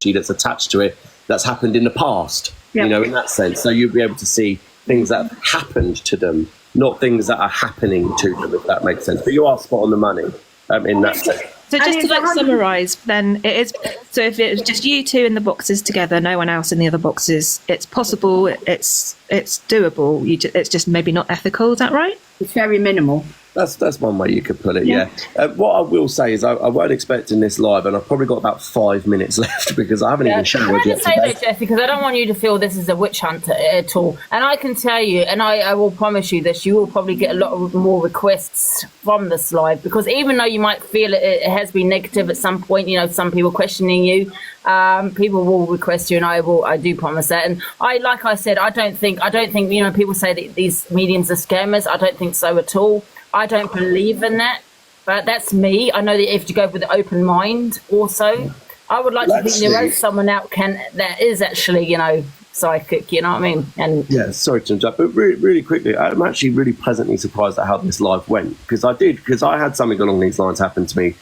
that's attached to it that's happened in the past, you know, in that sense. So you'll be able to see things that have happened to them, not things that are happening to them, if that makes sense. But you are spot on the money in that sense. So just to like summarise, then it is. So if it was just you two in the boxes together, no one else in the other boxes, it's possible. It's doable. It's just maybe not ethical. Is that right? It's very minimal. That's one way you could put it, yeah. What I will say is I weren't expecting this live, and I've probably got about 5 minutes left because I haven't even showered yet. Can I just say that, Jess, because I don't want you to feel this is a witch hunt at all. And I can tell you, and I will promise you this, you will probably get a lot of more requests from this live, because even though you might feel it has been negative at some point, you know, some people questioning you, people will request you, and I do promise that. And like I said, I don't think, you know, people say that these mediums are scammers. I don't think so at all. I don't believe in that, but that's me. I know that you have to go with an open mind also. I would like to think there is someone out that is actually, you know, psychic, you know what I mean? And yeah, sorry to interrupt, but really quickly, I'm actually really pleasantly surprised at how this live went, because I had something along these lines happen to me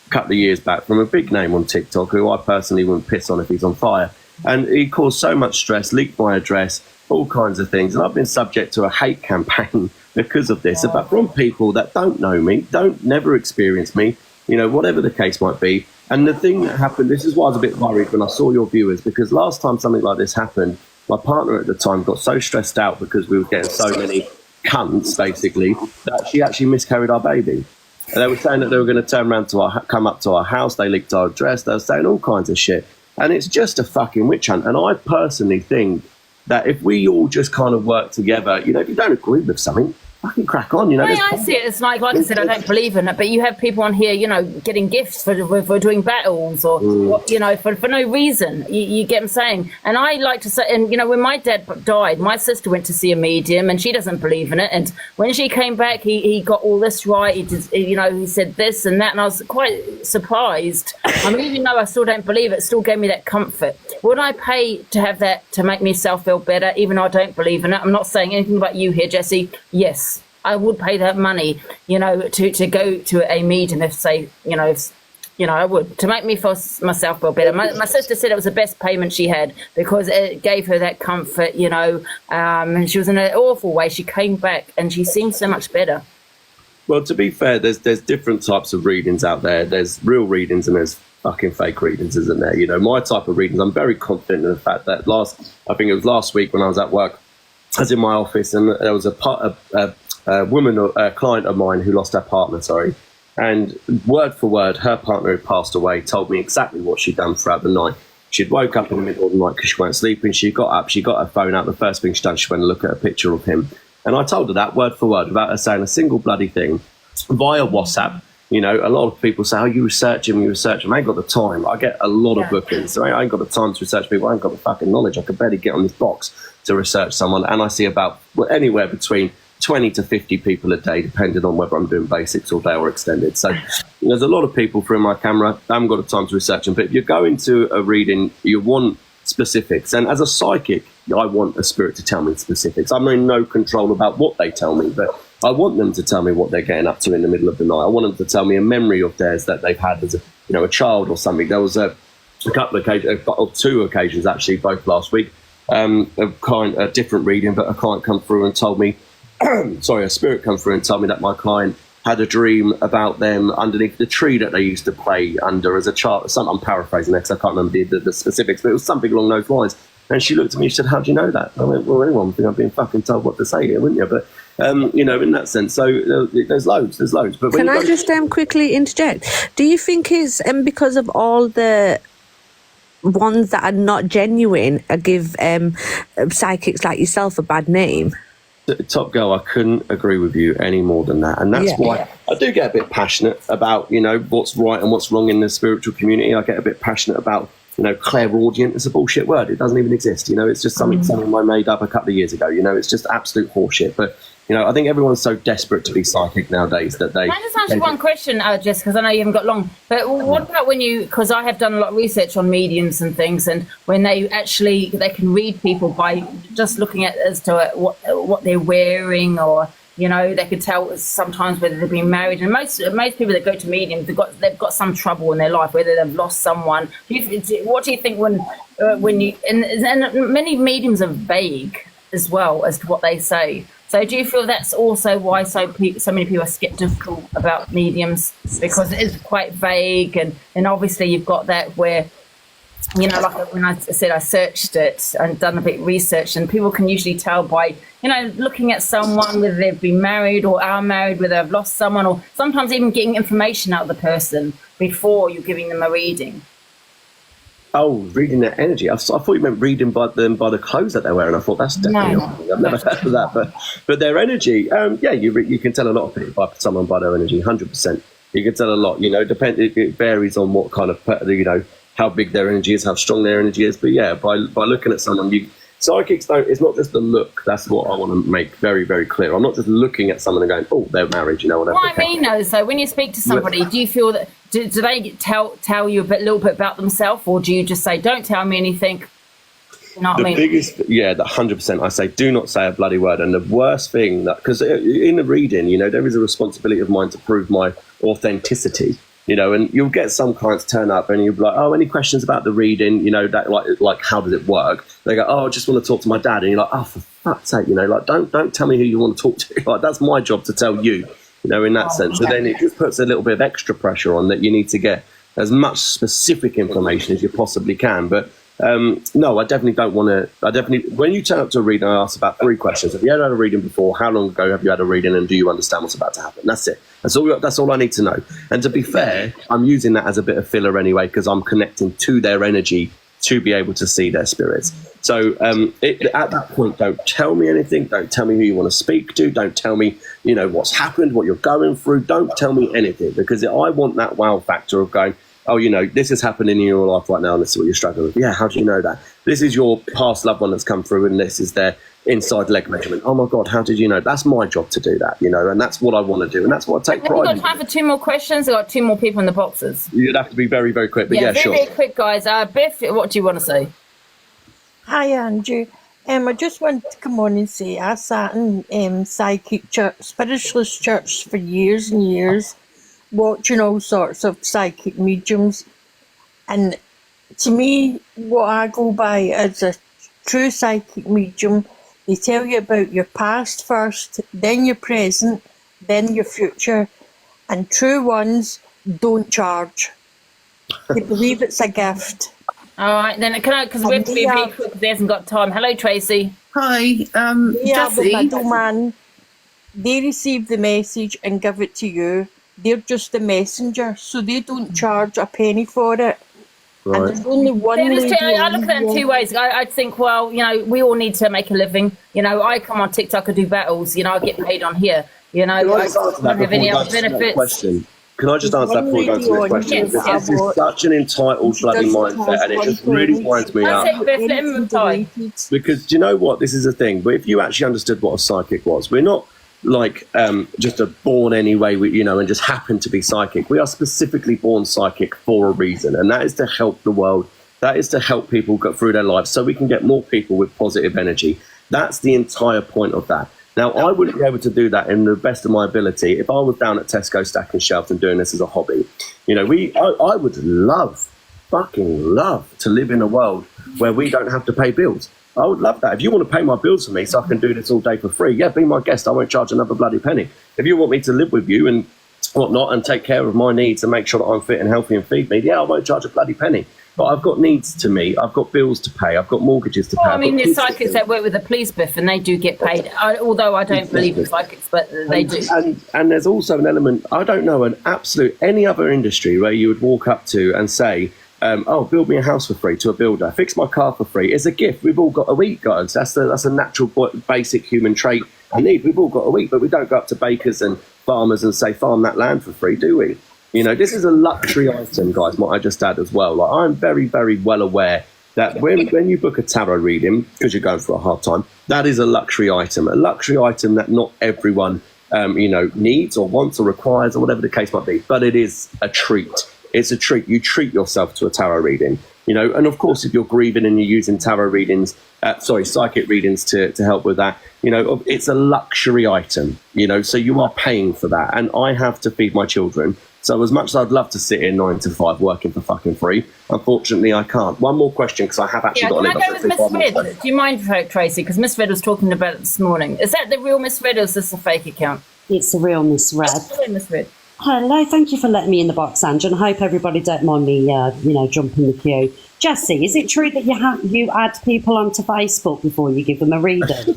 a couple of years back from a big name on TikTok who I personally wouldn't piss on if he's on fire. And he caused so much stress, leaked my address, all kinds of things. And I've been subject to a hate campaign because of this, but from people that don't know me, never experience me, you know, whatever the case might be. And the thing that happened, this is why I was a bit worried when I saw your viewers, because last time something like this happened, my partner at the time got so stressed out because we were getting so many cunts, basically, that she actually miscarried our baby. And they were saying that they were going to come up to our house, they leaked our address, they were saying all kinds of shit. And it's just a fucking witch hunt. And I personally think that if we all just kind of work together, you know, if you don't agree with something, fucking crack on, you know. I see it. It's like I said, I don't believe in it, but you have people on here, you know, getting gifts for doing battles or, you know, for no reason. You get what I'm saying? And I like to say, and, you know, when my dad died, my sister went to see a medium and she doesn't believe in it. And when she came back, he got all this right. He did, you know, he said this and that. And I was quite surprised. I mean, even though I still don't believe it, it still gave me that comfort. Would I pay to have that to make myself feel better, even though I don't believe in it? I'm not saying anything about you here, Jessie. Yes. I would pay that money, you know, to go to a medium if, say, you know, I would, to make me feel myself feel better. My sister said it was the best payment she had because it gave her that comfort, you know, and she was in an awful way. She came back and she seemed so much better. Well, to be fair, there's different types of readings out there. There's real readings and there's fucking fake readings, isn't there? You know, my type of readings, I'm very confident in the fact that I think it was last week when I was at work, I was in my office and there was a woman, a client of mine who lost her partner, and word for word, her partner who passed away told me exactly what she'd done throughout the night. She'd woke up in the middle of the night because she weren't sleeping. She got up, she got her phone out. The first thing she done, she went and looked at a picture of him. And I told her that word for word without her saying a single bloody thing via WhatsApp. You know, a lot of people say, oh, you research him. I ain't got the time. I get a lot of bookings. So I ain't got the time to research people. I ain't got the fucking knowledge. I could barely get on this box to research someone. And I see about anywhere between 20 to 50 people a day, depending on whether I'm doing basics all day or extended. So there's a lot of people through my camera. I haven't got the time to research them. But if you're going to a reading, you want specifics. And as a psychic, I want a spirit to tell me specifics. I'm in no control about what they tell me, but I want them to tell me what they're getting up to in the middle of the night. I want them to tell me a memory of theirs that they've had as a child or something. There was a couple of occasions, or 2 occasions actually, both last week, a different reading, but a client come through and told me, a spirit come through and told me that my client had a dream about them underneath the tree that they used to play under as a child. I'm paraphrasing that because I can't remember the specifics, but it was something along those lines. And she looked at me and she said, how do you know that? I went, well, anyone would think I'm being fucking told what to say here, wouldn't you? But, you know, in that sense, so there's loads. But can I just quickly interject? Do you think it's because of all the ones that are not genuine give psychics like yourself a bad name? Top girl, I couldn't agree with you any more than that. And that's why I do get a bit passionate about, you know, what's right and what's wrong in the spiritual community. I get a bit passionate about, you know, clairaudient. It's a bullshit word. It doesn't even exist. You know, it's just something I made up a couple of years ago. You know, it's just absolute horseshit. But, you know, I think everyone's so desperate to be psychic nowadays that they... Can I just ask you one question, Jess, because I know you haven't got long. But what about when you... Because I have done a lot of research on mediums and things, and when they can read people by just looking at as to what they're wearing or, You know, they could tell sometimes whether they've been married, and most people that go to mediums, they've got some trouble in their life, whether they've lost someone. What do you think when you and many mediums are vague as well as to what they say? So do you feel that's also why so many people are skeptical about mediums, because it is quite vague, and obviously you've got that where, you know, like when I said I searched it and done a bit of research, and people can usually tell by, you know, looking at someone, whether they've been married or are married, whether they've lost someone, or sometimes even getting information out of the person before you're giving them a reading. Oh, reading their energy. I thought you meant reading by the clothes that they're wearing. I thought that's definitely not. I've never heard of that. But their energy, you can tell a lot of people by someone by their energy, 100%. You can tell a lot. You know, it varies on what kind of, you know, how big their energy is, how strong their energy is. But yeah, by looking at someone, psychics don't. It's not just the look. That's what I want to make very, very clear. I'm not just looking at someone and going, "Oh, they're married," you know. Whatever. What I mean, though, so when you speak to somebody, do you feel that do they tell you a little bit about themselves, or do you just say, "Don't tell me anything"? You know what I mean? Biggest, yeah, the 100%. I say, do not say a bloody word. And the worst thing because in the reading, you know, there is a responsibility of mine to prove my authenticity. You know, and you'll get some clients turn up and you'll be like, "Oh, any questions about the reading? You know, that like how does it work?" They go, "Oh, I just want to talk to my dad." And you're like, "Oh, for fuck's sake, you know, like don't tell me who you want to talk to. Like that's my job to tell you." You know, in that sense. So then it just puts a little bit of extra pressure on that you need to get as much specific information as you possibly can. But no, I definitely don't want to. When you turn up to a reading, I ask about 3 questions. Have you ever had a reading before? How long ago have you had a reading? And do you understand what's about to happen? That's it. That's all I need to know. And to be fair, I'm using that as a bit of filler anyway, because I'm connecting to their energy to be able to see their spirits. So at that point, don't tell me anything. Don't tell me who you want to speak to. Don't tell me, you know, what's happened, what you're going through. Don't tell me anything, because I want that wow factor of going, "Oh, you know, this is happening in your life right now, and this is what you're struggling with." Yeah, how do you know that? This is your past loved one that's come through, and this is their inside leg measurement. Oh my God, how did you know? That's my job to do that, you know, and that's what I want to do, and that's what I take pride in. We've got time for 2 more questions. We've got 2 more people in the boxes. You'd have to be very, very quick, but yeah, sure. Very quick, guys. Biff, what do you want to say? Hi, Angie. I just wanted to come on and say I sat in psychic church, spiritualist church for years and years, watching all sorts of psychic mediums. And to me, what I go by as a true psychic medium, they tell you about your past first, then your present, then your future. And true ones don't charge. They believe it's a gift. All right, then can I, because we have to be really quick because he hasn't got time. Hello, Tracy. Hi, They are the Jessie. middleman. They receive the message and give it to you. They're just the messenger, so they don't charge a penny for it. Right. And there's only one lady. I look at that in 2 ways. I think, well, you know, we all need to make a living. You know, I come on TikTok and do battles. You know, I get paid on here. You know, I don't have any other benefits. Can I just answer that before we go to the next question? Yes, yes. This is such an entitled bloody mindset, and it just really winds me up. Because do you know what? This is the thing. But if you actually understood what a psychic was, we're not like just a born anyway, you know, and just happen to be psychic. We are specifically born psychic for a reason, and that is to help the world. That is to help people go through their lives so we can get more people with positive energy. That's the entire point of that. Now, I wouldn't be able to do that in the best of my ability if I was down at Tesco stacking shelves and doing this as a hobby. You know, I would fucking love to live in a world where we don't have to pay bills. I would love that. If you want to pay my bills for me so I can do this all day for free, yeah, be my guest. I won't charge another bloody penny. If you want me to live with you and whatnot and take care of my needs and make sure that I'm fit and healthy and feed me, yeah, I won't charge a bloody penny. But I've got needs to meet. I've got bills to pay. I've got mortgages to pay. Well, I mean, there's psychics that work with the police, Biff, and they do get paid. Although I don't believe in psychics, but they do. And there's also an element, I don't know, any other industry where you would walk up to and say, oh, build me a house for free to a builder, fix my car for free. It's a gift. We've all got to eat, guys. That's a natural, basic human trait and need. We've all got to eat, but we don't go up to bakers and farmers and say, farm that land for free, do we? You know, this is a luxury item, guys, what I just add as well. Like, I'm very, very well aware that when you book a tarot reading, because you're going for a hard time, that is a luxury item that not everyone, you know, needs or wants or requires or whatever the case might be. But it is a treat It's a treat. You treat yourself to a tarot reading, you know. And of course, if you're grieving and you're using tarot readings, psychic readings to help with that, you know, it's a luxury item, you know, so you are paying for that. And I have to feed my children. So as much as I'd love to sit in 9 to 5 working for fucking free, unfortunately I can't. One more question, because I have actually got to Can I go with Miss Red? Do you mind, Tracy? Because Miss Red was talking about it this morning. Is that the real Miss Red, or is this a fake account? It's a real Miss Red. Hello, Miss Red. Hello, thank you for letting me in the box, Angie, and I hope everybody don't mind me, jumping the queue. Jessie, is it true that you add people onto Facebook before you give them a reading?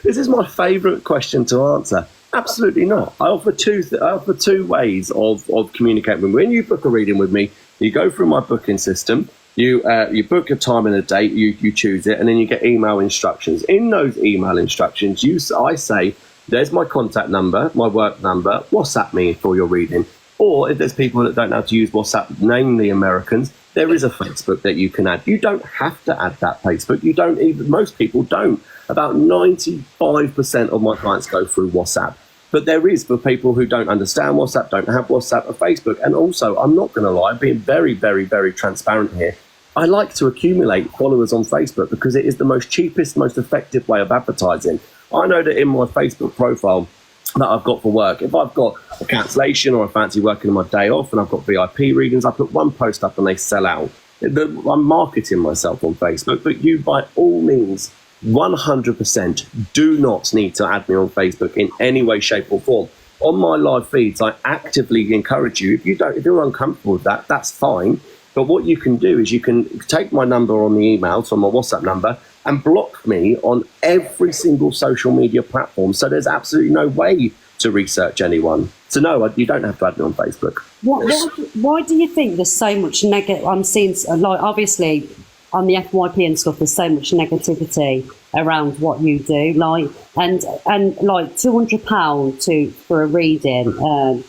This is my favourite question to answer. Absolutely not. I offer two ways of communicating with me. When you book a reading with me, you go through my booking system. You book a time and a date. You choose it, and then you get email instructions. In those email instructions, I say, there's my contact number, my work number. WhatsApp me for your reading. Or if there's people that don't know how to use WhatsApp, namely Americans, there is a Facebook that you can add. You don't have to add that Facebook. You don't even. Most people don't. About 95% of my clients go through WhatsApp. But there is, for people who don't understand WhatsApp, don't have WhatsApp or Facebook. And also, I'm not going to lie, I'm being very, very, very transparent here. I like to accumulate followers on Facebook because it is the most cheapest, most effective way of advertising. I know that in my Facebook profile that I've got for work, if I've got a cancellation or I fancy working on my day off and I've got VIP readings, I put one post up and they sell out. I'm marketing myself on Facebook, but you, by all means, 100% do not need to add me on Facebook in any way, shape or form. On my live feeds, I actively encourage you. If you're uncomfortable with that, that's fine. But what you can do is you can take my number on the email, so my WhatsApp number, and block me on every single social media platform. So there's absolutely no way to research anyone. So no, you don't have to add me on Facebook. Why do you think there's so much negative? I'm seeing, like, obviously on the FYP and stuff, there's so much negativity around what you do, like, and like £200 for a reading.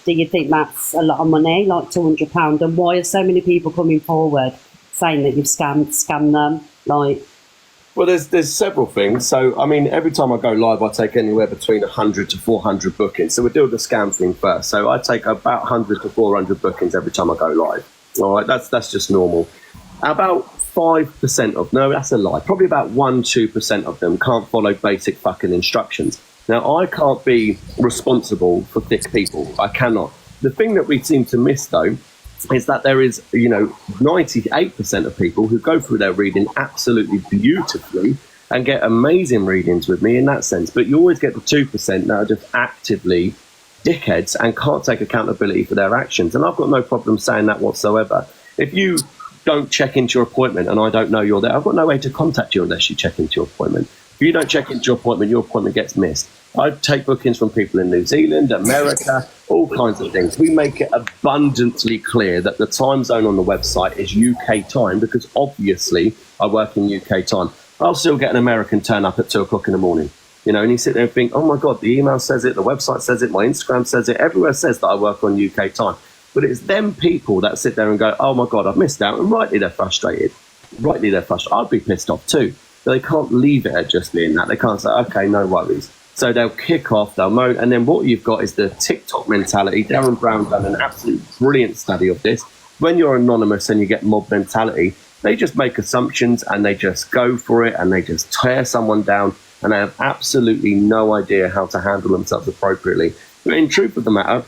Do you think that's a lot of money, like £200? And why are so many people coming forward saying that you've scammed them? Like, well, there's several things. So I mean, every time I go live, I take anywhere between 100 to 400 bookings. So we'll do the scam thing first. So I take about 100 to 400 bookings every time I go live. All right, that's just normal. About 5% of, no, that's a lie, probably about 1-2% of them can't follow basic fucking instructions. Now, I can't be responsible for thick people. I cannot. The thing that we seem to miss, though, is that there is, 98% of people who go through their reading absolutely beautifully and get amazing readings with me in that sense. But you always get the 2% that are just actively dickheads and can't take accountability for their actions. And I've got no problem saying that whatsoever. If you don't check into your appointment and I don't know you're there, I've got no way to contact you unless you check into your appointment. If you don't check into your appointment gets missed. I take bookings from people in New Zealand, America, all kinds of things. We make it abundantly clear that the time zone on the website is UK time because obviously I work in UK time. I'll still get an American turn up at 2 o'clock in the morning, and you sit there and think, oh my God, the email says it, the website says it, my Instagram says it, everywhere says that I work on UK time. But it's them people that sit there and go, oh my God, I've missed out. And rightly they're frustrated. I'd be pissed off too. But they can't leave it at just being that. They can't say, okay, no worries. So they'll kick off, they'll moan. And then what you've got is the TikTok mentality. Darren Brown done an absolute brilliant study of this. When you're anonymous and you get mob mentality, they just make assumptions and they just go for it and they just tear someone down and they have absolutely no idea how to handle themselves appropriately. But in truth of the matter,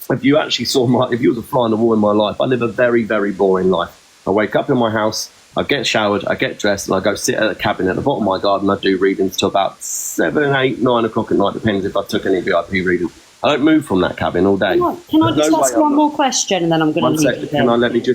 if you actually if you was a fly on the wall in my life, I live a very, very boring life. I wake up in my house, I get showered, I get dressed, and I go sit at a cabin at the bottom of my garden. I do readings till about 7, 8, 9 o'clock at night, depends if I took any VIP readings. I don't move from that cabin all day. Can I just ask one more question and then I'm going to leave it there?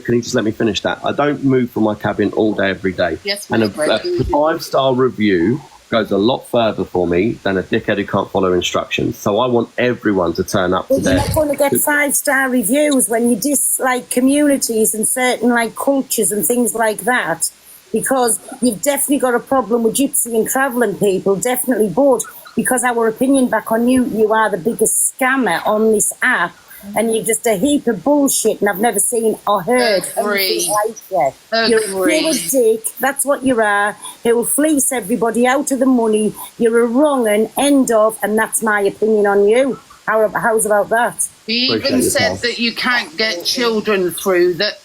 Can you just let me finish that? I don't move from my cabin all day, every day. Yes, and a 5-star review goes a lot further for me than a dickhead who can't follow instructions. So I want everyone to turn up. But you're not going to get 5-star reviews when you dislike communities and certain cultures and things like that, because you've definitely got a problem with gypsy and travelling people, definitely. But because our opinion back on you, you are the biggest scammer on this app. And you're just a heap of bullshit, and I've never seen or heard anything like that. You're a pure dick, that's what you are. Who will fleece everybody out of the money. You're a wrong and end of, and that's my opinion on you. How's about that? He Appreciate even your said time. that you can't get children through that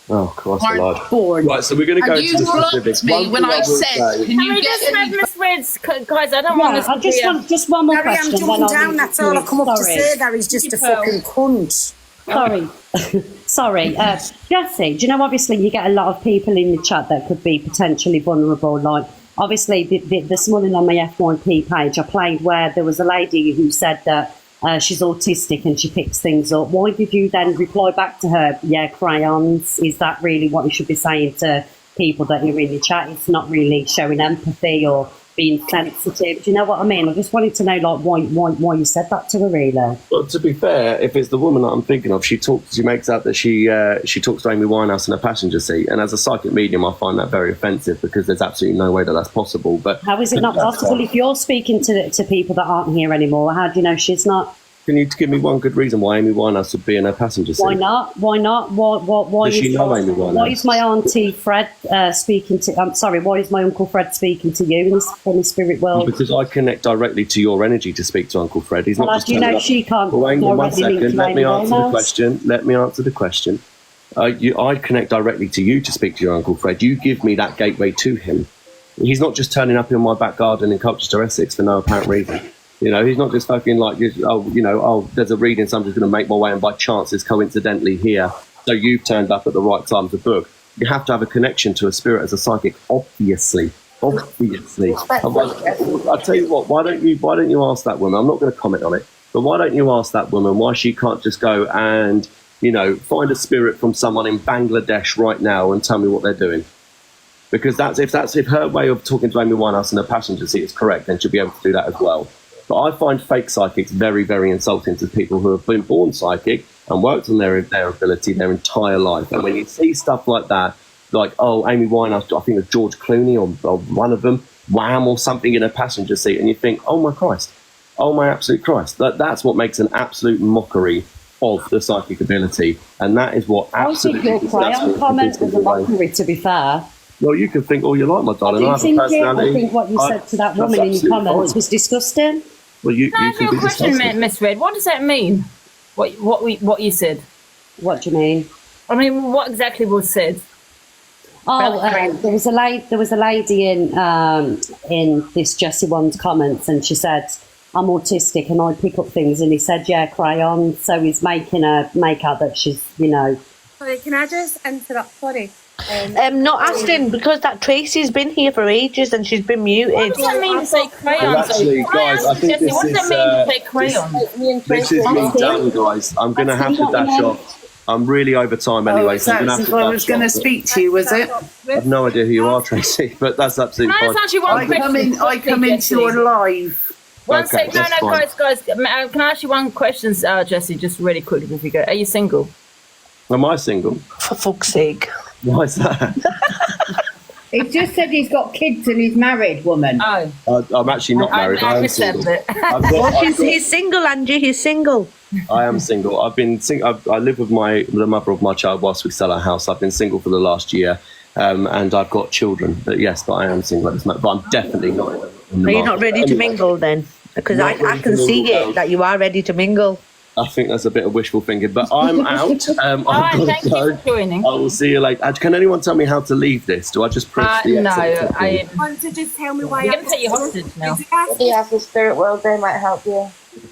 Oh, Christ alive. aren't born. Right, so we're going to go And to you the blocked specifics. me One when thing I will said, say- can Can you we get just have any... Miss Red's, guys? I don't want Yeah, this I to just be a- want just one more Gary, I'm question. then jumping I'll down. leave That's you all to I it. come up to Sorry. say. Gary's just a fucking cunt. Sorry, sorry, Jessie. Do you know? Obviously, you get a lot of people in the chat that could be potentially vulnerable. Like, obviously, this morning on my FYP page, I played where there was a lady who said that she's autistic and she picks things up. Why did you then reply back to her? Yeah, crayons. Is that really what you should be saying to people that you're in the chat? It's not really showing empathy or being sensitive. Do you know what I mean? I just wanted to know, like, why you said that to her, really. Well, to be fair, if it's the woman that I'm thinking of, she makes out that she talks to Amy Winehouse in a passenger seat, and as a psychic medium, I find that very offensive because there's absolutely no way that that's possible. But How is it not possible if you're speaking to people that aren't here anymore? How do you know she's not? Can you give me one good reason why Amy Winehouse would be in a passenger seat? Why not? Why not? Why Does she know Amy Winehouse? Why is my auntie Fred speaking to? I'm sorry. Why is my uncle Fred speaking to you from the spirit world? Because I connect directly to your energy to speak to Uncle Fred. He's not Well, just do you turning know up. she can't Well, hang on one directly link second. to Let me Amy answer the Winehouse? question. Let me answer the question. I connect directly to you to speak to your Uncle Fred. You give me that gateway to him. He's not just turning up in my back garden in Colchester, Essex for no apparent reason. You know, he's not just fucking like, there's a reading, so I'm just going to make my way, and by chance it's coincidentally here. So you've turned up at the right time to book. You have to have a connection to a spirit as a psychic, obviously. Obviously. I'll tell you what, why don't you ask that woman? I'm not going to comment on it, but why don't you ask that woman why she can't just go and, find a spirit from someone in Bangladesh right now and tell me what they're doing? Because if her way of talking to Amy Winehouse in a passenger seat is correct, then she'll be able to do that as well. But I find fake psychics very, very insulting to people who have been born psychic and worked on their ability their entire life. And when you see stuff like that, like, oh, Amy Winehouse, I think it was George Clooney or one of them, Wham or something in a passenger seat, and you think, oh my Christ, oh my absolute Christ. That's what makes an absolute mockery of the psychic ability. And that is what I absolutely... think your crayon comment was a mockery, to be fair. Well, you can think all you like, my darling. I have a I personality. think what you said to that woman in your comments was disgusting. Well, you Can I ask you can a be question, disgusting. Miss Red? What does that mean? What you said? What do you mean? I mean, what exactly was said? Oh, there was a lady in this Jessie One's comments, and she said, "I'm autistic and I pick up things," and he said, "Yeah, crayon." So he's making her make out that she's, Sorry, can I just interrupt? Sorry. Not Aston, because that Tracy's been here for ages and she's been muted. What does that mean to say crayons? Well, actually, guys, I think Jessie, this what does is, that mean to say crayons? This is me done, guys. I'm going to have to dash off. I'm really over time anyway, so I'm going to have to I was going to dash off. speak to you, was it? I have no idea who you are, Tracy, but that's absolutely Can I fine. just ask you one question? I come into your live. One Okay, sec. No, that's fine. guys. Can I ask you one question, Jessie, just really quickly before you go? Are you single? Am I single? For fuck's sake. Why is that? He just said he's got kids and he's married, woman. Oh. I'm actually not married. I am single. He's single, Angie. He's single. I am single. I've been I live with the mother of my child whilst we sell our house. I've been single for the last year, and I've got children. But yes, but I am single at this moment. But I'm definitely not. Are you not ready to mingle then? Because I can see it that you are ready to mingle. I think that's a bit of wishful thinking, but I'm out. All right, thank you for joining. I will see you later. Can anyone tell me how to leave this? Do I just press the No, exit? I Want to just tell me why You're going to take your hostage now. If you have the spirit world, they might help you.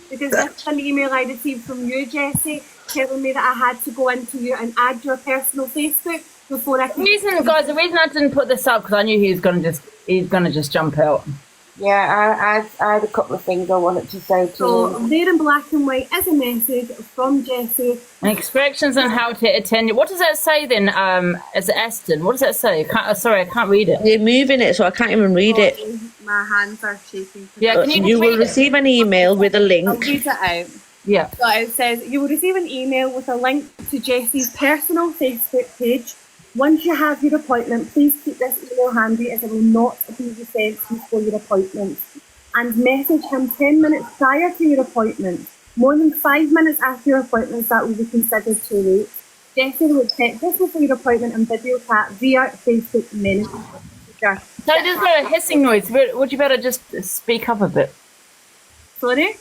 Because that's an email I received from you, Jessie, telling me that I had to go into you and add your personal Facebook before I could. The reason I didn't put this up because I knew he's gonna just jump out. Yeah, I had a couple of things I wanted to say to So you. there in black and white is a message from Jessie. Instructions on how to attend. What does that say then? As Aston, what does that say? I can't read it. You're moving it, so I can't even read it. My hands are shaking. Yeah, can you You will read it? receive an email with a I'll link. read it out. Yeah. So it says, you will receive an email with a link to Jessie's personal Facebook page. Once you have your appointment, please keep this email handy as it will not be sent before your appointment. And message him 10 minutes prior to your appointment. More than 5 minutes after your appointment, that will be considered too late. Jessie will check this before your appointment and video chat via Facebook Messenger. So there's a hissing noise. Would you better just speak up a bit? Sorry?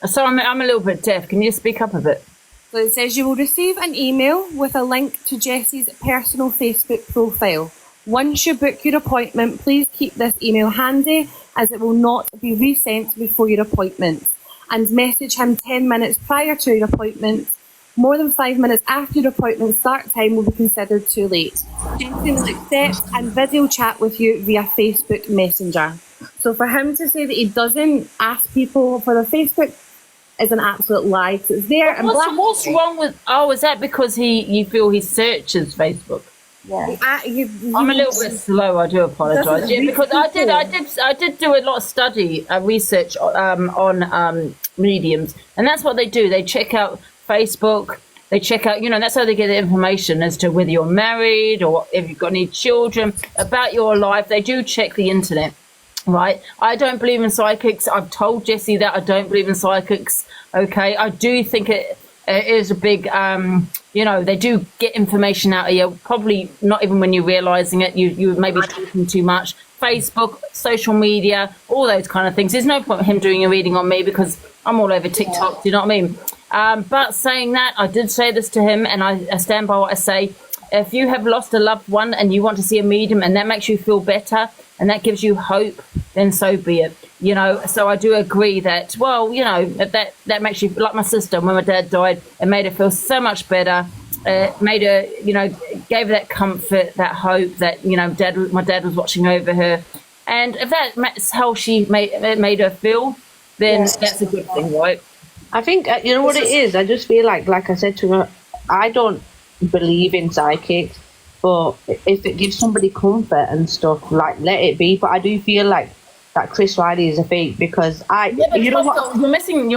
So I'm a little bit deaf. Can you speak up a bit? So it says you will receive an email with a link to Jessie's personal Facebook profile. Once you book your appointment, please keep this email handy as it will not be resent before your appointment. And message him 10 minutes prior to your appointment. More than 5 minutes after your appointment start time will be considered too late. Jessie will accept and video chat with you via Facebook Messenger. So for him to say that he doesn't ask people for their Facebook is an absolute lie. 'Cause it's there. And What's wrong with? Oh, is that because you feel he searches Facebook? Yeah. I'm a little bit slow. I do apologise. Yeah, because I did do a lot of study research on mediums, and that's what they do. They check out Facebook. They check out, that's how they get the information as to whether you're married or if you've got any children, about your life. They do check the internet, right? I don't believe in psychics. I've told Jessie that I don't believe in psychics. Okay, I do think it is a big, they do get information out of you, probably not even when you're realising it. You may be talking too much. Facebook, social media, all those kind of things. There's no point in him doing a reading on me because I'm all over TikTok. Do you know what I mean? But saying that, I did say this to him, and I stand by what I say. If you have lost a loved one and you want to see a medium and that makes you feel better and that gives you hope, then so be it. So I do agree that, that makes you, like my sister, when my dad died, it made her feel so much better. Made her, gave her that comfort, that hope that, my dad was watching over her. And if that's how she made her feel, then that's a good thing, right? I think, you know what it is? I just feel like I said to her, I don't believe in psychics, but if it gives somebody comfort and stuff, let it be. But I do feel like that Chris Riley is a fake because you know what? You're missing.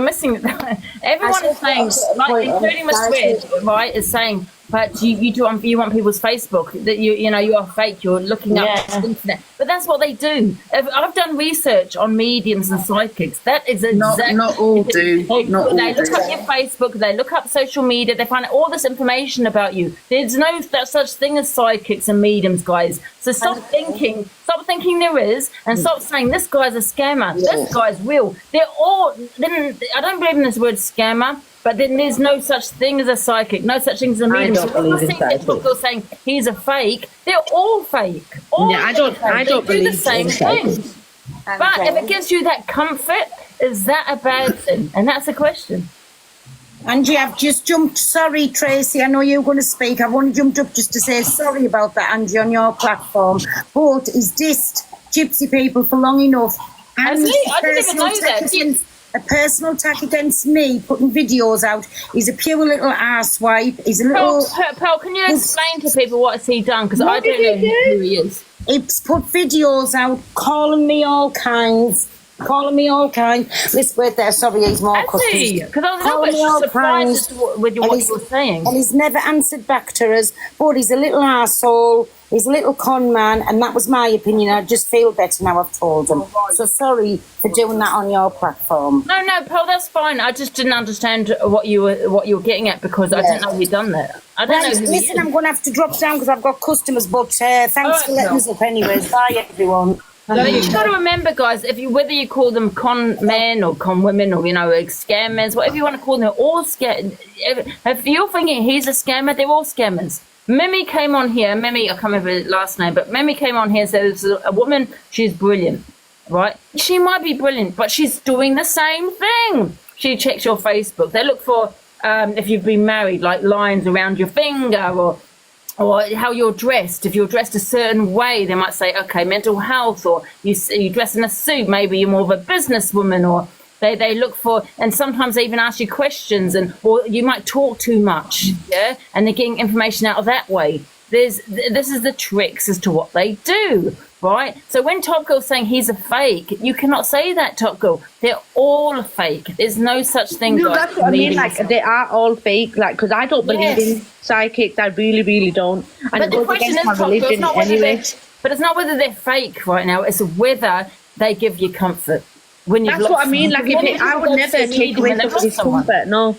Everyone is saying, including Miss Red, right, is saying, but you want people's Facebook, that you are fake, you're looking up the internet. But that's what they do. I've done research on mediums and psychics. That is exactly not all do. They look up your Facebook, they look up social media, they find all this information about you. There's no such thing as psychics and mediums, guys. So stop thinking there is, and stop saying this guy's a scammer. This guy's real. I don't believe in this word scammer. But then there's no such thing as a psychic, no such thing as a medium. I don't believe in psychics. People saying he's a fake, they're all fake. I don't believe the same thing. But if it gives you that comfort, is that a bad thing? And that's the question. Angie, I've just jumped. Sorry, Tracy, I know you're going to speak. I've only jumped up just to say sorry about that, Angie, on your platform. But he's dissed gypsy people for long enough. I didn't even know that. A personal attack against me, putting videos out. He's a pure little arsewipe. He's a little... Pearl, can you explain to people what has he done? Because I don't know who he is. He's put videos out, calling me all kinds. This word there, sorry, he's more customers. Because I was a little bit surprised with what you were saying. And he's never answered back to us, but he's a little arsehole. He's a little con man, and that was my opinion. I just feel better now I've told him. So sorry for doing that on your platform. No, Pearl, that's fine. I just didn't understand what you were getting at because I didn't know he'd done that. I don't know who he is. Listen, I'm going to have to drop down because I've got customers, but thanks for letting us up anyways. Bye, everyone. So you've got to remember, guys, whether you call them con men or con women or, scammers, whatever you want to call them, they're all scared. If you're thinking he's a scammer, they're all scammers. Mimi came on here. I can't remember her last name, but Mimi came on here and said there's a woman, she's brilliant, right? She might be brilliant, but she's doing the same thing. She checks your Facebook. They look for, if you've been married, like lines around your finger or how you're dressed. If you're dressed a certain way, they might say, okay, mental health, or you dress in a suit, maybe you're more of a businesswoman, or they look for, and sometimes they even ask you questions, or you might talk too much, and they're getting information out of that way. This is the tricks as to what they do, right? So when Top Girl's saying he's a fake, you cannot say that, Top Girl. They're all fake. There's no such thing. No, that's what I mean. They are all fake. Because I don't believe in psychics. I really, really don't. And but the question is, Top Girl, it's not whether they're fake right now. It's whether they give you comfort. That's what I mean. I would never take away somebody's comfort. No.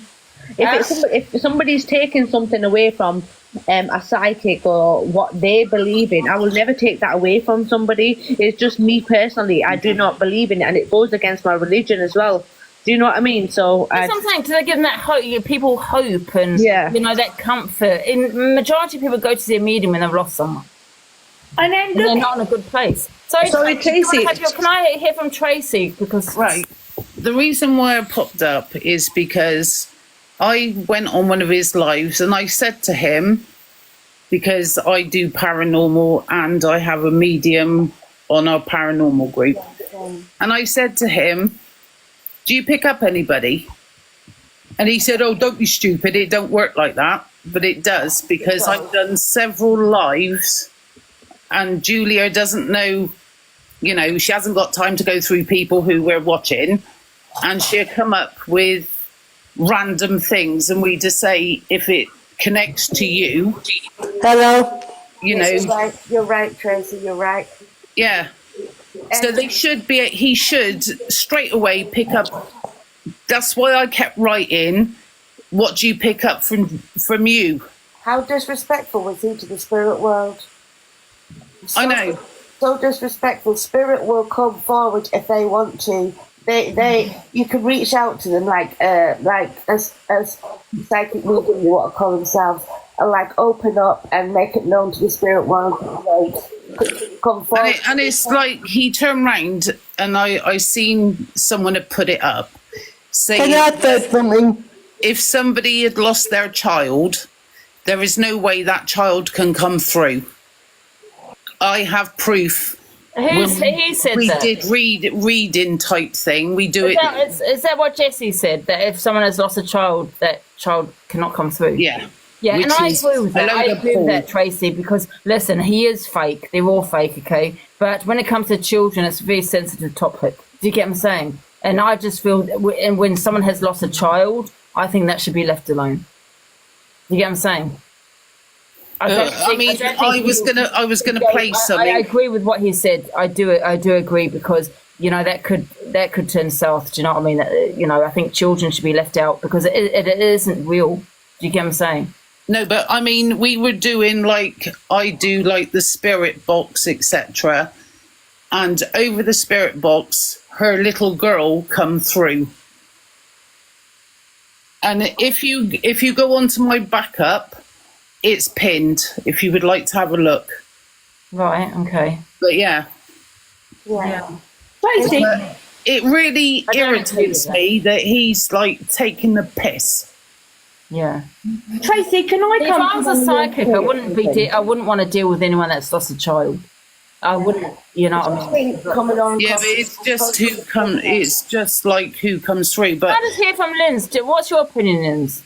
If somebody's taking something away from a psychic or what they believe in, I will never take that away from somebody. It's just me personally. I do not believe in it, and it goes against my religion as well. Do you know what I mean? So That's what I'm saying. Do they give them that hope? People hope and you know that comfort. In majority of people go to see a medium when they've lost someone, and then they're not in a good place. Sorry, Tracy. Can I hear from Tracy? Because the reason why I popped up is because I went on one of his lives and I said to him, because I do paranormal and I have a medium on our paranormal group, and I said to him, do you pick up anybody? And he said, oh, don't be stupid, it don't work like that. But it does, because I've done several lives and Julia doesn't know, you know, she hasn't got time to go through people who we're watching, and she'll come up with random things and we just say, if it connects to you. Hello. You know. You're right, Tracy, you're right. Yeah. So he should straight away pick up. That's why I kept writing, what do you pick up from you? How disrespectful was he to the spirit world? I know. So disrespectful. Spirit will come forward if they want to. You can reach out to them like as psychic medium, you want to call themselves, and like open up and make it known to the spirit world. Come forward. And it's like he turned round and I seen someone had put it up saying, if somebody had lost their child, there is no way that child can come through. I have proof. He said we that. did reading type thing. We do Is that what Jessie said? That if someone has lost a child, that child cannot come through? Yeah. Yeah, Which and I is agree with that. a load I of agree with bull. that, Tracy, because listen, he is fake. They're all fake, okay? But when it comes to children, it's a very sensitive topic. Do you get what I'm saying? And I just feel that when someone has lost a child, I think that should be left alone. Do you get what I'm saying? I was gonna play something. I agree with what he said. I do agree, because you know that could turn south. Do you know what I mean? You know, I think children should be left out because it isn't real. Do you get what I'm saying? No, but I mean, we were doing I do the spirit box, etc. And over the spirit box, her little girl come through. And if you go onto my backup, it's pinned. If you would like to have a look. Right. Okay. But yeah. Tracy, it really irritates me that he's taking the piss. Yeah. Tracy, can I If come? I was a psychic, I wouldn't want to deal with anyone that's lost a child. I wouldn't, you know what I mean? Coming on. Yeah, but it's just who comes. It's just who comes through. But I just hear from Linz. What's your opinion, Linz?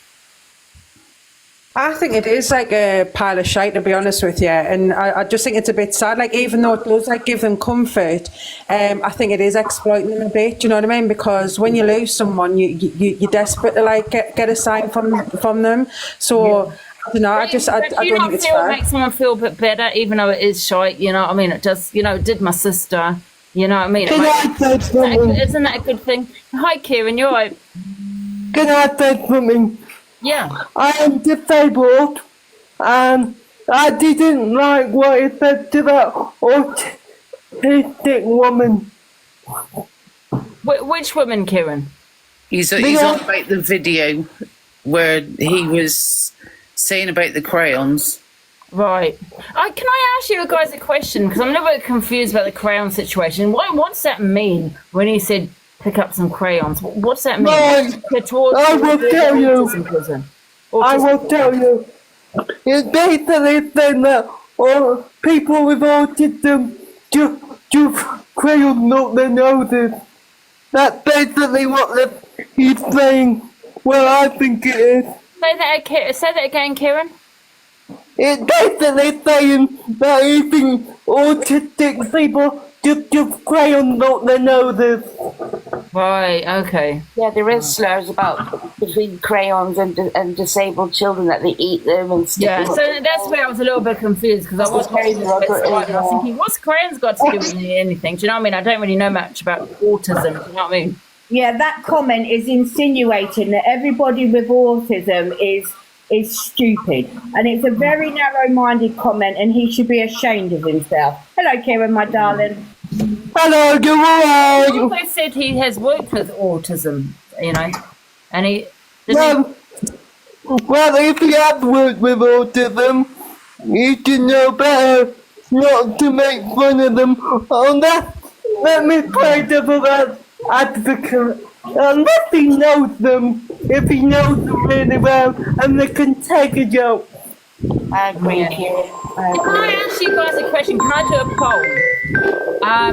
I think it is like a pile of shite, to be honest with you, and I just think it's a bit sad. Even though it does give them comfort, I think it is exploiting them a bit. Do you know what I mean? Because when you lose someone, you're desperate to get a sign from them. So I don't know. I don't think it's fair. It makes someone feel a bit better, even though it is shite. You know what I mean? It just, it did my sister. You know what I mean? Isn't that a good thing? Hi, Kieran. You're right. Can I say something? Yeah. I am disabled, and I didn't like what he said to that autistic woman. Which woman, Kieran? He's on about the video where he was saying about the crayons. Right. Can I ask you guys a question? Because I'm a little bit confused about the crayon situation. What's that mean when he said pick up some crayons? What's that mean? I will tell you. I will tell you. It's basically saying that people with autism just crayons up their noses. That's basically what he's saying. Well, I think it is. Say that again, Kieran. It's basically saying that he thinks autistic people just crayons up their noses. Right, okay. Yeah, there is slurs about between crayons and disabled children that they eat them and stick them so up. that's where I was a little bit confused because I was thinking, what's crayons got to do with anything? Do you know what I mean? I don't really know much about autism. Do you know what I mean? Yeah, that comment is insinuating that everybody with autism is stupid, and it's a very narrow-minded comment, and he should be ashamed of himself. Hello, Kieran, my darling. Hello, good morning. He also said he has worked with autism. you know, and he. Well, if you have worked with autism, you should know better not to make fun of them. Oh, let me play devil advocate. Unless he knows them, if he knows them really well, and they can take a joke. I agree, Kieran. Can I ask you guys a question? Can I do a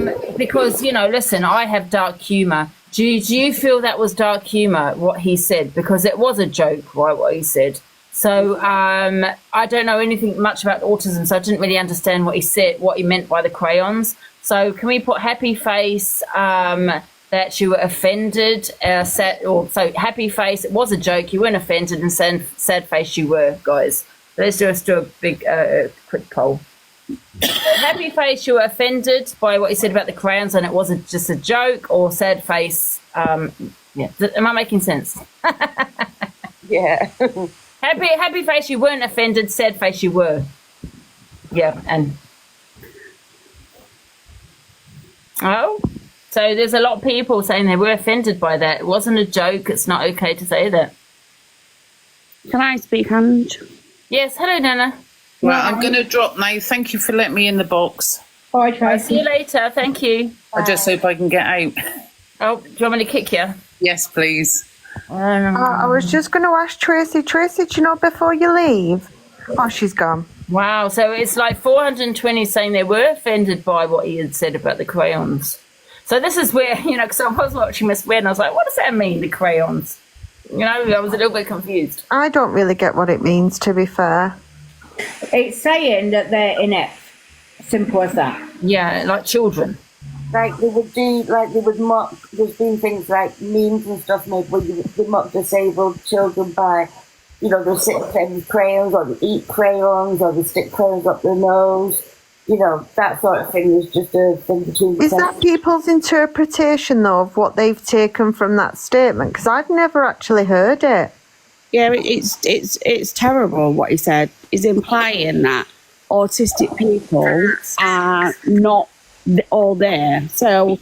poll? Because, you know, listen, I have dark humour. Do you feel that was dark humour, what he said? Because it was a joke, right, what he said. So I don't know anything much about autism, so I didn't really understand what he said, what he meant by the crayons. So can we put happy face, that you were offended, so happy face, it was a joke, you weren't offended, and sad face you were, guys. Let's just do a big quick poll. Happy face, you were offended by what he said about the crayons and it wasn't just a joke, or sad face, yeah. Am I making sense? Yeah. Happy face, you weren't offended, sad face, you were. Yeah, and... Oh, so there's a lot of people saying they were offended by that. It wasn't a joke, it's not okay to say that. Can I speak, Ange? Yes, hello, Nana. Well, I'm going to drop now. Thank you for letting me in the box. Bye, I'll Tracy. see you later, thank you. I just hope I can get out. Oh, do you want me to kick you? Yes, please. I was just going to ask Tracy, do you know before you leave? Oh, she's gone. Wow, so it's like 420 saying they were offended by what he had said about the crayons. So this is where, you know, because I was watching Miss Weird and I was like, what does that mean, the crayons? You know, I was a little bit confused. I don't really get what it means, to be fair. It's saying that they're inept. Simple as that. Yeah, like children. Like they would mock, there's been things like memes and stuff made where they mock disabled children by, you know, they'll sit and play with crayons, or they eat crayons, or they stick crayons up their nose. You know, that sort of thing is just a thing between the Is that people's interpretation, though, of what they've taken from that statement? Because I've never actually heard it. Yeah, it's terrible what he said. He's implying that autistic people are not all there. So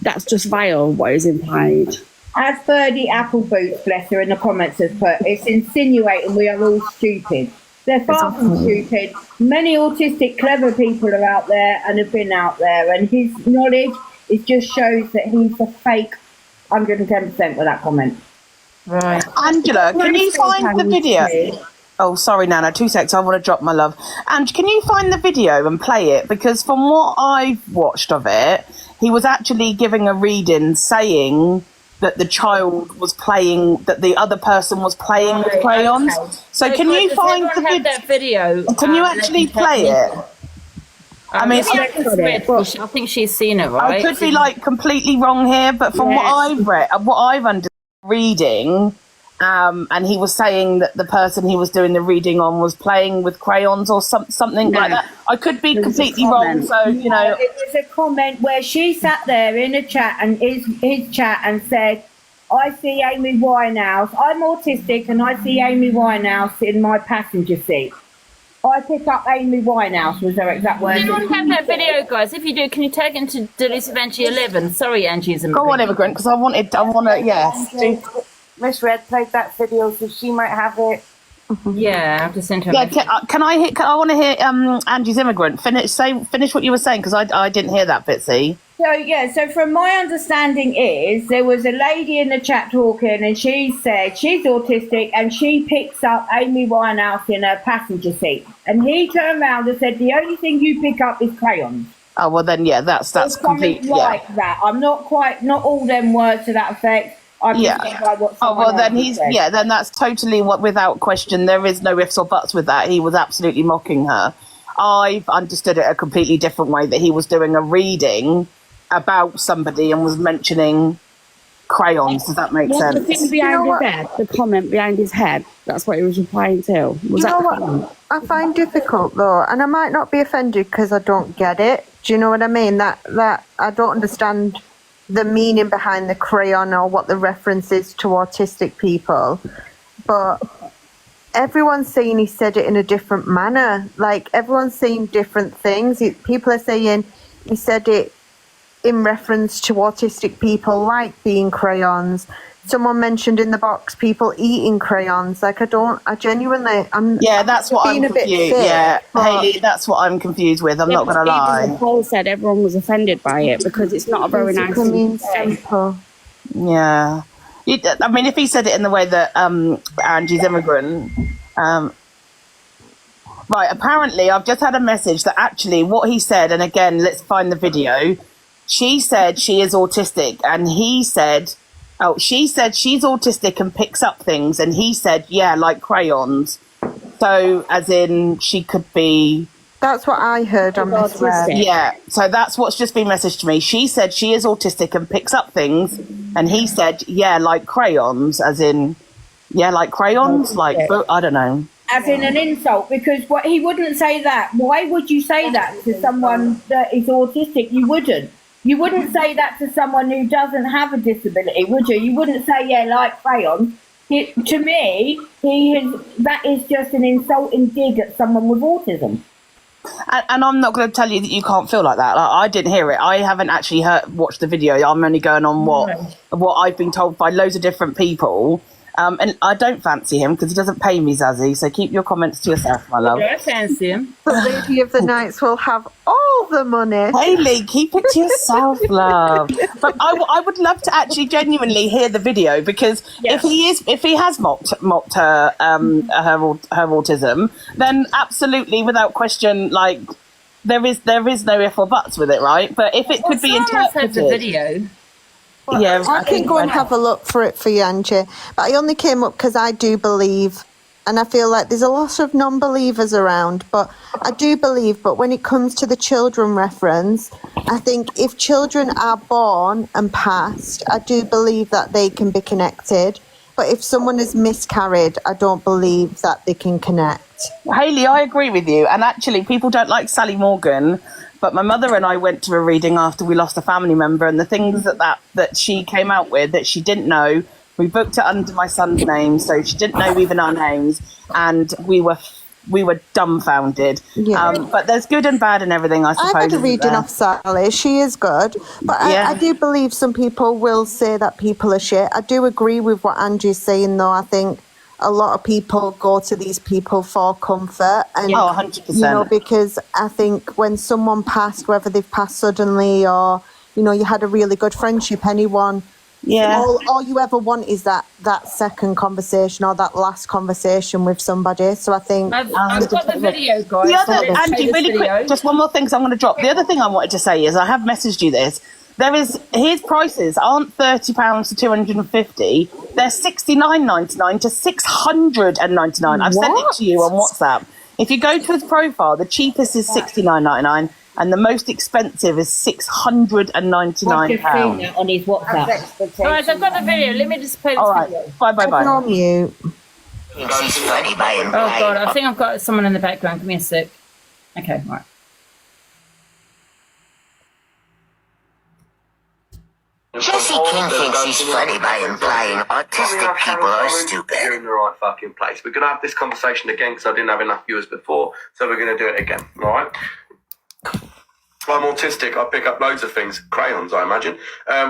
that's just vile what he's implied. As Birdie Apple Boots, bless her, in the comments has put, it's insinuating we are all stupid. They're far from stupid. Many autistic, clever people are out there and have been out there, and his knowledge, it just shows that he's a fake 110% with that comment. Right. Angela, can you find the video? Oh, sorry, Nana, 2 seconds, I want to drop my love. And can you find the video and play it? Because from what I've watched of it, he was actually giving a reading saying that the child was playing, that the other person was playing with crayons. Okay. So can you find the that video? Can you actually play it? I mean, I think she's seen it, right? I could be like completely wrong here, but from what I've read, what I've understood reading, and he was saying that the person he was doing the reading on was playing with crayons or something like that. I could be completely wrong, so you know. It was a comment where she sat there in a chat and his chat and said, I see Amy Winehouse. I'm autistic and I see Amy Winehouse in my passenger seat. I pick up Amy Winehouse, was her exact words. Do you want to have that video, guys? If you do, can you tag into Delusive Angie 11? Sorry, Angie's Immigrant. Go on, Immigrant, because I want to, yes. Miss Red played that video, so she might have it. Yeah, I have to send her. Yeah, I want to hear Angie's Immigrant. Finish what you were saying, because I didn't hear that bit, see? So from my understanding is there was a lady in the chat talking and she said she's autistic and she picks up Amy Winehouse in her passenger seat. And he turned around and said, the only thing you pick up is crayons. Oh, well then, yeah, that's complete, like that. I'm not all them words to that effect. Then that's totally without question. There is no ifs or buts with that. He was absolutely mocking her. I've understood it a completely different way, that he was doing a reading about somebody and was mentioning crayons. Does that make sense? The thing behind his head, the comment behind his head, that's what he was replying to. What I find difficult, though, and I might not be offended because I don't get it. Do you know what I mean? That I don't understand the meaning behind the crayon or what the reference is to autistic people, but everyone's saying he said it in a different manner. Like, everyone's saying different things. People are saying he said it in reference to autistic people like being crayons. Someone mentioned in the box people eating crayons. Like, I genuinely, Yeah, that's what I'm being a bit confused. thick, Yeah, but- Hayley, that's what I'm confused with. I'm Yeah, not going to but lie. even Paul said everyone was offended by it because it's not a very nice Basically thing means to say. simple. Yeah. I mean, if he said it in the way that Angie's immigrant, right, apparently I've just had a message that actually what he said, and again, let's find the video. She said she is autistic, and he said, she said she's autistic and picks up things, and he said, yeah, like crayons. So, as in, she could be... That's what I heard on Misread. Yeah, so that's what's just been messaged to me. She said she is autistic and picks up things, and he said, yeah, like crayons, as in, yeah, like crayons, like, I don't know. As in an insult, because he wouldn't say that. Why would you say that to someone that is autistic? You wouldn't. You wouldn't say that to someone who doesn't have a disability, would you? You wouldn't say, yeah, like crayons. To me, that is just an insulting dig at someone with autism. And I'm not going to tell you that you can't feel like that. Like, I didn't hear it. I haven't actually watched the video. I'm only going on what I've been told by loads of different people. And I don't fancy him because he doesn't pay me, Zazzy. So keep your comments to yourself, my love. I fancy him. The Lady of the Nights will have all the money. Hayley, keep it to yourself, love. But I would love to actually genuinely hear the video because if he has mocked her her autism, then absolutely, without question, like there is no if or buts with it, right? But if it could be interpreted, the video. Yeah, I can go and have a look for it for you, Angie. But I only came up because I do believe, and I feel like there's a lot of non-believers around, but I do believe, but when it comes to the children reference, I think if children are born and passed, I do believe that they can be connected. But if someone is miscarried, I don't believe that they can connect. Hayley, I agree with you. And actually, people don't like Sally Morgan, but my mother and I went to a reading after we lost a family member, and the things that she came out with that she didn't know, we booked it under my son's name, so she didn't know even our names, and we were dumbfounded. Yeah. But there's good and bad in everything, I suppose. I had a reading off Sally. She is good. But I do believe some people will say that people are shit. I do agree with what Angie's saying, though. I think a lot of people go to these people for comfort. And, 100%. You know, because I think when someone passed, whether they've passed suddenly or, you know, you had a really good friendship, anyone... Yeah. All you ever want is that second conversation or that last conversation with somebody. So I think I've got the video, guys. Angie, really quick, just one more thing, so I'm going to drop. The other thing I wanted to say is I have messaged you this. His prices aren't £30 to $250. They're $69.99 to $699. I've sent it to you on WhatsApp. If you go to his profile, the cheapest is $69.99. And the most expensive is £699. I've just seen that on his WhatsApp. Guys, I've got the video. Let me just play this video. Bye. on mute. Oh, God, I think I've got someone in the background. Give me a sec. Okay, right. Jesse King thinks he's funny by implying autistic people are stupid. You're in the right fucking place. We're going to have this conversation again because I didn't have enough viewers before, so we're going to do it again, all right? I'm autistic. I pick up loads of things. Crayons, I imagine.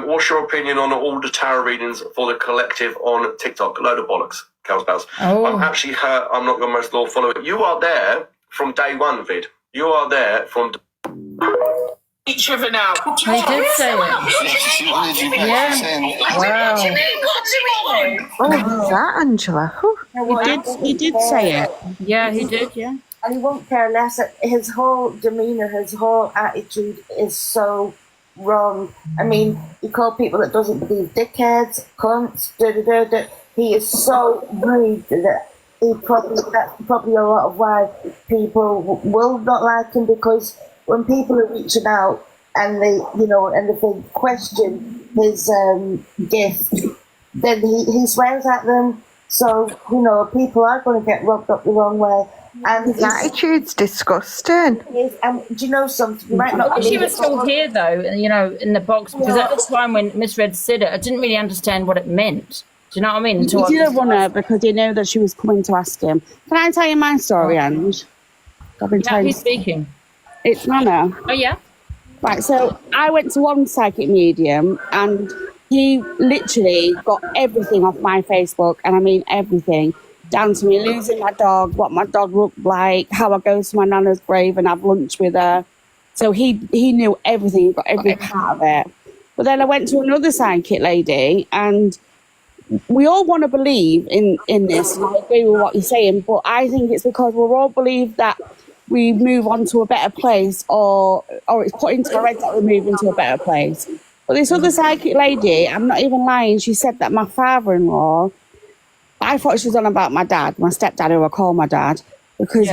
What's your opinion on all the tarot readings for the collective on TikTok? A load of bollocks. Cows bells. I'm actually hurt. I'm not your most loyal follower. You are there from day one, Vid. You are there from... Each other now. He did say it. Yeah. Wow. Oh, is that Angela? He did say it. Yeah, he did, yeah. And he won't care less. His whole demeanour, his whole attitude is so wrong. I mean, he called people that doesn't believe dickheads, cunts, da-da-da-da. He is so rude that that's probably a lot of why people will not like him, because when people are reaching out and they question his gift, then he swears at them. So, people are going to get rubbed up the wrong way. And his attitude's disgusting. And do you know something? You might not. I wish he was still here, though. In the box, because at the time when Miss Red said it, I didn't really understand what it meant. Do you know what I mean? He didn't want her because he knew that she was coming to ask him. Can I tell you my story, Ange? I've been who's speaking? It's Nana. Oh yeah. Right, so I went to one psychic medium and he literally got everything off my Facebook, and I mean everything, down to me losing my dog, what my dog looked like, how I go to my nana's grave and have lunch with her. So he knew everything, he got every part of it. But then I went to another psychic lady, and we all want to believe in this, and I agree with what you're saying, but I think it's because we all believe that we move on to a better place, or it's put into our head that we move into a better place. But this other psychic lady, I'm not even lying, she said that my father-in-law, I thought she was on about my dad, my stepdad, who I call my dad, because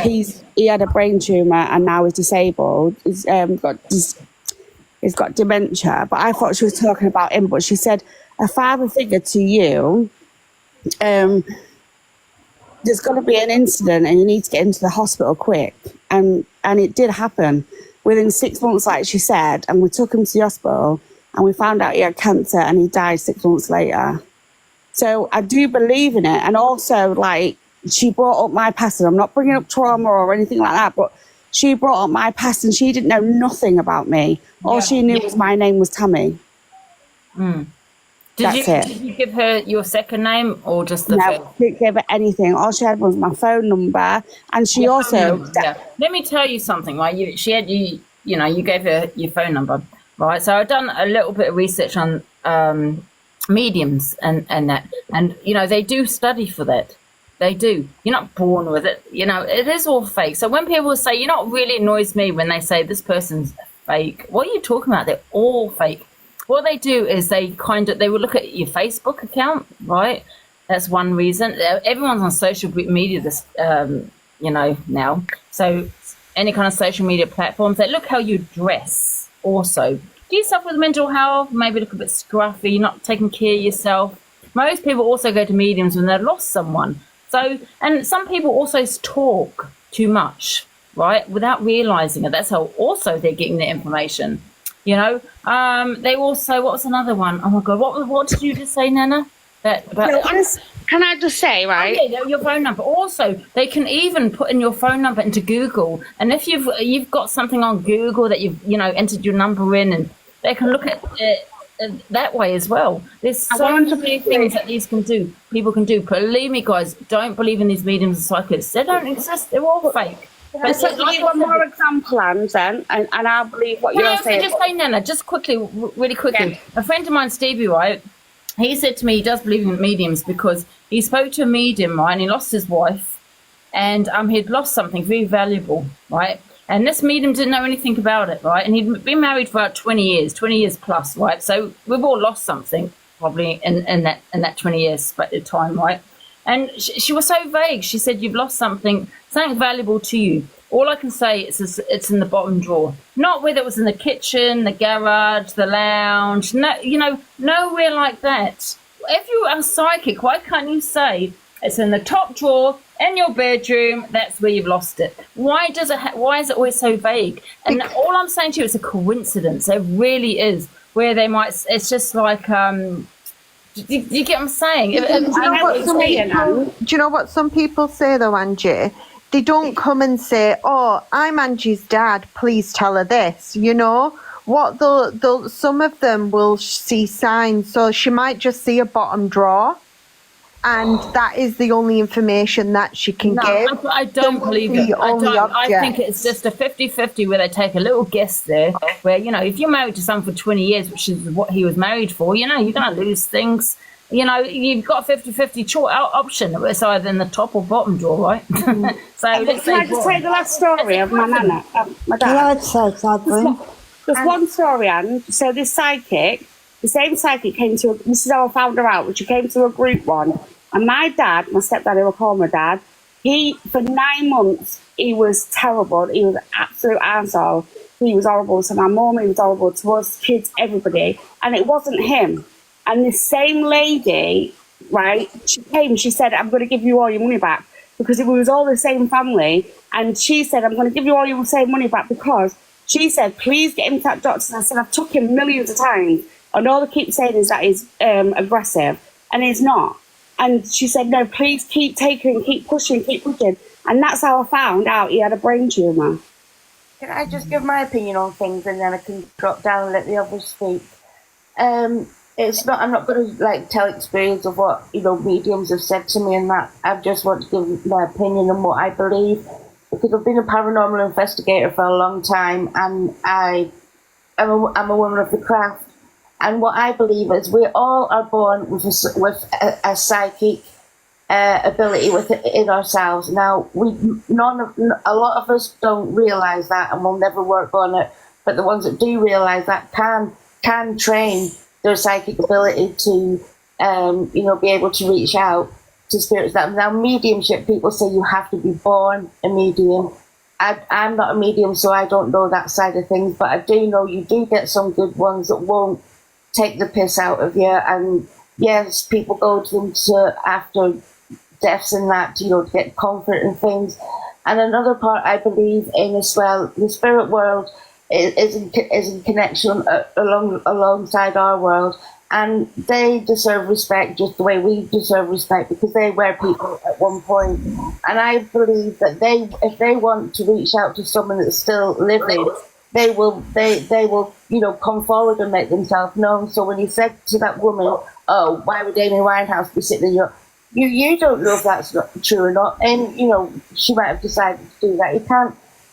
he had a brain tumour and now he's disabled. He's got dementia, but I thought she was talking about him. But she said, a father figure to you, there's going to be an incident and you need to get into the hospital quick. And it did happen within 6 months, like she said, and we took him to the hospital and we found out he had cancer and he died 6 months later. So I do believe in it. And also, like, she brought up my past, and I'm not bringing up trauma or anything like that, but she brought up my past and she didn't know nothing about me. All she knew was my name was Tammy. Did you give her your second name or just the No, didn't give her anything. All she had was my phone number, and she also. Let me tell you something, right? You gave her your phone number, right? So I've done a little bit of research on mediums and that, and they do study for that. They do. You're not born with it. It is all fake. So when people say, it really annoys me when they say this person's fake. What are you talking about? They're all fake. What they do is they will look at your Facebook account, right? That's one reason. Everyone's on social media now. So any kind of social media platforms, they look how you dress also. Do you suffer with mental health? Maybe look a bit scruffy, you're not taking care of yourself. Most people also go to mediums when they've lost someone. So, and some people also talk too much, right? Without realizing it. That's how also they're getting their information. They also, what was another one? Oh my God, what did you just say, Nana? Can I just say, right? Oh, yeah, your phone number. Also, they can even put in your phone number into Google, and if you've got something on Google that you've entered your number in, and they can look at it that way as well. There's so many things that people can do. Believe me, guys, don't believe in these mediums and psychics. They don't exist. They're all fake. But so give you one more example, Anne, then, and I believe what you're saying. Just say, Nana, just quickly, really quickly. Yeah. A friend of mine, Stevie, right, he said to me he does believe in mediums because he spoke to a medium, right, and he lost his wife, and he'd lost something very valuable, right, and this medium didn't know anything about it, right, and he'd been married for about 20 years plus, right, so we've all lost something probably in that 20 years time, right. And she was so vague. She said, you've lost something valuable to you. All I can say is it's in the bottom drawer. Not whether it was in the kitchen, the garage, the lounge. No, nowhere like that. If you are psychic, why can't you say it's in the top drawer in your bedroom? That's where you've lost it. Why is it always so vague? And all I'm saying to you is a coincidence. It really is. Where they might. It's just like. Do you get what I'm saying? Do you know what some people say though, Angie? They don't come and say, "Oh, I'm Angie's dad. Please tell her this." What some of them will see signs. So she might just see a bottom drawer, and that is the only information that she can give. I don't believe it. I think it's just a 50-50 where they take a little guess there. Where if you're married to someone for 20 years, which is what he was married for, you're going to lose things. You've got a 50-50 option. It's either in the top or bottom drawer, right? So can I just say the last story of my nana, my dad? Can I say something? There's one story, Anne. So this psychic, the same psychic came to. This is how I found her out. She came to a group one, and my dad, my stepdad, who I call my dad, for 9 months he was terrible. He was an absolute arsehole. He was horrible to my mum. He was horrible to us, kids, everybody, and it wasn't him. And this same lady, right, she came, she said, I'm going to give you all your money back because it was all the same family. And she said, I'm going to give you all your same money back because she said, please get him to that doctor. And I said, I've took him millions of times. And all they keep saying is that he's aggressive. And he's not. And she said, no, please keep taking, keep pushing. And that's how I found out he had a brain tumour. Can I just give my opinion on things and then I can drop down and let the others speak? It's not. I'm not going to like tell experience of what mediums have said to me and that. I just want to give my opinion on what I believe, because I've been a paranormal investigator for a long time, and I'm a woman of the craft. And what I believe is we all are born with a psychic ability in ourselves. Now, a lot of us don't realise that, and we'll never work on it. But the ones that do realise that can train their psychic ability to, be able to reach out to spirits. Now, mediumship, people say you have to be born a medium. I'm not a medium, so I don't know that side of things, but I do know you do get some good ones that won't take the piss out of you. And yes, people go to them after deaths and that, to get comfort and things. And another part I believe in as well, the spirit world is in connection alongside our world, and they deserve respect just the way we deserve respect, because they were people at one point. And I believe that if they want to reach out to someone that's still living, they will come forward and make themselves known. So when you said to that woman, "Oh, why would Amy Winehouse be sitting in your..." You don't know if that's not true or not, and she might have decided to do that.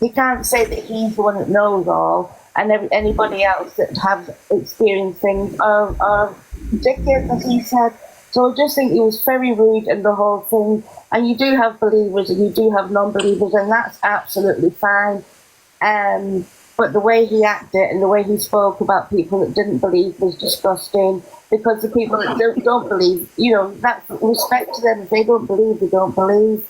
He can't say that he's the one that knows all, and anybody else that have experienced things are ridiculous, as he said. So I just think he was very rude in the whole thing. And you do have believers and you do have non-believers, and that's absolutely fine. But the way he acted and the way he spoke about people that didn't believe was disgusting, because the people that don't believe, that's respect to them. If they don't believe, they don't believe.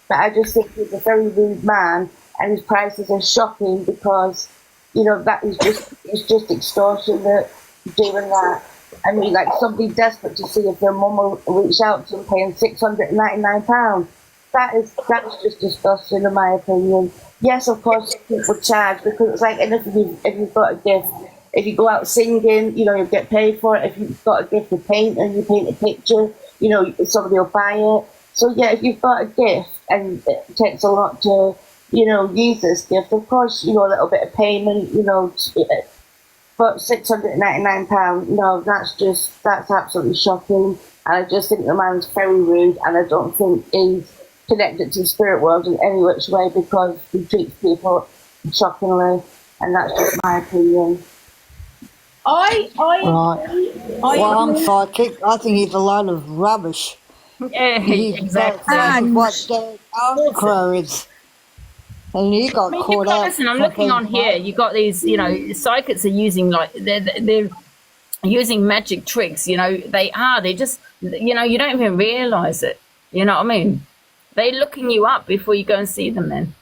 But I just think he's a very rude man, and his prices are shocking, because that is just extortion, that doing that. I mean, like somebody desperate to see if their mum will reach out to them, paying £699. That's just disgusting, in my opinion. Yes, of course, people charge, because it's like anything. If you've got a gift, if you go out singing, you get paid for it. If you've got a gift to paint and you paint a picture, somebody will buy it. So yeah, if you've got a gift and it takes a lot to use this gift, of course, a little bit of payment, but £699, no, that's absolutely shocking. And I just think the man's very rude, and I don't think he's connected to the spirit world in any which way, because he treats people shockingly, and that's just my opinion. Right. Well, I'm psychic. I think he's a load of rubbish. Yeah, exactly. That's what the crow is. And you got caught out. Listen, I'm looking on here. You got these, psychics are using they're using magic tricks. They just, you don't even realise it. You know what I mean? They're looking you up before you go and see them. Then.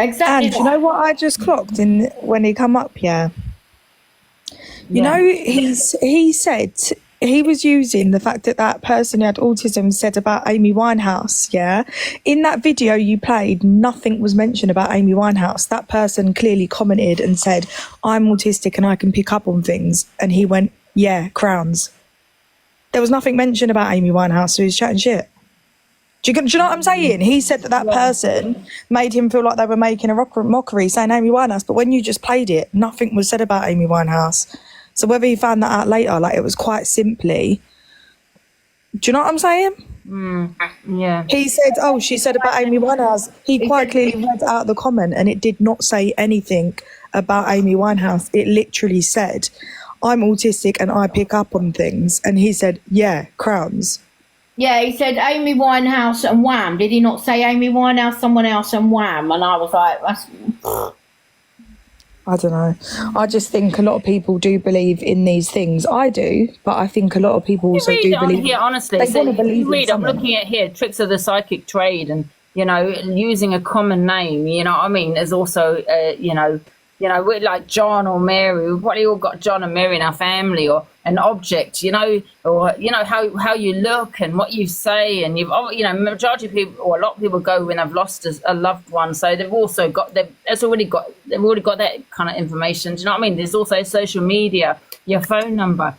Exactly. And do you know what I just clocked in when he come up? Yeah. He said he was using the fact that person who had autism said about Amy Winehouse, yeah? In that video you played, nothing was mentioned about Amy Winehouse. That person clearly commented and said, "I'm autistic and I can pick up on things." And he went, "Yeah, crowns." There was nothing mentioned about Amy Winehouse, so he was chatting shit. Do you know what I'm saying? He said that person made him feel like they were making a mockery, saying Amy Winehouse, but when you just played it, nothing was said about Amy Winehouse. So whether he found that out later, it was quite simply, do you know what I'm saying? Yeah. He said, "Oh, she said about Amy Winehouse." He quite clearly read out the comment, and it did not say anything about Amy Winehouse. It literally said, "I'm autistic and I pick up on things." And he said, "Yeah, crowns." Yeah, he said Amy Winehouse and Wham. Did he not say Amy Winehouse, someone else, and Wham? And I was like, that's... I don't know. I just think a lot of people do believe in these things. I do, but I think a lot of people also do believe. Here, honestly, they want to believe in I'm looking at here tricks of the psychic trade, and using a common name. You know what I mean? There's also we're like John or Mary. We've probably all got John and Mary in our family, or an object, or how you look and what you say, and majority of people, or a lot of people go when they've lost a loved one, so they've already got that kind of information. Do you know what I mean? There's also social media, your phone number.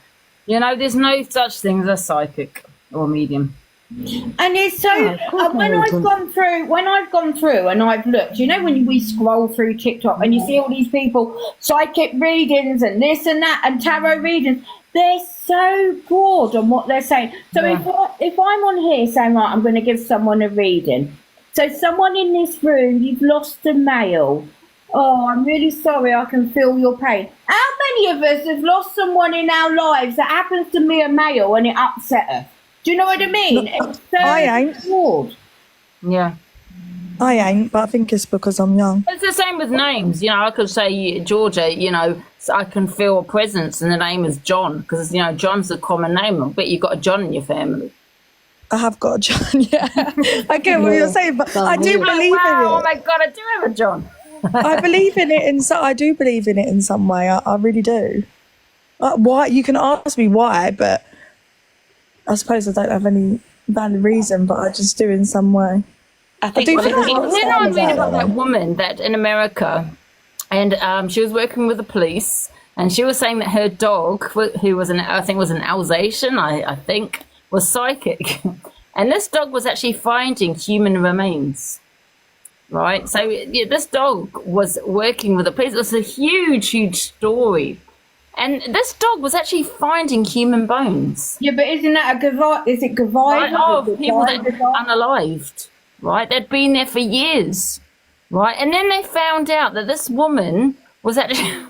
There's no such thing as a psychic or medium. And it's so when I've gone through and I've looked, you know, when we scroll through TikTok and you see all these people psychic readings and this and that and tarot readings, they're so broad on what they're saying. So if I'm on here saying, right, I'm going to give someone a reading. So someone in this room, you've lost a male. Oh, I'm really sorry. I can feel your pain. How many of us have lost someone in our lives that happens to be a male and it upset us? Do you know what I mean? I ain't. Broad. Yeah. I ain't, but I think it's because I'm young. It's the same with names. You know, I could say, Georgia, you know, I can feel a presence and the name is John because, you know, John's a common name. I bet you've got a John in your family. I have got a John, yeah. I get what you're saying, but I do believe in it. Oh my God, I do have a John. I believe in it I do believe in it in some way. I really do. Why? You can ask me why, but I suppose I don't have any valid reason, but I just do in some way. I think there's I'm reading about there. that woman that in America, and she was working with the police, and she was saying that her dog, who was I think was an Alsatian, I think, was psychic, and this dog was actually finding human remains. Right, so yeah, this dog was working with the police. It was a huge story. And this dog was actually finding human bones. Yeah, but isn't that is it Gavai? Right, of people that are unalived, right? They'd been there for years, right? And then they found out that this woman was actually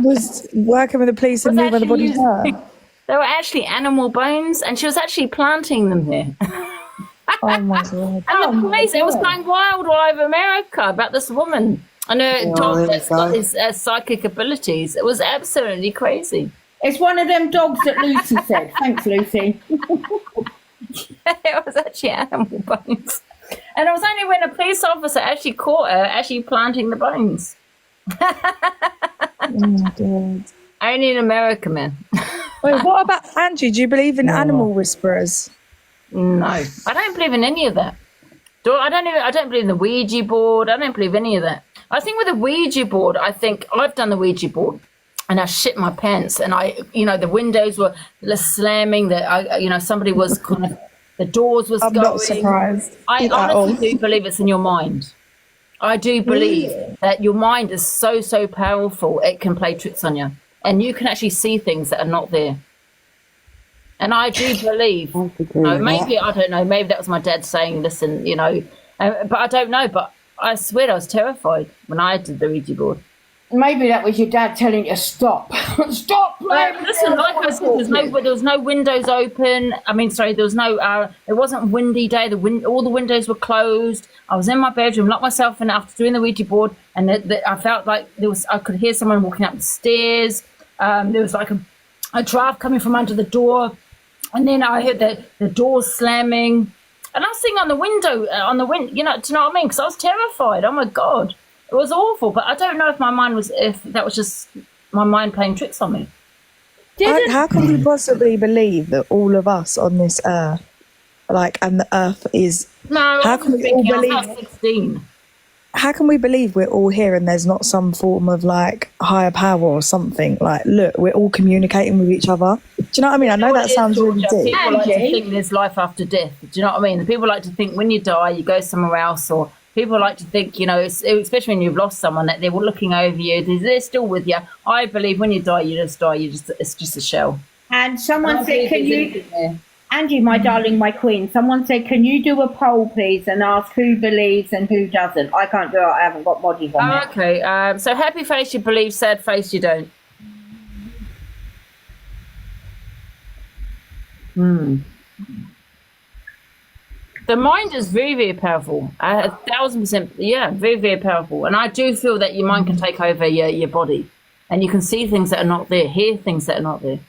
was working with the police and knew where the bodies were. They were actually animal bones, and she was actually planting them there. Oh my God. And the police, it was going wild all over America about this woman and her dog that's got his psychic abilities. It was absolutely crazy. It's one of them dogs that Lucy said. Thanks, Lucy. It was actually animal bones. And it was only when a police officer actually caught her actually planting the bones. Oh my God. Only in America, man. Wait, what about Angie? Do you believe in animal whisperers? No, I don't believe in any of that. I don't believe in the Ouija board. I don't believe any of that. I think with the Ouija board, I've done the Ouija board, and I shit my pants. And the windows were slamming. Somebody was kind of the doors was going. I'm not surprised. I honestly do believe it's in your mind. I do believe that your mind is so powerful. It can play tricks on you, and you can actually see things that are not there. And I do believe, maybe, I don't know, maybe that was my dad saying, listen, but I don't know, but I swear I was terrified when I did the Ouija board. Maybe that was your dad telling you, stop. Stop playing. Listen, like I said, there was no windows open. There was no, it wasn't windy day. All the windows were closed. I was in my bedroom, locked myself in after doing the Ouija board, and I felt like I could hear someone walking up the stairs. There was like a draft coming from under the door. And then I heard the doors slamming, and I was sitting on the window, do you know what I mean? Because I was terrified. Oh my God, it was awful. But I don't know if that was just my mind playing tricks on me. How can we possibly believe that all of us on this earth, and the earth is? No, how can we all believe? I was about 16. How can we believe we're all here and there's not some form of higher power or something? Look, we're all communicating with each other. Do you know what I mean? I know that sounds really deep. People like to think there's life after death. Do you know what I mean? People like to think when you die, you go somewhere else, or people like to think, especially when you've lost someone, that they were looking over you. They're still with you. I believe when you die, you just die. It's just a shell. And someone said, can you... Angie, my darling, my queen, someone said, can you do a poll, please, and ask who believes and who doesn't? I can't do it. I haven't got bodies on it. Okay. So happy face you believe, sad face you don't. The mind is very, very powerful. 1,000%. Yeah, very, very powerful. And I do feel that your mind can take over your body. And you can see things that are not there, hear things that are not there.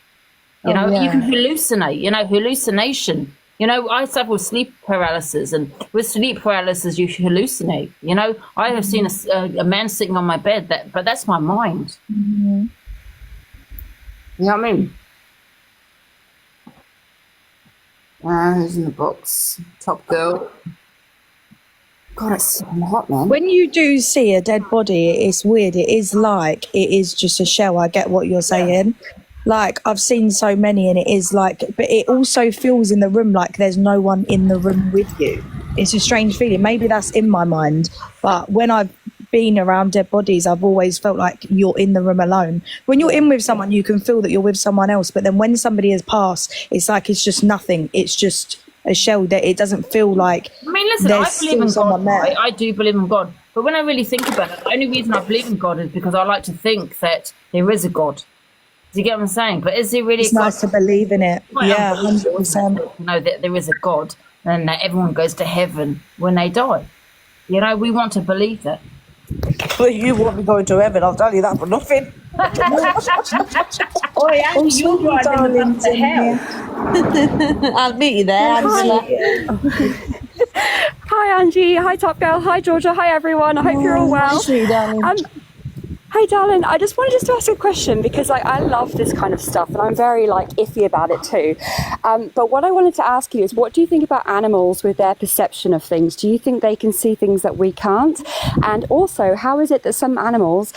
You can hallucinate, hallucination. I suffer with sleep paralysis, and with sleep paralysis, you hallucinate. I have seen a man sitting on my bed, but that's my mind. Mm-hmm. You know what I mean? Who's in the box? Top girl. God, it's so hot, man. When you do see a dead body, it's weird. It is just a shell. I get what you're saying. Like, I've seen so many, and it is like, but it also feels in the room like there's no one in the room with you. It's a strange feeling. Maybe that's in my mind, but when I've been around dead bodies, I've always felt like you're in the room alone. When you're in with someone, you can feel that you're with someone else, but then when somebody has passed, it's like it's just nothing. It's just a shell. That it doesn't feel like. I mean, listen, I believe in God. Right? I do believe in God, but when I really think about it, the only reason I believe in God is because I like to think that there is a God. Do you get what I'm saying? But is he really? It's nice to believe in it. Well, Yeah, 100%. You know that there is a God and that everyone goes to heaven when they die. You know, we want to believe that. Well, you won't be going to heaven, I'll tell you that for nothing. Oh, Angie, you're driving them to hell. I'll meet you there, Angela. Hi, Angie. Hi, Top Girl. Hi, Georgia. Hi, everyone. I hope you're all well. Hi, darling. I just wanted to ask a question because I love this kind of stuff and I'm very iffy about it too. But what I wanted to ask you is, what do you think about animals with their perception of things? Do you think they can see things that we can't? And also, how is it that some animals,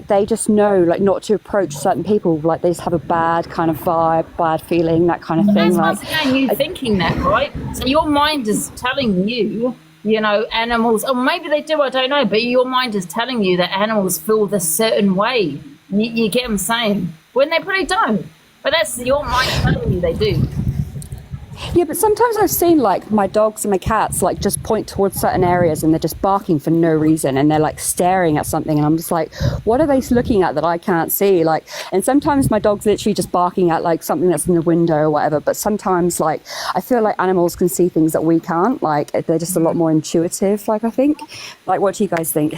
they just know not to approach certain people, they just have a bad kind of vibe, bad feeling, that kind of thing? That's once again you thinking that, right? So your mind is telling you, animals, or maybe they do, I don't know, but your mind is telling you that animals feel this certain way. You get what I'm saying? When they probably don't. But that's your mind telling you they do. Yeah, but sometimes I've seen my dogs and my cats just point towards certain areas and they're just barking for no reason and they're staring at something and I'm just like, what are they looking at that I can't see? And sometimes my dog's literally just barking at something that's in the window or whatever, but sometimes I feel like animals can see things that we can't. They're just a lot more intuitive, I think. What do you guys think?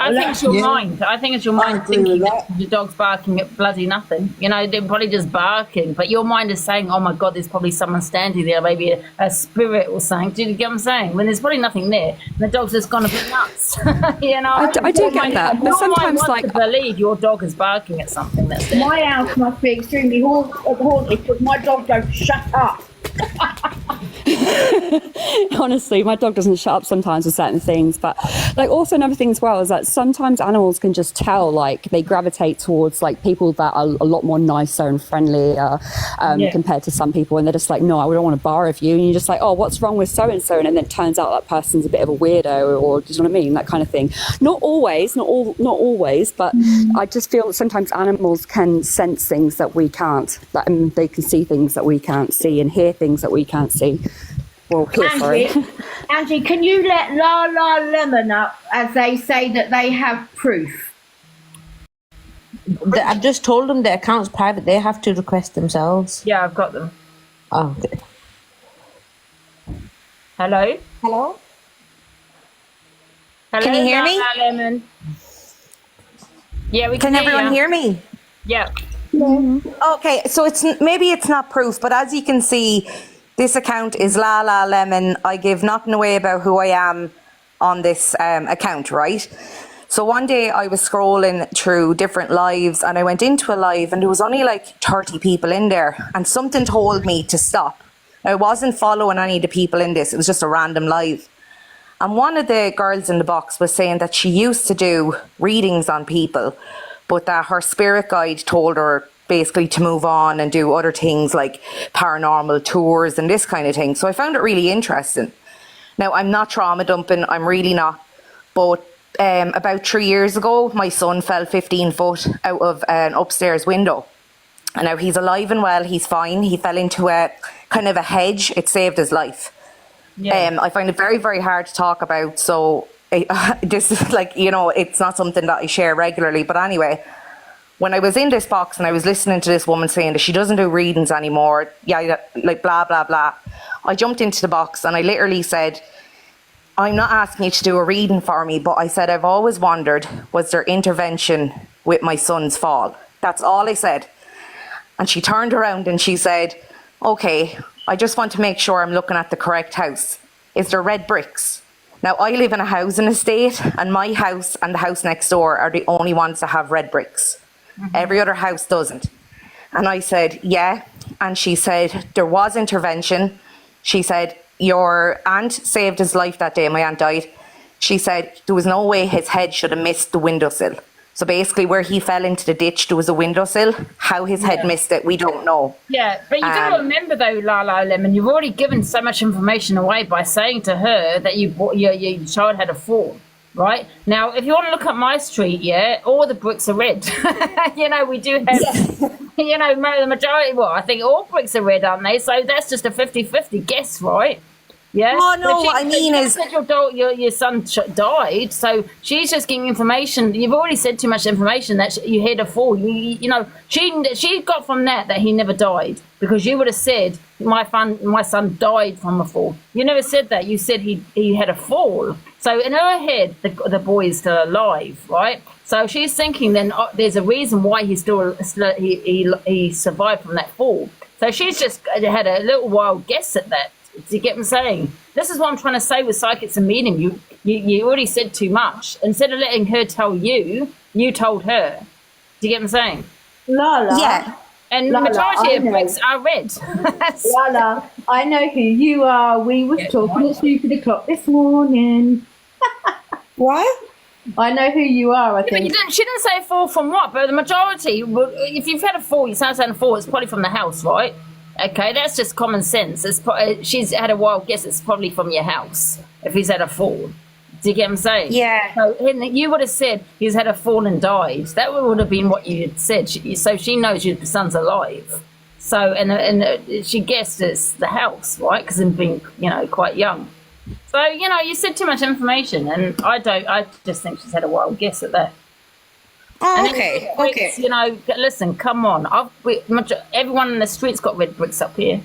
I think it's your mind. I think it's your mind thinking that your dog's barking at bloody nothing. They're probably just barking, but your mind is saying, oh my God, there's probably someone standing there, maybe a spirit or something. Do you get what I'm saying? When there's probably nothing there, and the dog's just gone a bit nuts. I do get that, but sometimes to believe your dog is barking at something that's there. My house must be extremely haunted because my dog don't shut up. Honestly, my dog doesn't shut up sometimes with certain things, but also another thing as well is that sometimes animals can just tell they gravitate towards people that are a lot more nicer and friendlier compared to some people, and they're just no, I don't want to bar with you, and you're just oh, what's wrong with so and so, and then it turns out that person's a bit of a weirdo, or do you know what I mean, that kind of thing. Not always, but I just feel that sometimes animals can sense things that we can't, they can see things that we can't see and hear things that we can't see. Well, Angie, can you let La La Lemon up as they say that they have proof? I've just told them their account's private. They have to request themselves. Yeah, I've got them. Oh, okay. Hello? Hello? Can you hear me? Lemon. Yeah, we can. Can everyone hear me? Yeah. Okay, so maybe it's not proof, but as you can see, this account is La La Lemon. I give nothing away about who I am on this account, right? So one day I was scrolling through different lives and I went into a live and there was only 30 people in there, and something told me to stop. I wasn't following any of the people in this. It was just a random live. And one of the girls in the box was saying that she used to do readings on people, but that her spirit guide told her basically to move on and do other things like paranormal tours and this kind of thing. So I found it really interesting. Now, I'm not trauma dumping, I'm really not. But about 3 years ago, my son fell 15 foot out of an upstairs window. And now he's alive and well, he's fine. He fell into a kind of a hedge. It saved his life. Yeah. I find it very, very hard to talk about. So this is it's not something that I share regularly. But anyway, when I was in this box and I was listening to this woman saying that she doesn't do readings anymore, blah, blah, blah, I jumped into the box and I literally said, I'm not asking you to do a reading for me, but I said, I've always wondered, was there intervention with my son's fall? That's all I said. And she turned around and she said, okay, I just want to make sure I'm looking at the correct house. Is there red bricks? Now, I live in a housing estate and my house and the house next door are the only ones that have red bricks. Mm-hmm. Every other house doesn't. And I said, yeah. And she said, there was intervention. She said, your aunt saved his life that day. My aunt died. She said, there was no way his head should have missed the windowsill. So basically, where he fell into the ditch, there was a windowsill. How his head missed it, we don't know. Yeah, but you got to remember though, Lala Lemon, you've already given so much information away by saying to her that your child had a fall. Right now, if you want to look at my street, all the bricks are red. We do have, the majority. Well, I think all bricks are red, aren't they? So that's just a 50-50 guess, right? Yeah. Oh no, what I mean is, said your son died, so she's just getting information. You've already said too much information that you had a fall. She got from that he never died, because you would have said my son died from a fall. You never said that. You said he had a fall. So in her head, the boy is still alive, right? So she's thinking then there's a reason why he survived from that fall. So she's just had a little wild guess at that. Do you get what I'm saying? This is what I'm trying to say with psychics and medium. You already said too much. Instead of letting her tell you, you told her. Do you get what I'm saying? Lala. Yeah. And the majority of bricks are red. Lala, I know who you are. We was talking at stupid o'clock this morning. What? I know who you are, I think. But she didn't say fall from what, but the majority, if you've had a fall, you sound a fall, it's probably from the house, right? Okay, that's just common sense. She's had a wild guess, it's probably from your house, if he's had a fall. Do you get what I'm saying? Yeah. So you would have said he's had a fall and died. That would have been what you had said. So she knows your son's alive. So, and she guessed it's the house, right? Because of being, quite young. So, you said too much information, and I just think she's had a wild guess at that. Oh, okay. Bricks, listen, come on. Everyone in the street's got red bricks up here.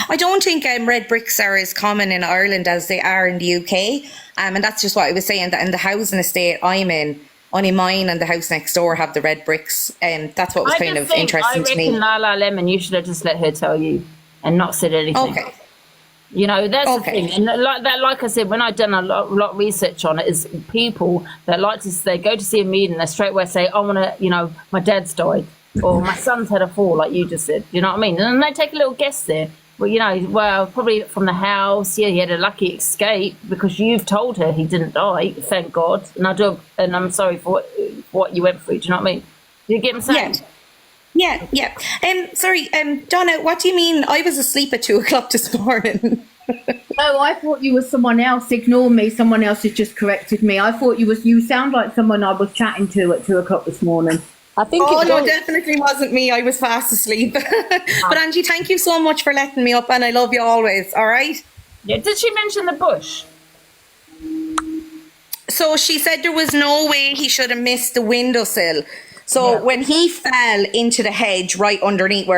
I don't think red bricks are as common in Ireland as they are in the UK. And that's just what I was saying, that in the housing estate I'm in, only mine and the house next door have the red bricks. And that's what was kind of interesting to me. I reckon Lala Lemon, you should have just let her tell you and not said anything. Okay. That's the thing. And like I said, when I've done a lot of research on it, is people that they go to see a medium, they straight away say, I want to, my dad's died, or my son's had a fall, like you just said. You know what I mean? And then they take a little guess there. Well, probably from the house. Yeah, he had a lucky escape because you've told her he didn't die. Thank God. And I'm sorry for what you went through. Do you know what I mean? Do you get what I'm saying? Yeah. Sorry, Donna, what do you mean? I was asleep at 2:00 this morning. Oh, I thought you were someone else. Ignore me. Someone else has just corrected me. I thought you sound like someone I was chatting to at 2:00 this morning. I think it definitely wasn't me. I was fast asleep. But Angie, thank you so much for letting me up, and I love you always. All right. Yeah. Did she mention the bush? So she said there was no way he should have missed the windowsill. So when he fell into the hedge right underneath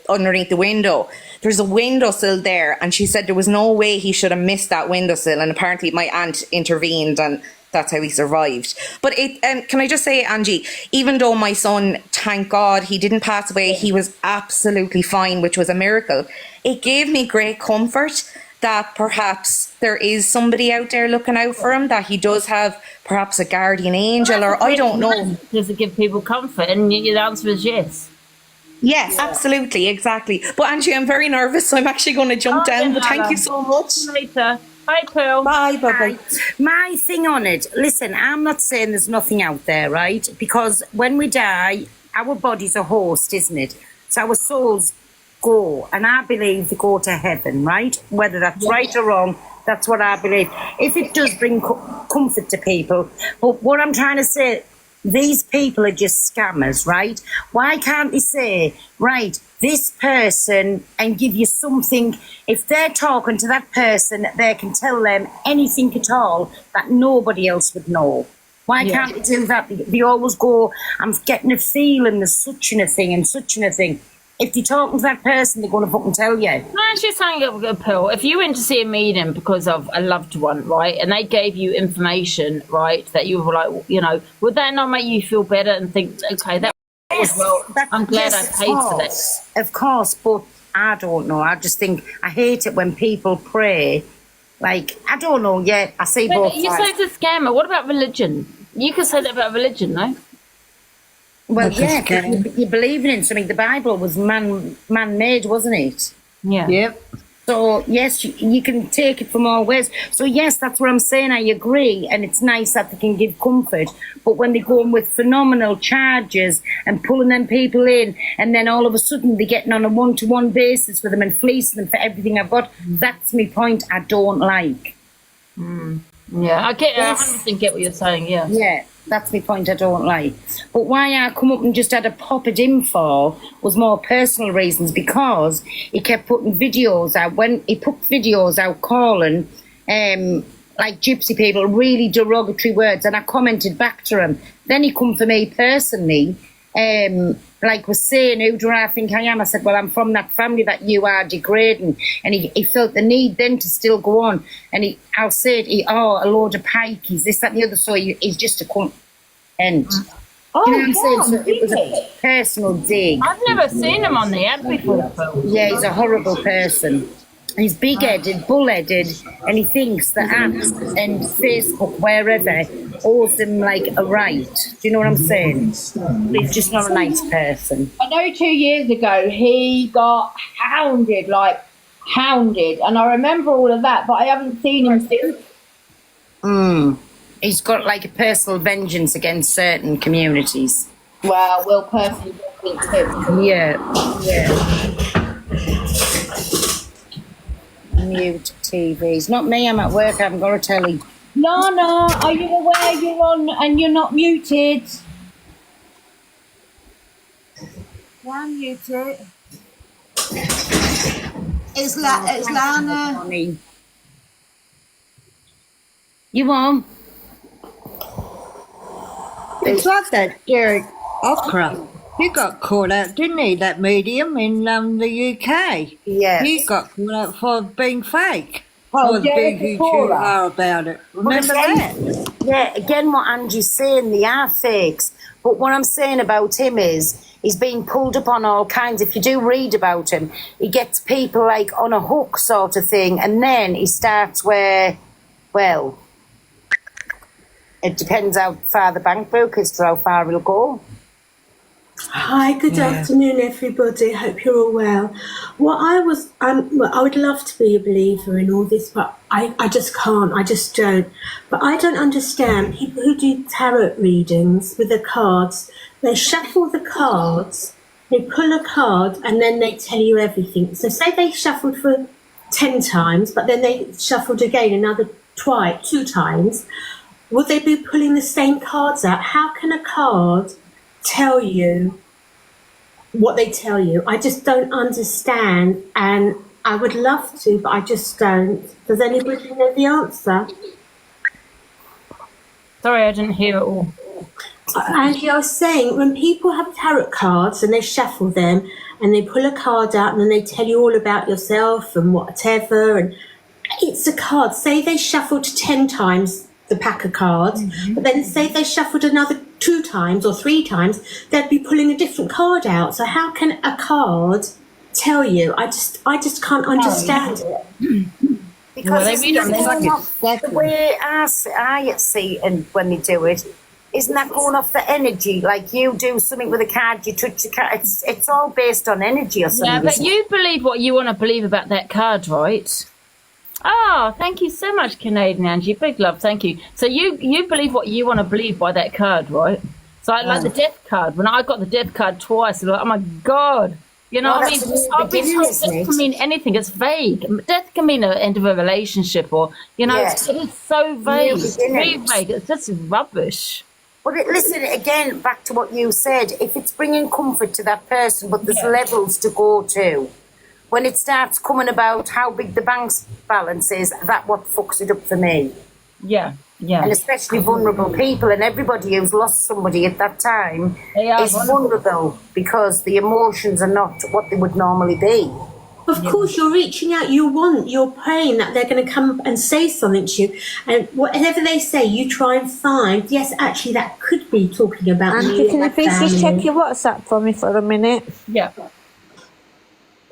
underneath the window, there's a windowsill there, and she said there was no way he should have missed that windowsill. And apparently my aunt intervened, and that's how he survived. But can I just say, Angie, even though my son, thank God, he didn't pass away, he was absolutely fine, which was a miracle. It gave me great comfort that perhaps there is somebody out there looking out for him, that he does have perhaps a guardian angel, or I don't know. Does it give people comfort? And the answer is yes. Yes, absolutely, exactly. But Angie, I'm very nervous, so I'm actually going to jump down. But thank you so much. See you later. Bye, Pearl. Bye. My thing on it, listen, I'm not saying there's nothing out there, right? Because when we die, our body's a host, isn't it? So our souls go, and I believe they go to heaven, right? Whether that's right or wrong, that's what I believe. If it does bring comfort to people, but what I'm trying to say, these people are just scammers, right? Why can't they say, right, this person, and give you something? If they're talking to that person, they can tell them anything at all that nobody else would know. Why can't they do that? They always go, I'm getting a feeling there's such and a thing and such and a thing. If you're talking to that person, they're going to fucking tell you. No, it's just saying a pill. If you went to see a medium because of a loved one, right, and they gave you information, right, that you were like, would that not make you feel better and think, okay, that was well, I'm glad I paid for this. Of course, but I don't know. I just think, I hate it when people pray. Like, I don't know, I see both sides. You say it's a scammer. What about religion? You could say that about religion, no? Well, you're believing in something. The Bible was man-made, wasn't it? Yeah. Yep. So yes, you can take it from all ways. So yes, that's what I'm saying. I agree, and it's nice that they can give comfort. But when they go in with phenomenal charges and pulling them people in, and then all of a sudden they're getting on a one-to-one basis with them and fleecing them for everything I've got, that's my point. I don't like. Yeah, I 100% get what you're saying. Yeah. Yeah. That's my point I don't like. But why I come up and just had a pop at him for was more personal reasons, because he kept putting videos out. When he put videos out calling like gypsy people really derogatory words, and I commented back to him. Then he come for me personally, like was saying, who do I think I am? I said, well, I'm from that family that you are degrading. And he felt the need then to still go on. And I'll say it, a load of pikeys, this, that and the other. So he's just a cunt. And Oh, you know what I'm saying? So it was really? a personal dig. I've never seen him on the ad before. Yeah, he's a horrible person. He's big-headed, bull-headed, and he thinks that apps and Facebook, wherever, owes him like a right. Do you know what I'm saying? He's just not a nice person. I know 2 years ago he got hounded, and I remember all of that, but I haven't seen him since. He's got like a personal vengeance against certain communities. Well, we'll personally vengeance him. Yeah. Mute TVs. Not me, I'm at work, I haven't got a telly. No, are you aware you're on and you're not muted? Yeah, I'm muted. It's Lana. You on? It's like that Derek Okra. He got caught out, didn't he, that medium in the UK? Yes. He got caught out for being fake. Oh, was big YouTuber about it. Remember that? Yeah, again what Angie's saying, they are fakes. But what I'm saying about him is he's being pulled up on all kinds. If you do read about him, he gets people like on a hook sort of thing, and then he starts where, well, it depends how far the bank book is to how far he'll go. Hi, good afternoon, everybody. Hope you're all well. Well, I would love to be a believer in all this, but I just can't. I just don't. But I don't understand people who do tarot readings with the cards. They shuffle the cards, they pull a card, and then they tell you everything. So say they shuffled for 10 times, but then they shuffled again another 2 times. Would they be pulling the same cards out? How can a card tell you what they tell you? I just don't understand, and I would love to, but I just don't. Does anybody know the answer? Sorry, I didn't hear it all. Angie, I was saying, when people have tarot cards and they shuffle them and they pull a card out and then they tell you all about yourself and whatever, and it's a card. Say they shuffled 10 times the pack of cards, but then say they shuffled another 2 times or 3 times, they'd be pulling a different card out. So how can a card tell you? I just can't understand it. Because the way I see it, and when they do it, isn't that going off the energy? Like you do something with a card, you touch the card, it's all based on energy or something. Yeah, but you believe what you want to believe about that card, right? Oh, thank you so much, Canadian Angie. Big love, thank you. So you believe what you want to believe by that card, right? So I like the death card. When I got the death card twice, I was like, oh my God. You know what I mean? I've been told death can mean anything. It's vague. Death can mean an end of a relationship, or, you know, it is so vague. It's very vague. It's just rubbish. But listen, again, back to what you said. If it's bringing comfort to that person, but there's levels to go to. When it starts coming about how big the bank's balance is, that's what fucks it up for me. Yeah. And especially vulnerable people, and everybody who's lost somebody at that time is vulnerable because the emotions are not what they would normally be. Of course, you're reaching out, you're praying that they're going to come and say something to you, and whatever they say, you try and find, yes, actually, that could be talking about Angie, me. can you please just check your WhatsApp for me for a minute? Yeah.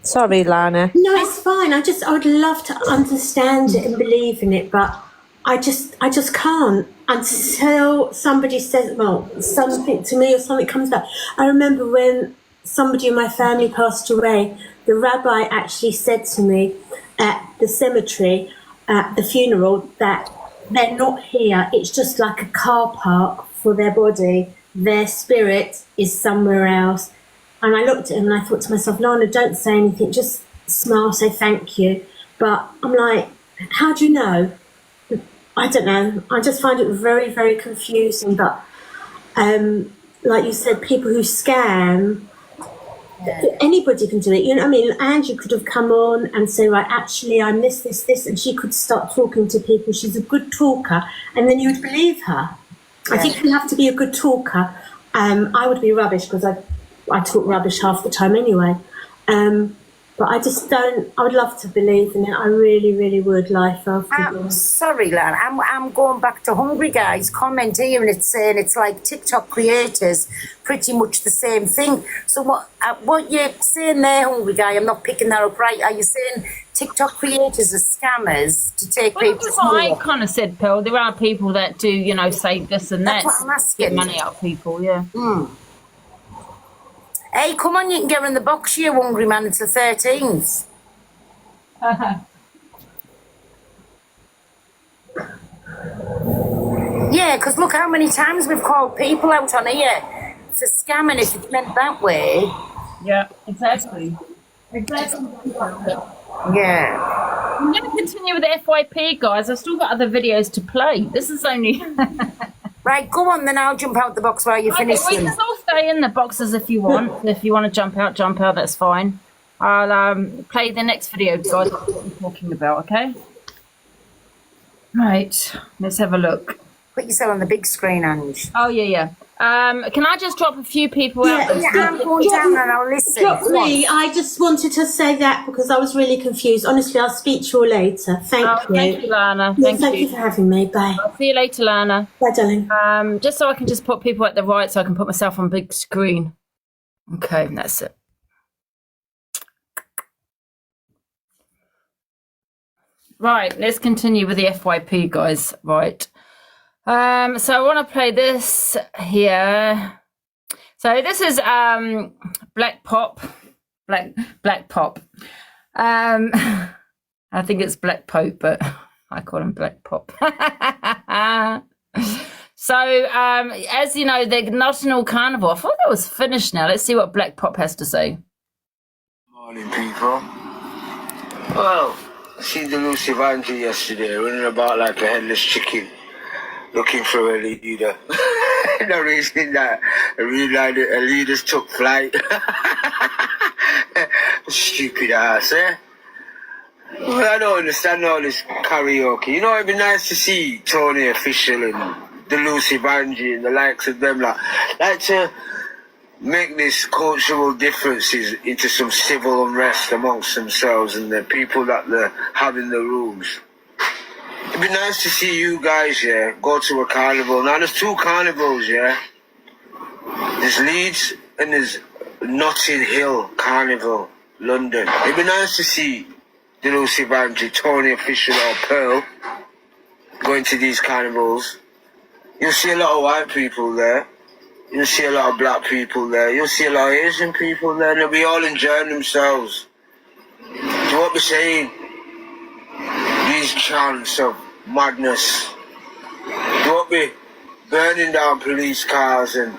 Sorry, Lana. No, it's fine. I would love to understand it and believe in it, but I just can't until somebody says, well, something to me or something comes back. I remember when somebody in my family passed away, the rabbi actually said to me at the cemetery, at the funeral, that they're not here. It's just like a car park for their body. Their spirit is somewhere else. And I looked at him and I thought to myself, Lana, don't say anything. Just smile, say thank you. But I'm like, how do you know? I don't know. I just find it very, very confusing. But like you said, people who scam, anybody can do it. You know what I mean? Angie could have come on and say, right, actually, I'm this, and she could start talking to people. She's a good talker, and then you'd believe her. I think you have to be a good talker. I would be rubbish because I talk rubbish half the time anyway. But I just don't. I would love to believe in it. I really, really would. Life after. Sorry, Lan. I'm going back to Hungry Guy's comment here, and it's saying it's like TikTok creators, pretty much the same thing. So what you're saying there, Hungry Guy? I'm not picking that up right. Are you saying TikTok creators are scammers to take people's That's what money? I kind of said, Pearl. There are people that do, you know, say this and that. That's what I'm asking. Get money out of people, yeah. Hey, come on, you can get her in the box, you hungry man. It's the 13th. Yeah, because look how many times we've called people out on here for scamming if it's meant that way. Yeah, exactly. Exactly. Yeah. I'm going to continue with the FYP, guys. I've still got other videos to play. This is only... Right, go on, then I'll jump out the box while you finish We them. can all stay in the boxes if you want. If you want to jump out, that's fine. I'll play the next video, guys, what we're talking about, okay? Right, let's have a look. Put yourself on the big screen, Ange. Oh, yeah. Can I just drop a few people out? I'm going down and I'll listen. Drop me. I just wanted to say that because I was really confused. Honestly, I'll speak to you all later. Thank you. Thank you, Lana. Yeah, Thank you for having me. Bye. I'll see you later, Lana. Bye, darling. Just so I can just put people at the right so I can put myself on big screen. Okay, that's it. Right, let's continue with the FYP, guys. Right. So I want to play this here. So this is Black Pop. Black Pop. I think it's Black Pope, but I call him Black Pop. So as you know, the National Carnival, I thought that was finished now. Let's see what Black Pop has to say. Morning, people. Well, I seen the Lucy Angie yesterday running about like a headless chicken looking for a leader. No reason that a leaders took flight. Stupid ass, eh? Well, I don't understand all this karaoke. You know, it'd be nice to see Tony Official and the Lucy Angie and the likes of them like to make these cultural differences into some civil unrest amongst themselves and the people that they have in the rooms. It'd be nice to see you guys, yeah, go to a carnival. Now, there's two carnivals, yeah. There's Leeds and there's Notting Hill Carnival, London. It'd be nice to see the Lucy Angie, Tony Official or Pearl going to these carnivals. You'll see a lot of white people there. You'll see a lot of black people there. You'll see a lot of Asian people there. And they'll be all enjoying themselves. You won't be saying these chants of madness. You won't be burning down police cars and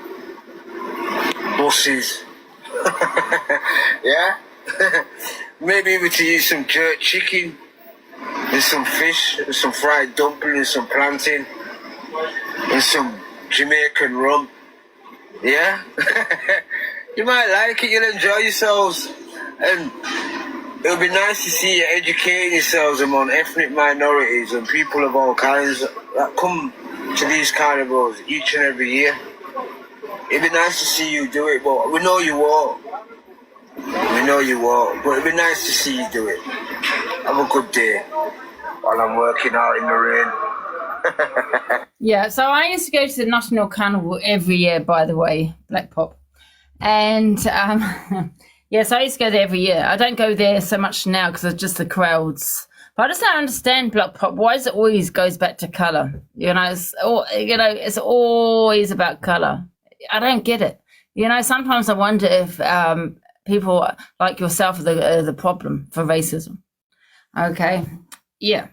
buses. Yeah? Maybe we could use some jerk chicken. There's some fish, there's some fried dumpling, there's some plantain, and some Jamaican rum. Yeah? You might like it, you'll enjoy yourselves. And it'll be nice to see you educating yourselves among ethnic minorities and people of all kinds that come to these carnivals each and every year. It'd be nice to see you do it, but we know you won't. We know you won't, but it'd be nice to see you do it. Have a good day while I'm working out in the rain. Yeah, so I used to go to the National Carnival every year, by the way, Black Pop. And, yeah, so I used to go there every year. I don't go there so much now because of just the crowds. But I just don't understand Black Pop. Why is it always goes back to colour? It's always about colour. I don't get it. You know, sometimes I wonder if people like yourself are the problem for racism. Okay, yeah.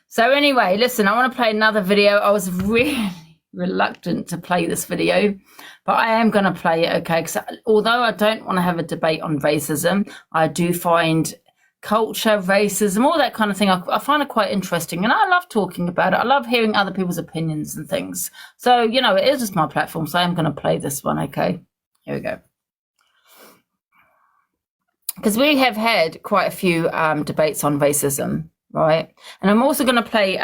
So anyway, listen, I want to play another video. I was really reluctant to play this video, but I am going to play it, okay? Because although I don't want to have a debate on racism, I do find culture, racism, all that kind of thing, I find it quite interesting, and I love talking about it. I love hearing other people's opinions and things. So, you know, it is just my platform, so I'm going to play this one, okay? Here we go. Because we have had quite a few debates on racism, right? And I'm also going to play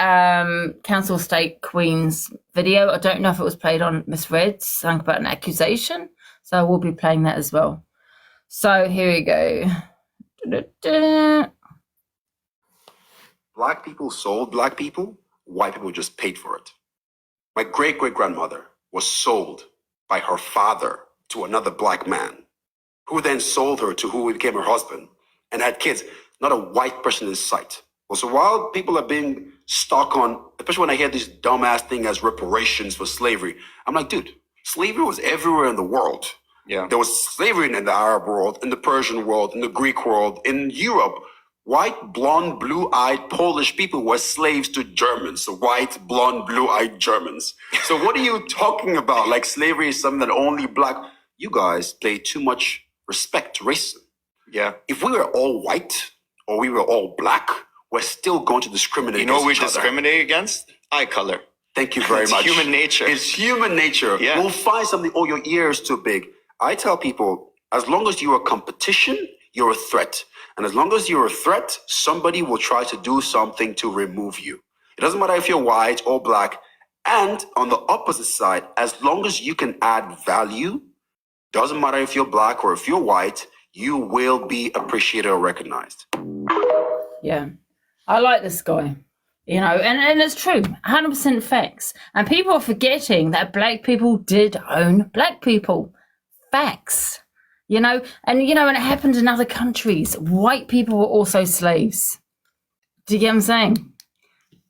Council State Queen's video. I don't know if it was played on Miss Red's, something about an accusation. So I will be playing that as well. So here we go. Black people sold black people, white people just paid for it. My great-great-grandmother was sold by her father to another black man, who then sold her to who became her husband and had kids. Not a white person in sight. Well, so while people are being stuck on, especially when I hear this dumbass thing as reparations for slavery, I'm like, dude, slavery was everywhere in the world. Yeah. There was slavery in the Arab world, in the Persian world, in the Greek world, in Europe. White, blonde, blue-eyed Polish people were slaves to Germans. So white, blonde, blue-eyed Germans. So what are you talking about? Like slavery is something that only black... You guys play too much respect to racism. Yeah. If we were all white or we were all black, we're still going to discriminate against each other. You know we discriminate against? Eye color. Thank you very much. It's human nature. It's human nature. Yeah. We'll find something, oh, your ear is too big. I tell people, as long as you're a competition, you're a threat. And as long as you're a threat, somebody will try to do something to remove you. It doesn't matter if you're white or black. And on the opposite side, as long as you can add value, doesn't matter if you're black or if you're white, you will be appreciated or recognized. Yeah, I like this guy. You know, and it's true, 100% facts. And people are forgetting that black people did own black people. Facts. You know, and it happened in other countries. White people were also slaves. Do you get what I'm saying?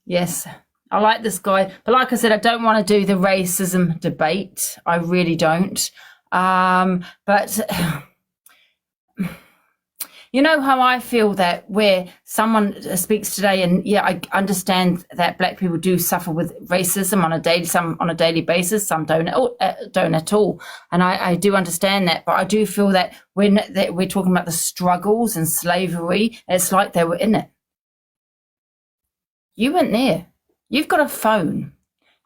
Yes, I like this guy. But like I said, I don't want to do the racism debate. I really don't. But you know how I feel that where someone speaks today, and yeah, I understand that black people do suffer with racism on a daily basis. Some don't at all, and I do understand that. But I do feel that when we're talking about the struggles and slavery, it's like they were in it. You weren't there. You've got a phone.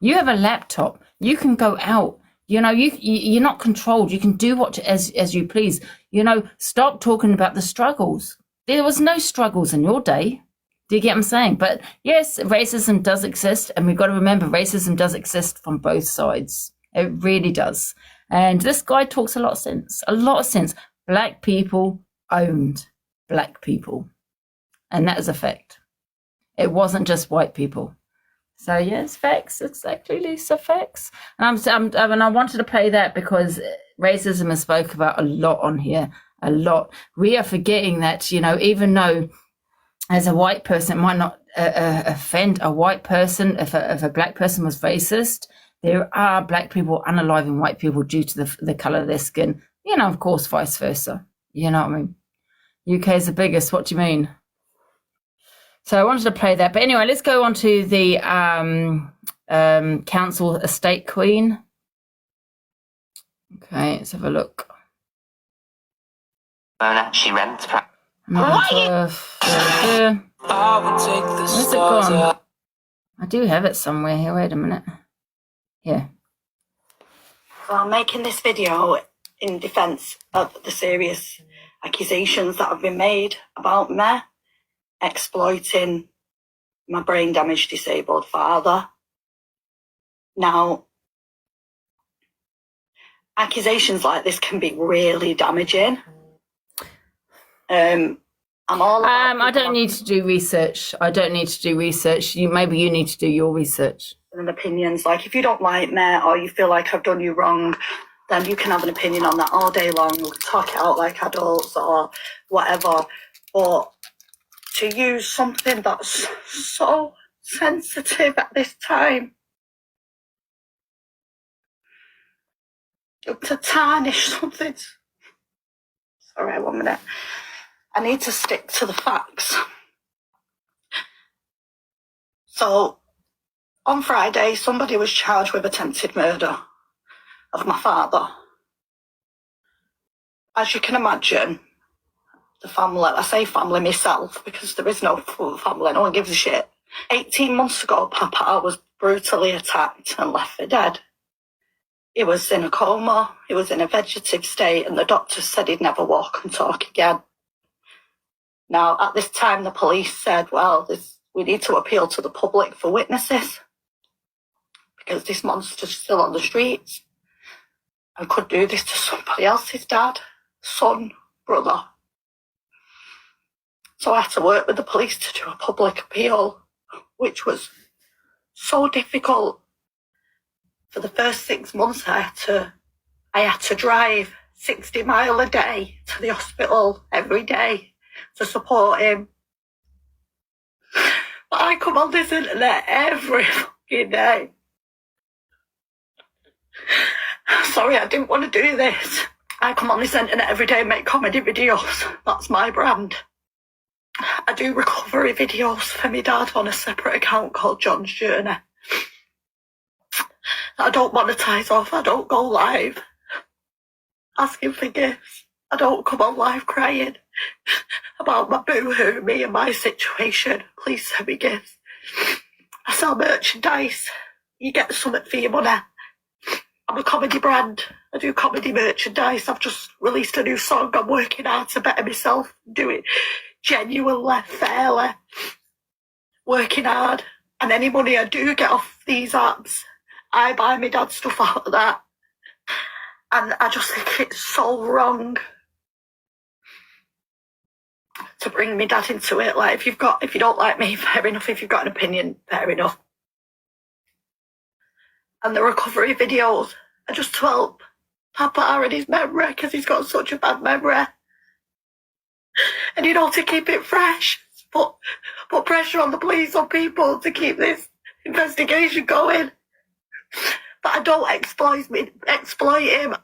You have a laptop. You can go out. You know, you're not controlled. You can do as you please. You know, stop talking about the struggles. There was no struggles in your day. Do you get what I'm saying? But yes, racism does exist. And we've got to remember racism does exist from both sides. It really does. And this guy talks a lot of sense. A lot of sense. Black people owned black people. And that is a fact. It wasn't just white people. So yes, facts, exactly, Lisa, facts. And I wanted to play that because racism is spoke about a lot on here, a lot. We are forgetting that, you know, even though as a white person it might not offend a white person if a black person was racist, there are black people unaliving white people due to the colour of their skin. You know, of course, vice versa. You know what I mean? UK is the biggest. What do you mean? So I wanted to play that. But anyway, let's go on to the council estate queen. Okay, let's have a look. She rents. Where's it gone? I do have it somewhere here. Wait a minute. Here. So I'm making this video in defence of the serious accusations that have been made about me exploiting my brain damaged disabled father. Now, accusations like this can be really damaging. I'm all about I don't need to do research. Maybe you need to do your research. And opinions. Like, if you don't like me or you feel like I've done you wrong, then you can have an opinion on that all day long. We can talk it out like adults or whatever. But to use something that's so sensitive at this time. to tarnish something. Sorry, 1 minute. I need to stick to the facts. So, on Friday, somebody was charged with attempted murder of my father. As you can imagine, the family, I say family myself because there is no family, no one gives a shit. 18 months ago, Papa was brutally attacked and left for dead. He was in a coma, he was in a vegetative state, and the doctor said he'd never walk and talk again. Now, at this time, the police said, well, we need to appeal to the public for witnesses because this monster's still on the streets and could do this to somebody else's dad, son, brother. So I had to work with the police to do a public appeal, which was so difficult. For the first 6 months, I had to drive 60 miles a day to the hospital every day to support him. But I come on this internet every fucking day. Sorry, I didn't want to do this. I come on this internet every day and make comedy videos. That's my brand. I do recovery videos for my dad on a separate account called John's Journey. I don't monetize off, I don't go live asking for gifts. I don't come on live crying about my boo-hoo, me and my situation. Please send me gifts. I sell merchandise. You get something for your money. I'm a comedy brand. I do comedy merchandise. I've just released a new song. I'm working hard to better myself. Do it genuinely, fairly. Working hard. And any money I do get off these apps, I buy my dad stuff out of that. And I just think it's so wrong to bring my dad into it. Like, if you don't like me, fair enough. If you've got an opinion, fair enough. And the recovery videos are just to help Papa and his memory, because he's got such a bad memory. And to keep it fresh, put pressure on the police, on people to keep this investigation going. But I don't exploit him.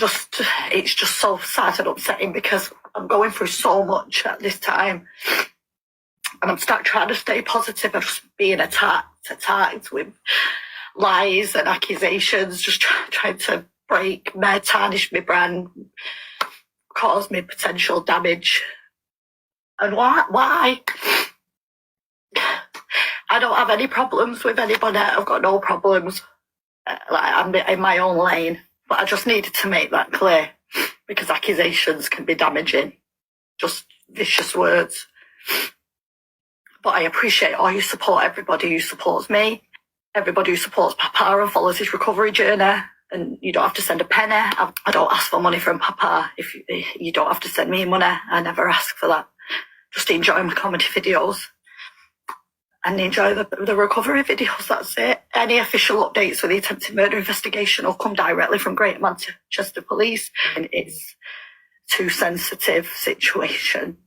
It's just so sad and upsetting because I'm going through so much at this time. And I'm trying to stay positive and just being attacked with lies and accusations, just trying to tarnish my brand, cause me potential damage. And why? I don't have any problems with anybody. I've got no problems. I'm in my own lane. But I just needed to make that clear because accusations can be damaging. Just vicious words. But I appreciate all you support, everybody who supports me, everybody who supports Papa and follows his recovery journey. And you don't have to send a penny. I don't ask for money from Papa. If you don't have to send me money, I never ask for that. Just enjoy my comedy videos and enjoy the recovery videos. That's it. Any official updates for the attempted murder investigation will come directly from Greater Manchester Police. And it's too sensitive situation.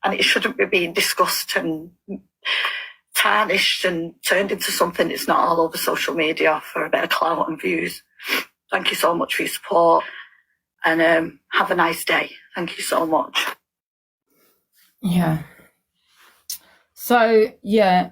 And it shouldn't be being discussed and tarnished and turned into something it's not all over social media for a bit of clout and views. Thank you so much for your support and have a nice day. Thank you so much. Yeah. So, yeah.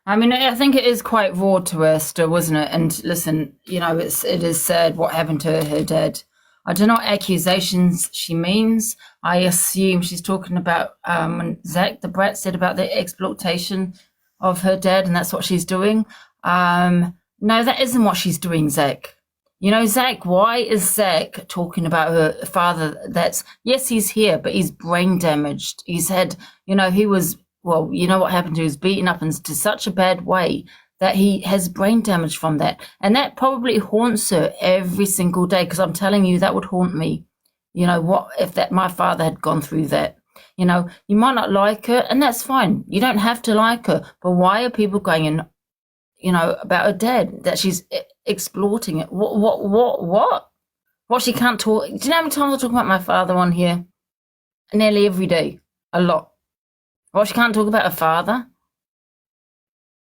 I mean, I think it is quite raw to her still, wasn't it? And listen, it is said what happened to her dad. I don't know what accusations she means. I assume she's talking about when Zach the brat said about the exploitation of her dad, and that's what she's doing. No, that isn't what she's doing, Zach. Zach, why is Zach talking about her father? Yes, he's here, but he's brain damaged. He's had, he was, well, you know what happened to him? He was beaten up into such a bad way that he has brain damage from that. And that probably haunts her every single day, because I'm telling you, that would haunt me. What if my father had gone through that? You might not like her, and that's fine. You don't have to like her. But why are people going in, about her dad, that she's exploiting it? What? What, she can't talk? Do you know how many times I talk about my father on here? Nearly every day. A lot. What, she can't talk about her father?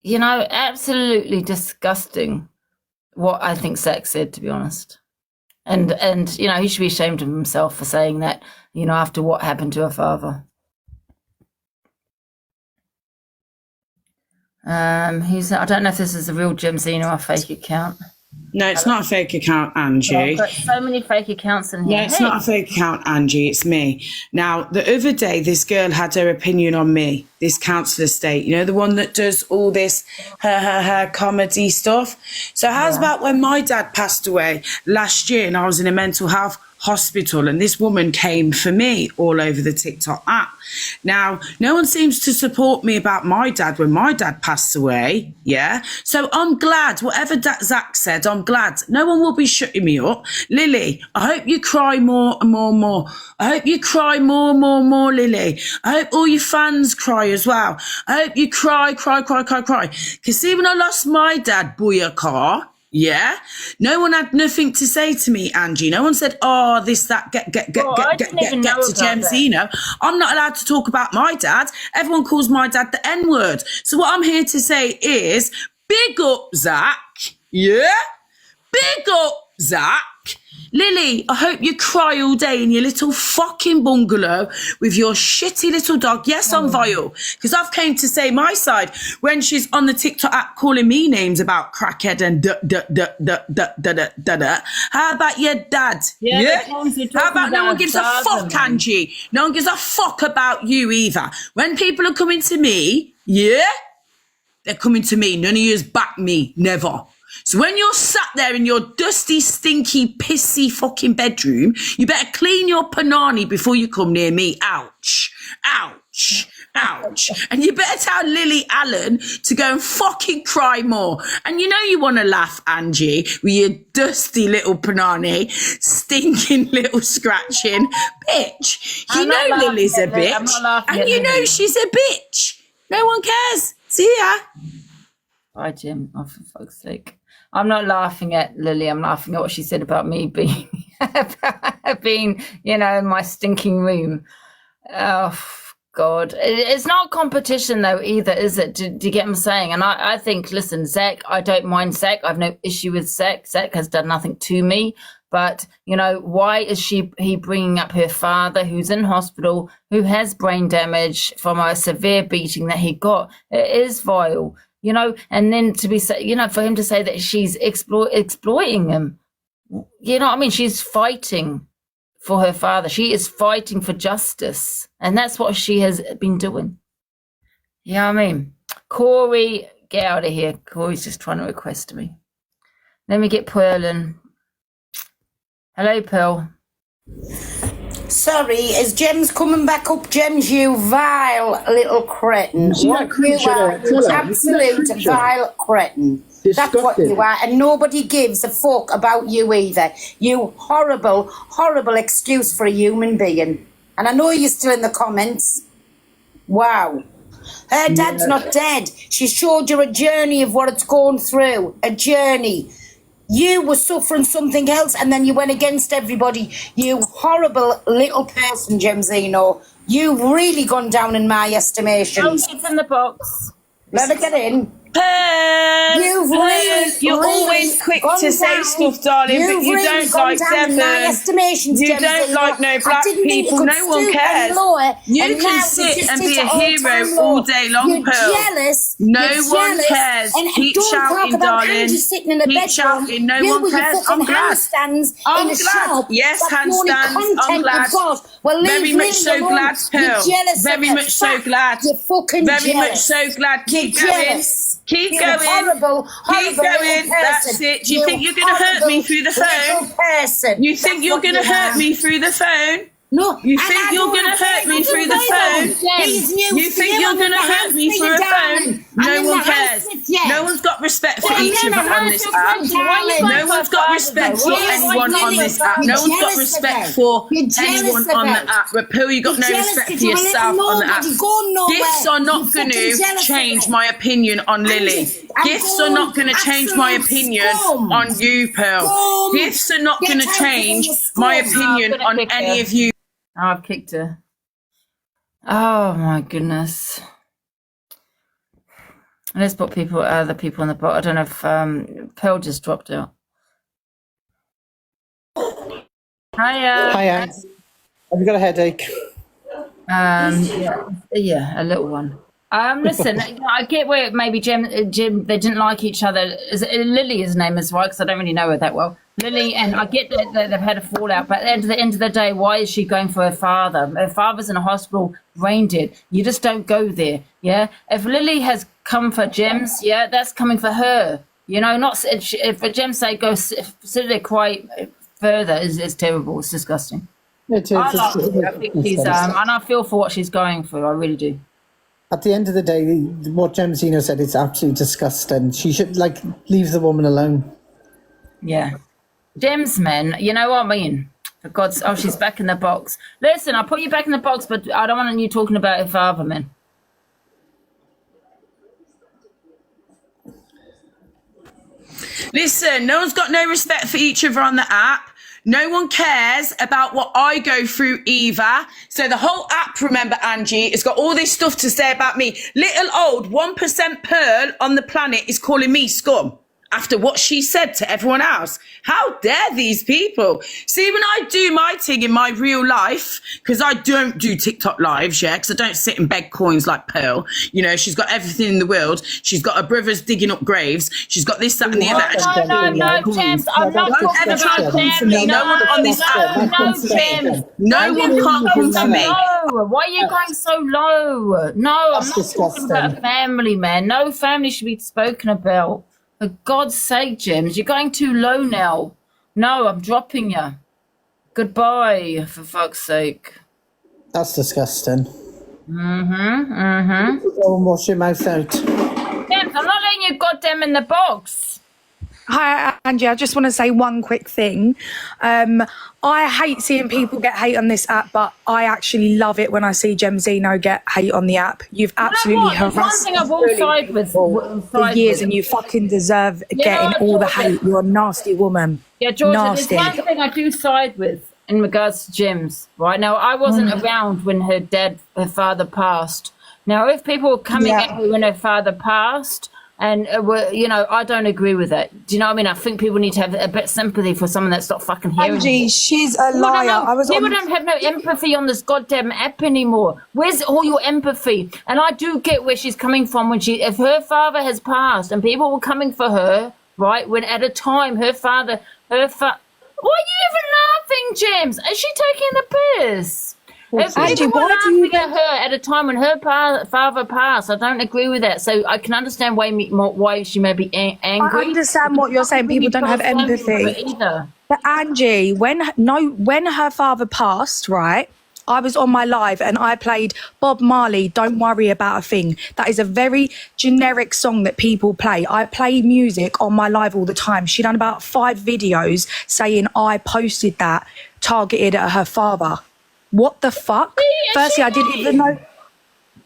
Absolutely disgusting. what I think Zach said, to be honest. And you know, he should be ashamed of himself for saying that, you know, after what happened to her father. I don't know if this is a real Jim Zeno or a fake account. No, it's not a fake account, Angie. I've got so many fake accounts in here. No, it's not a fake account, Angie. It's me. Now, the other day, this girl had her opinion on me, this counsellor state, you know, the one that does all this her comedy stuff. So how's about when my dad passed away last year and I was in a mental health hospital and this woman came for me all over the TikTok app. Now, no one seems to support me about my dad when my dad passed away, yeah? So I'm glad, whatever Zach said, I'm glad. No one will be shutting me up. Lily, I hope you cry more and more and more. I hope you cry more and more and more, Lily. I hope all your fans cry as well. I hope you cry. Because see, when I lost my dad, Booyakar, yeah, no one had nothing to say to me, Angie. No one said, oh, this, that, get to Gem Zeno. I'm not allowed to talk about my dad. Everyone calls my dad the N-word. So what I'm here to say is, big up, Zach. Yeah? Big up, Zach. Lily, I hope you cry all day in your little fucking bungalow with your shitty little dog. Yes, I'm vile, because I've came to say my side when she's on the TikTok app calling me names about crackhead and da. How about your dad? Yeah? How about no one gives a fuck, Angie? No one gives a fuck about you either. When people are coming to me, yeah, they're coming to me. None of yous back me, never. So when you're sat there in your dusty, stinky, pissy fucking bedroom, you better clean your panani before you come near me. Ouch. Ouch. Ouch. And you better tell Lily Allen to go and fucking cry more. And you know you want to laugh, Angie, with your dusty little panani, stinking little scratching. Bitch, you know Lily's a bitch. And you know she's a bitch. No one cares. See ya. Bye, Jim. Oh, for fuck's sake. I'm not laughing at Lily. I'm laughing at what she said about me being, you know, in my stinking room. Oh, God. It's not competition, though, either, is it? Do you get what I'm saying? And I think, listen, Zach, I don't mind Zach. I've no issue with Zach. Zach has done nothing to me. But, you know, why is he bringing up her father, who's in hospital, who has brain damage from a severe beating that he got? It is vile. You know, and then to be, you know, for him to say that she's exploiting him, you know what I mean? She's fighting for her father. She is fighting for justice. And that's what she has been doing. You know what I mean? Corey, get out of here. Corey's just trying to request me. Let me get Pearl in. Hello, Pearl. Sorry, is Jem's coming back up? Jem's, you vile little cretin. What you are, you absolute vile cretin. That's what you are, and nobody gives a fuck about you either. You horrible, horrible excuse for a human being. And I know you're still in the comments. Wow. Her dad's not dead. She showed you a journey of what it's gone through. A journey. You were suffering something else and then you went against everybody. You horrible little person, Gem Zeno. You've really gone down in my estimation. Oh, it's in the box. Let her get in. You're always quick to say stuff, darling, but you don't like Devon. You don't like no black people. No one cares. You can sit and be a hero all day long, Pearl. No one cares. Keep shouting, darling. Keep shouting. No one cares. I'm glad. I'm glad. Yes, handstands. I'm glad. Very much so glad, Pearl. Very much so glad. Very much so glad. Keep going. Keep going. Horrible, keep going. That's it. Do you think you're going to hurt me through the phone? You think you're going to hurt me through the phone? No. You think you're going to hurt me through the phone? You think you're going to hurt me through a phone? No one cares. No one's got respect for each other on this app. No one's got respect for anyone on this app. No one's got respect for anyone on the app. But Pearl, you got no respect for yourself on the app. Gifts are not going to change my opinion on Lily. Gifts are not going to change my opinion on you, Pearl. Gifts are not going to change my opinion on any of you. Oh, I've kicked her. Oh, my goodness. Let's put other people on the bot. I don't know if Pearl just dropped out. Hiya. Hi, Ange. Have you got a headache? Yeah, a little one. Listen, I get where maybe Jim, they didn't like each other. Lily, his name is right, because I don't really know her that well. Lily, and I get that they've had a fallout, but at the end of the day, why is she going for her father? Her father's in a hospital, brain dead. You just don't go there, yeah? If Lily has come for Jim's, yeah, that's coming for her. You know, not if a Jim say go sit there, cry further is terrible. It's disgusting. It is. I think she's, and I feel for what she's going through. I really do. At the end of the day, what Gemsino said is absolutely disgusting. She should, leave the woman alone. Yeah. Gems, man, you know what I mean? For God's... Oh, she's back in the box. Listen, I'll put you back in the box, but I don't want you talking about her father, man. Listen, no one's got no respect for each other on the app. No one cares about what I go through either. So the whole app, remember, Angie, has got all this stuff to say about me. Little old 1% Pearl on the planet is calling me scum after what she said to everyone else. How dare these people? See, when I do my thing in my real life, because I don't do TikTok lives, yeah, because I don't sit and beg coins like Pearl. You know, she's got everything in the world. She's got her brothers digging up graves. She's got this, that, and the other. No, James, I'm not talking about family. No one on this app. James. No one can't come for me. Why are you going so low? No, I'm not talking about family, man. No family should be spoken about. For God's sake, James, you're going too low now. No, I'm dropping you. Goodbye, for fuck's sake. That's disgusting. Go and wash your mouth out. James, I'm not letting you goddamn in the box. Hi, Angie. I just want to say one quick thing. I hate seeing people get hate on this app, but I actually love it when I see Gemzino get hate on the app. You've absolutely harassed one thing I've all sided with for years, and you fucking deserve getting all the hate. You're a nasty woman. Yeah, Georgia, nasty. there's one thing I do side with in regards to Jims. Right now, I wasn't around when her father passed. Now, if people were coming at me when her father passed, and I don't agree with that. Do you know what I mean? I think people need to have a bit of sympathy for someone that's not fucking hearing. Angie, she's a liar. People don't have no empathy on this goddamn app anymore. Where's all your empathy? And I do get where she's coming from if her father has passed and people were coming for her, right? When at a time her father. Why are you even laughing, James? Is she taking the piss? If people were laughing at her at a time when her father passed, I don't agree with that. So I can understand why she may be angry. I understand what you're saying. People don't have empathy. But Angie, when her father passed, right, I was on my live and I played Bob Marley, Don't Worry About a Thing. That is a very generic song that people play. I play music on my live all the time. She done about 5 videos saying I posted that targeted at her father. What the fuck? Firstly, I didn't even know.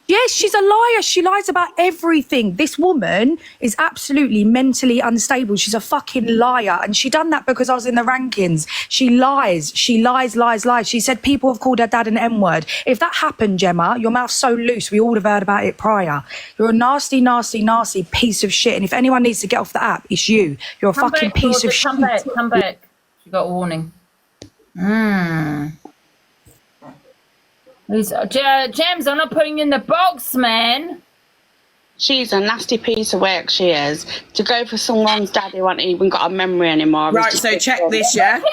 Yes, she's a liar. She lies about everything. This woman is absolutely mentally unstable. She's a fucking liar. And she done that because I was in the rankings. She lies. She lies. She said people have called her dad an M-word. If that happened, Gemma, your mouth's so loose, we all have heard about it prior. You're a nasty, nasty, nasty piece of shit. And if anyone needs to get off the app, it's you. You're a fucking piece of shit. Come back. You got a warning. Gems, I'm not putting you in the box, man. She's a nasty piece of work, she is. To go for someone's dad who hasn't even got a memory anymore. Right, so check this, yeah?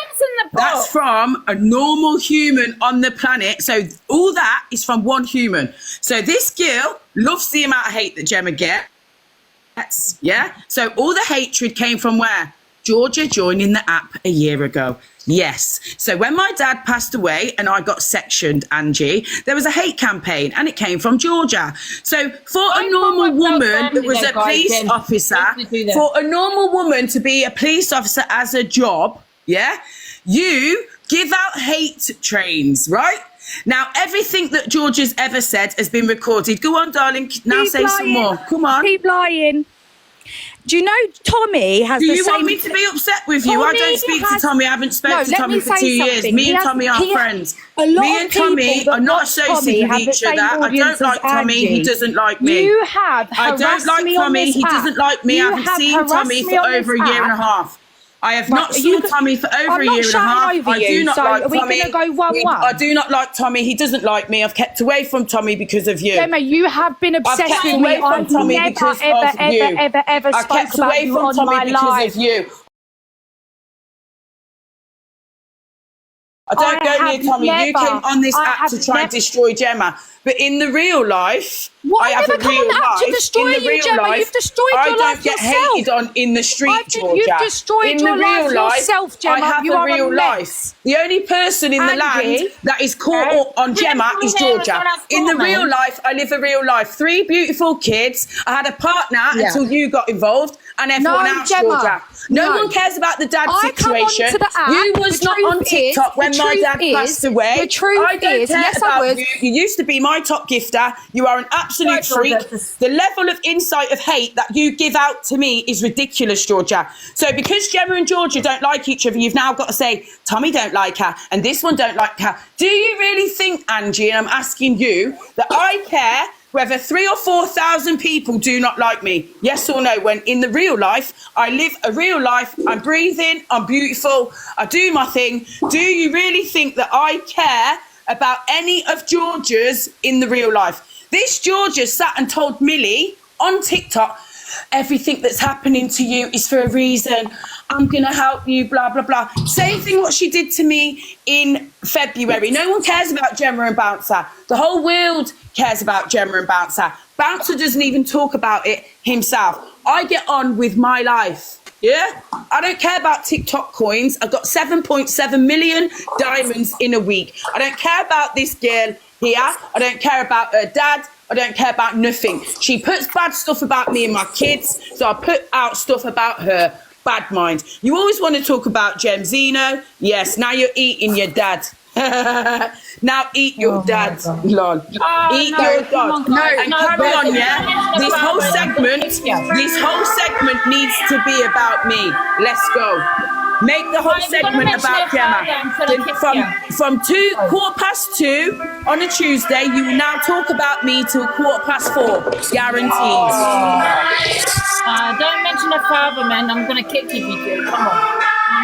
That's from a normal human on the planet. So all that is from one human. So this girl loves the amount of hate that Gemma gets, yeah? So all the hatred came from where? Georgia joining the app a year ago. Yes. So when my dad passed away and I got sectioned, Angie, there was a hate campaign and it came from Georgia. So for a normal woman that was a police officer, for a normal woman to be a police officer as a job, yeah, you give out hate trains, right? Now, everything that Georgia's ever said has been recorded. Go on, darling. Now say some more. Come on. Keep lying. Do you know Tommy has Do the you same... want me to be upset with you? I Tommy don't speak has- to Tommy. I haven't spoken No, to let Tommy me for say 2 years. something. Me and Tommy are friends. A lot Me of and Tommy people are that not watch Tommy associated have with the each same other. I audience don't like as Tommy. He Angie. doesn't like me. You have I don't harassed like me on Tommy. this He app. doesn't like me. I You haven't have seen harassed Tommy me for on this over a year and a app. half. I have Right, not are you seen Tommy for over I'm a not year and a shouting half. over I do you, not so like are we Tommy. gonna go 1-1? I do not like Tommy. He doesn't like me. I've kept away from Tommy because of you. Gemma, you have been obsessed I've kept with away me. from I've Tommy never, because ever, of ever, you. ever, ever I spoke kept about away you from on Tommy my because live. of you. I don't go near Tommy. You came on this app to try and destroy Gemma. But in the real life, What? I I've have never a come on real the app to life. destroy In the you, real Gemma. life, You've destroyed I your don't life get yourself. hated on in the street, Georgia. You've destroyed in your the real life yourself, Gemma. I have You a are a real mess. life. The only person in the Angie, land that is caught up on Gemma is Georgia. In the real life, I live a real life. 3 beautiful kids. I had a partner until you got involved, and everyone else, Gemma, Georgia. No one cares about the dad I come situation. onto the app, You was the not truth on TikTok is- when the my truth dad is- passed away. the truth I don't is- care yes, I about was. you. You used to be my top gifter. You are an absolute freak. The level of insight of hate that you give out to me is ridiculous, Georgia. So because Gemma and Georgia don't like each other, you've now got to say, Tommy don't like her, and this one don't like her. Do you really think, Angie, and I'm asking you, that I care whether 3,000 or 4,000 people do not like me? Yes or no? When in the real life, I live a real life, I'm breathing, I'm beautiful, I do my thing. Do you really think that I care about any of Georgia's in the real life? This Georgia sat and told Millie on TikTok, everything that's happening to you is for a reason. I'm going to help you, blah, blah, blah. Same thing what she did to me in February. No one cares about Gemma and Bouncer. The whole world cares about Gemma and Bouncer. Bouncer doesn't even talk about it himself. I get on with my life. Yeah? I don't care about TikTok coins. I've got 7.7 million diamonds in a week. I don't care about this girl here. I don't care about her dad. I don't care about nothing. She puts bad stuff about me and my kids, so I put out stuff about her. Bad mind. You always want to talk about Gem Zeno. Yes, now you're eating your dad. Now eat your dad, lol. Eat your dad. And carry on, yeah? This whole segment needs to be about me. Let's go. Make the whole segment about Gemma. From 2:15 on a Tuesday, you will now talk about me till 4:15. Guaranteed. Don't mention a father, man. I'm going to kick you if you do. Come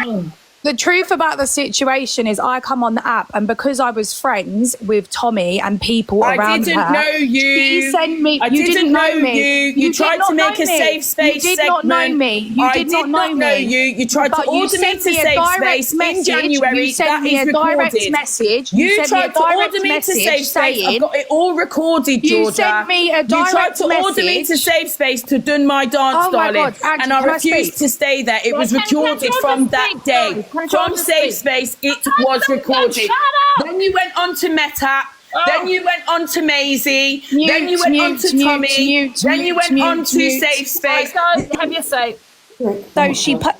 on. The truth about the situation is I come on the app, and because I was friends with Tommy and people around her... I didn't know you. She sent me... I you didn't know me. you. You tried to make a safe space segment. You did not know me. You did not know you. You tried to order me to safe space in January. You sent that me is a direct recorded. message. You tried to order me to safe space. I've got it all recorded, Georgia. You sent me a direct You tried to message. order me to safe space to do my dance, Oh my darling. God, Angie, and I can I refused speak? to stay there. It was Can recorded Georgia from speak, that day. though? Can From Georgia safe speak? space, it was recorded. Then you went on to Meta. Then you went on to Maisie. Then you went on to Tommy. Then you went on to Safe Space. Guys, have your say. So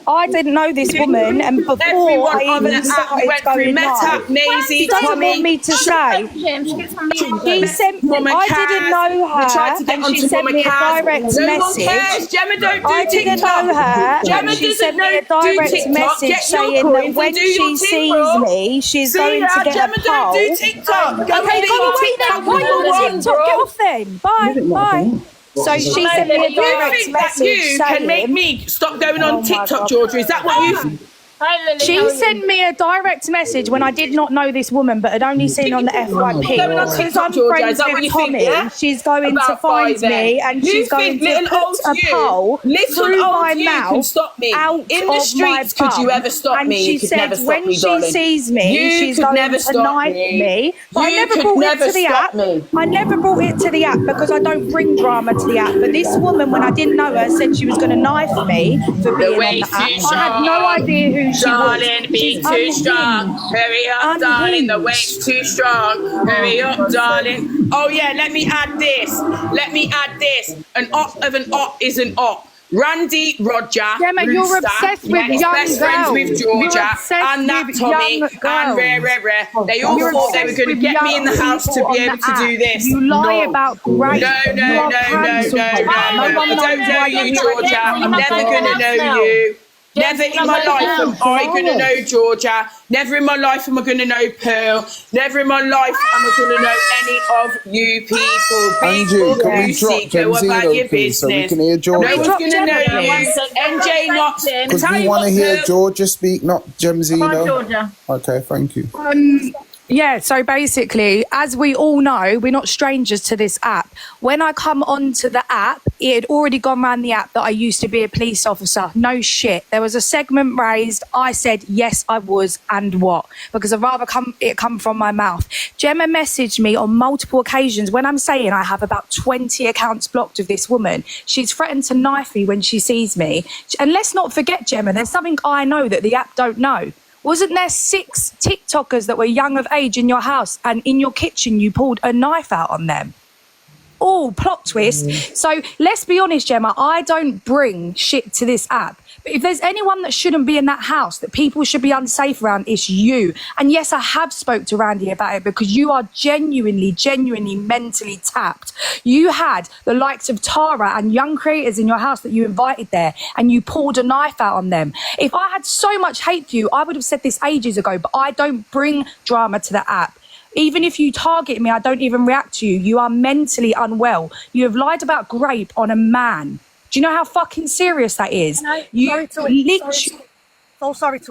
I didn't know this woman, and before Everyone I on even the app started went through going Meta, live, Maisie, she doesn't Tommy. want me to say. She sent. I didn't know her, and she sent me a direct No one cares. message. Gemma don't do I didn't TikTok. know her, Gemma and she doesn't sent me a do direct TikTok. message Get your saying coins that and when do your she thing, sees bro. me, she's See going ya, to get Gemma a don't poll. do TikTok. Go Okay, do go your away then. TikTok Why number you one, on TikTok? bro. Get off then. Bye. Bye. So she sent me a You direct think that message you saying, can make me stop going on Oh my TikTok, God. Georgia? Is that what you think? She sent me a direct message when I did not know this woman, but had only seen on the FYP. Going on Because TikTok, I'm Georgia, is friends that what with you think, Tommy, yeah? she's going to About find five me, then. and You she's think going to little put old a you, poll little through old my you mouth can stop me. out In the of streets, my could you bum. ever stop and me? she You could said never stop when me, she darling. sees me, You she's could going never to stop knife me. But I You never could brought never it to the stop app. me. I never brought it to the app because I don't bring drama to the app. But this woman, when I didn't know her, said she was going to knife me for being on the app. I had no idea who she was. Darling, be She's too strong. unhinged. Hurry up, darling. The weight's too strong. Hurry up, darling. Oh, yeah, let me add this. An op of an op is an op. Randy, Roger, Gemma, you're Rooster, obsessed with his young best friends with girls. Georgia, You're obsessed and that with Tommy, young and rare. They all You're thought they were obsessed going to with get me in young the house to people be on able the to do app. this. You lie No. about rape. No. You are cancelled. I No one knows don't know why you, you're Georgia. I'm never going to know you. Never in my life am I going to know Georgia. Never in my life am I going to know Pearl. Never in my life am I going to know any of you people. Big Angie, Book can we Lucy, drop go about Gemzino, your please, so we business. can hear No Georgia? one's going to know you. NJ not. Because Tell we you want what, to hear Pearl. Georgia speak, not Gemzino. Come on, Georgia. Okay, thank you. Yeah, so basically, as we all know, we're not strangers to this app. When I come onto the app, it had already gone around the app that I used to be a police officer. No shit. There was a segment raised. I said, yes, I was, and what? Because I'd rather it come from my mouth. Gemma messaged me on multiple occasions when I'm saying I have about 20 accounts blocked of this woman. She's threatened to knife me when she sees me. And let's not forget, Gemma, there's something I know that the app don't know. Wasn't there 6 TikTokers that were young of age in your house and in your kitchen you pulled a knife out on them? Oh, plot twist. So let's be honest, Gemma, I don't bring shit to this app. But if there's anyone that shouldn't be in that house, that people should be unsafe around, it's you. And yes, I have spoke to Randy about it because you are genuinely mentally tapped. You had the likes of Tara and young creators in your house that you invited there and you pulled a knife out on them. If I had so much hate for you, I would have said this ages ago, but I don't bring drama to the app. Even if you target me, I don't even react to you. You are mentally unwell. You have lied about grape on a man. Do you know how fucking serious that is? Sorry to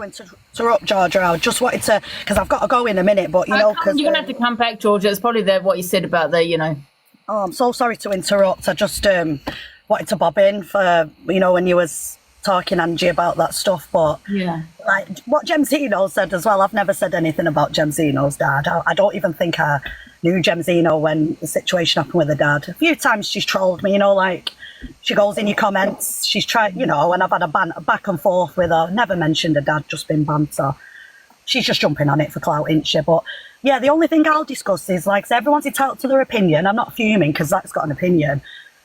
interrupt, Georgia. I just wanted to, because I've got to go in a minute, but you're gonna have to come back, Georgia. It's probably what you said about Oh, I'm so sorry to interrupt. I just wanted to bob in for when you was talking, Angie, about that stuff, but like what Gemzino said as well, I've never said anything about Gemzino's dad. I don't even think I knew Gemzino when the situation happened with the dad. A few times she's trolled me, like she goes in your comments, she's tried, and I've had a back and forth with her, never mentioned her dad, just been banter. She's just jumping on it for clout, ain't she? But yeah, the only thing I'll discuss is, like, so everyone's entitled to their opinion. I'm not fuming because Zach's got an opinion.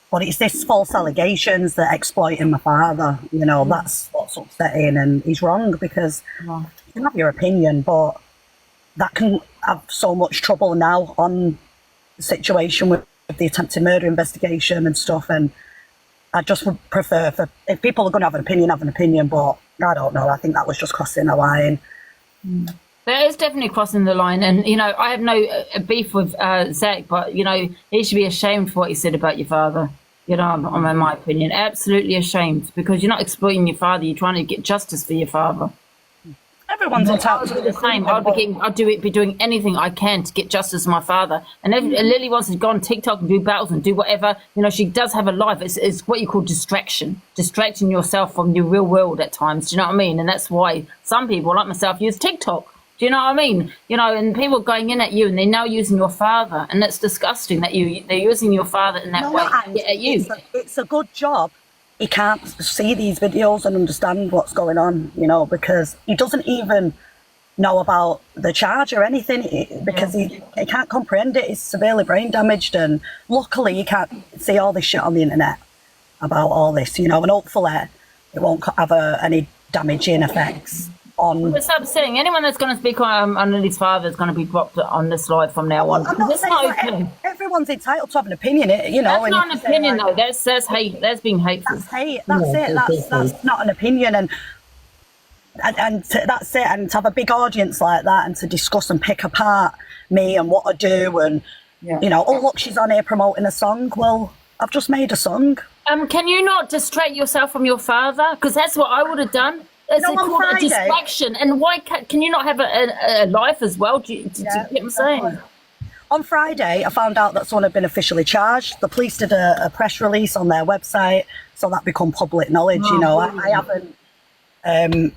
But it's this false allegations that exploiting my father, that's what's upsetting, and he's wrong because you can have your opinion, but that can have so much trouble now on the situation with the attempted murder investigation and stuff, and I just would prefer if people are going to have an opinion, but I don't know, I think that was just crossing a line. That is definitely crossing the line, and I have no beef with Zach, but he should be ashamed for what he said about your father. In my opinion, absolutely ashamed, because you're not exploiting your father. You're trying to get justice for your father. Everyone's entitled to the same. I'd be doing anything I can to get justice for my father. And if Lily wants to go on TikTok and do battles and do whatever, she does have a life. It's what you call distracting yourself from your real world at times. Do you know what I mean? And that's why some people like myself use TikTok. Do you know what I mean? And people going in at you, and they're now using your father, and that's disgusting that they're using your father in that way to get at you. It's a good job. He can't see these videos and understand what's going on, because he doesn't even know about the charge or anything, because he can't comprehend it. He's severely brain damaged, and luckily he can't see all this shit on the internet about all this, and hopefully it won't have any damaging effects. It's upsetting. Anyone that's going to speak on Lily's father is going to be blocked on this live from now on. It's not okay. Everyone's entitled to have an opinion, That's not an opinion, though. That's hate. That's being hateful. That's hate. That's it. That's not an opinion, and that's it. And to have a big audience like that, and to discuss and pick apart me and what I do, and oh look, she's on here promoting a song. Well, I've just made a song. Can you not distract yourself from your father? Because that's what I would have done. It's called a distraction. And why can you not have a life as well? Do you get what I'm saying? On Friday, I found out that someone had been officially charged. The police did a press release on their website, so that become public knowledge. I haven't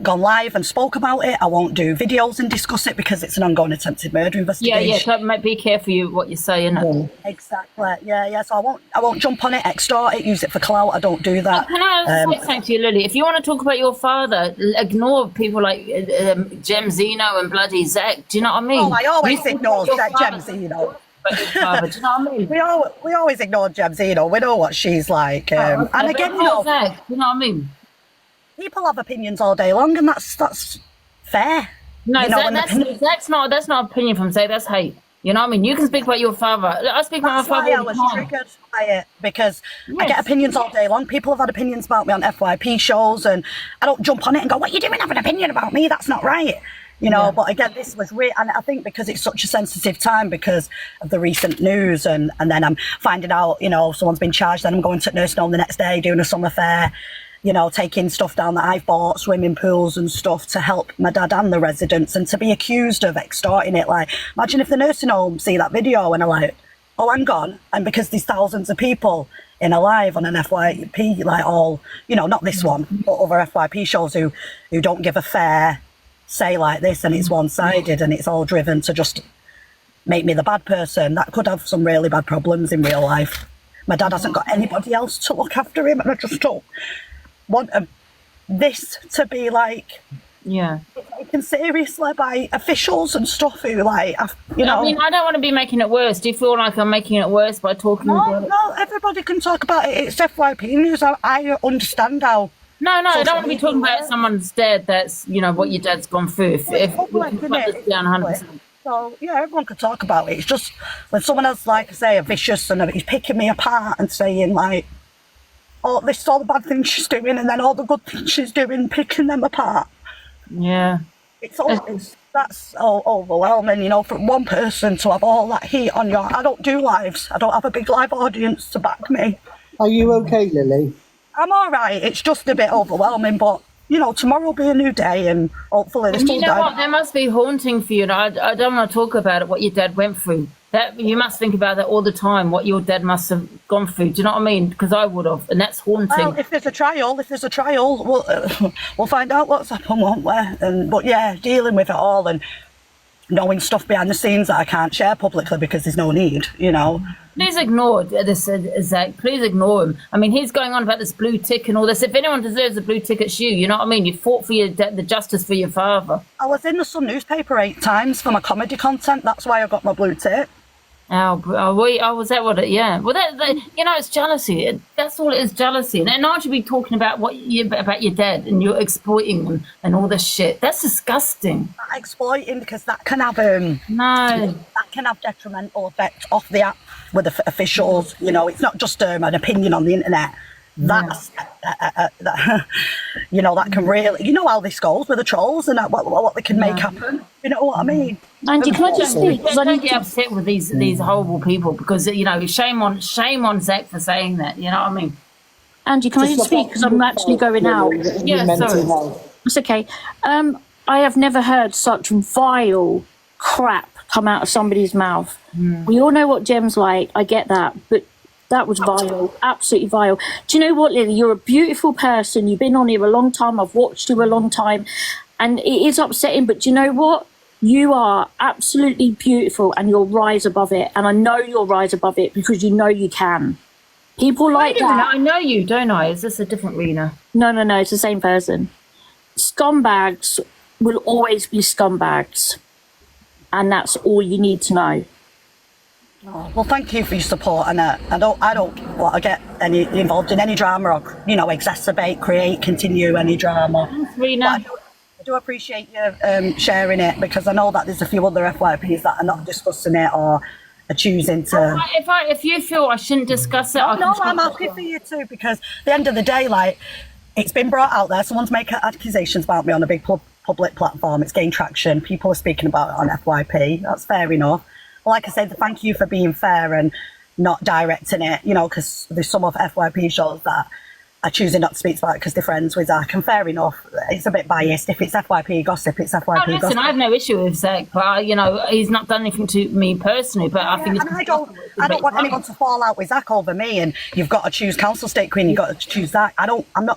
gone live and spoke about it. I won't do videos and discuss it because it's an ongoing attempted murder investigation. Yeah. Be careful what you say, innit? Exactly. Yeah. So I won't jump on it, extort it, use it for clout. I don't do that. Can I say something to you, Lily? If you want to talk about your father, ignore people like Gemzino and bloody Zach. Do you know what I mean? Oh, I always ignore Gemzino. about your father. Do you know what I mean? We always ignore Gemsy, you know, we know what she's like. And again, you know, you know what I mean? People have opinions all day long, and that's fair. No, you know, that's not opinion from Zach, that's hate. You know what I mean? You can speak about your father. I speak about my father. I was triggered by it because I get opinions all day long. People have had opinions about me on FYP shows, and I don't jump on it and go, "What are you doing? Have an opinion about me? That's not right." You know. But again, this was real, and I think because it's such a sensitive time because of the recent news, and then I'm finding out, you know, someone's been charged. Then I'm going to nursing home the next day, doing a summer fair. You know, taking stuff down that I've bought, swimming pools and stuff to help my dad and the residents, and to be accused of extorting it. Like, imagine if the nursing home see that video and are like, oh, hang on. And because there's thousands of people in a live on an FYP, like all, you know, not this one, but other FYP shows who don't give a fair say like this, and it's one-sided and it's all driven to just make me the bad person. That could have some really bad problems in real life. My dad hasn't got anybody else to look after him, and I just don't want this to be like taken seriously by officials and stuff who like you know. I mean, I don't want to be making it worse. Do you feel like I'm making it worse by talking about it? No, everybody can talk about it. It's FYP news. I understand how. No, I don't want to be talking about someone's dead. That's, you know, what your dad's gone through. If we can put this down 100%. So yeah, everyone could talk about it. It's just when someone else, like I say, are vicious and he's picking me apart and saying like, oh, this is all the bad things she's doing, and then all the good things she's doing, picking them apart. Yeah. That's all overwhelming, you know, from one person to have all that heat on your... I don't do lives. I don't have a big live audience to back me. Are you okay, Lily? I'm all right. It's just a bit overwhelming, but, you know, tomorrow will be a new day, and hopefully this And will you know die. what? That must be haunting for you. And I don't want to talk about it, what your dad went through. That you must think about that all the time, what your dad must have gone through. Do you know what I mean? Because I would have, and that's haunting. Well, if there's a trial, we'll find out what's happened, won't we? But yeah, dealing with it all and knowing stuff behind the scenes that I can't share publicly because there's no need, you know. Please ignore this, Zach. Please ignore him. I mean, he's going on about this blue tick and all this. If anyone deserves a blue tick, it's you. You know what I mean? You fought for the justice for your father. I was in the Sun newspaper 8 times for my comedy content. That's why I got my blue tick. Was that what it? Yeah. Well, that you know, it's jealousy. That's all it is, jealousy. And aren't you be talking about about your dad and you're exploiting them and all this shit? That's disgusting. Not exploiting, because that can have that can have detrimental effect off the app with the officials. You know, it's not just an opinion on the internet. That's you know, that can really, you know how this goes with the trolls and what they can make happen. You know what I mean? Angie, can I just speak? Because I don't get upset with these horrible people, because, you know, shame on Zach for saying that. You know what I mean? Angie, can I just speak? Because I'm actually going out. Yeah, sorry. It's okay. I have never heard such vile crap come out of somebody's mouth. We all know what Gem's like. I get that, but that was vile, absolutely vile. Do you know what, Lily? You're a beautiful person. You've been on here a long time. I've watched you a long time. And it is upsetting, but do you know what? You are absolutely beautiful, and you'll rise above it. And I know you'll rise above it because you know you can. People like that. I know you, don't I? Is this a different Rena? No, it's the same person. Scumbags will always be scumbags. And that's all you need to know. Oh, well, thank you for your support, and I don't want to get involved in any drama or, you know, continue any drama. Thanks, Rena. I do appreciate you sharing it, because I know that there's a few other FYPs that are not discussing it or are choosing to. If you feel I shouldn't discuss it, no, I'm happy for you too, because at the end of the day, like, it's been brought out there. Someone's making accusations about me on a big public platform. It's gained traction. People are speaking about it on FYP. That's fair enough. Like I said, thank you for being fair and not directing it, you know, because there's some of FYP shows that are choosing not to speak about it because they're friends with Zach, and fair enough. It's a bit biased. If it's FYP gossip, it's FYP gossip. Listen, I have no issue with Zach, but, you know, he's not done anything to me personally, but I think I don't want anyone to fall out with Zach over me, and you've got to choose Council State Queen, you've got to choose Zach. I don't want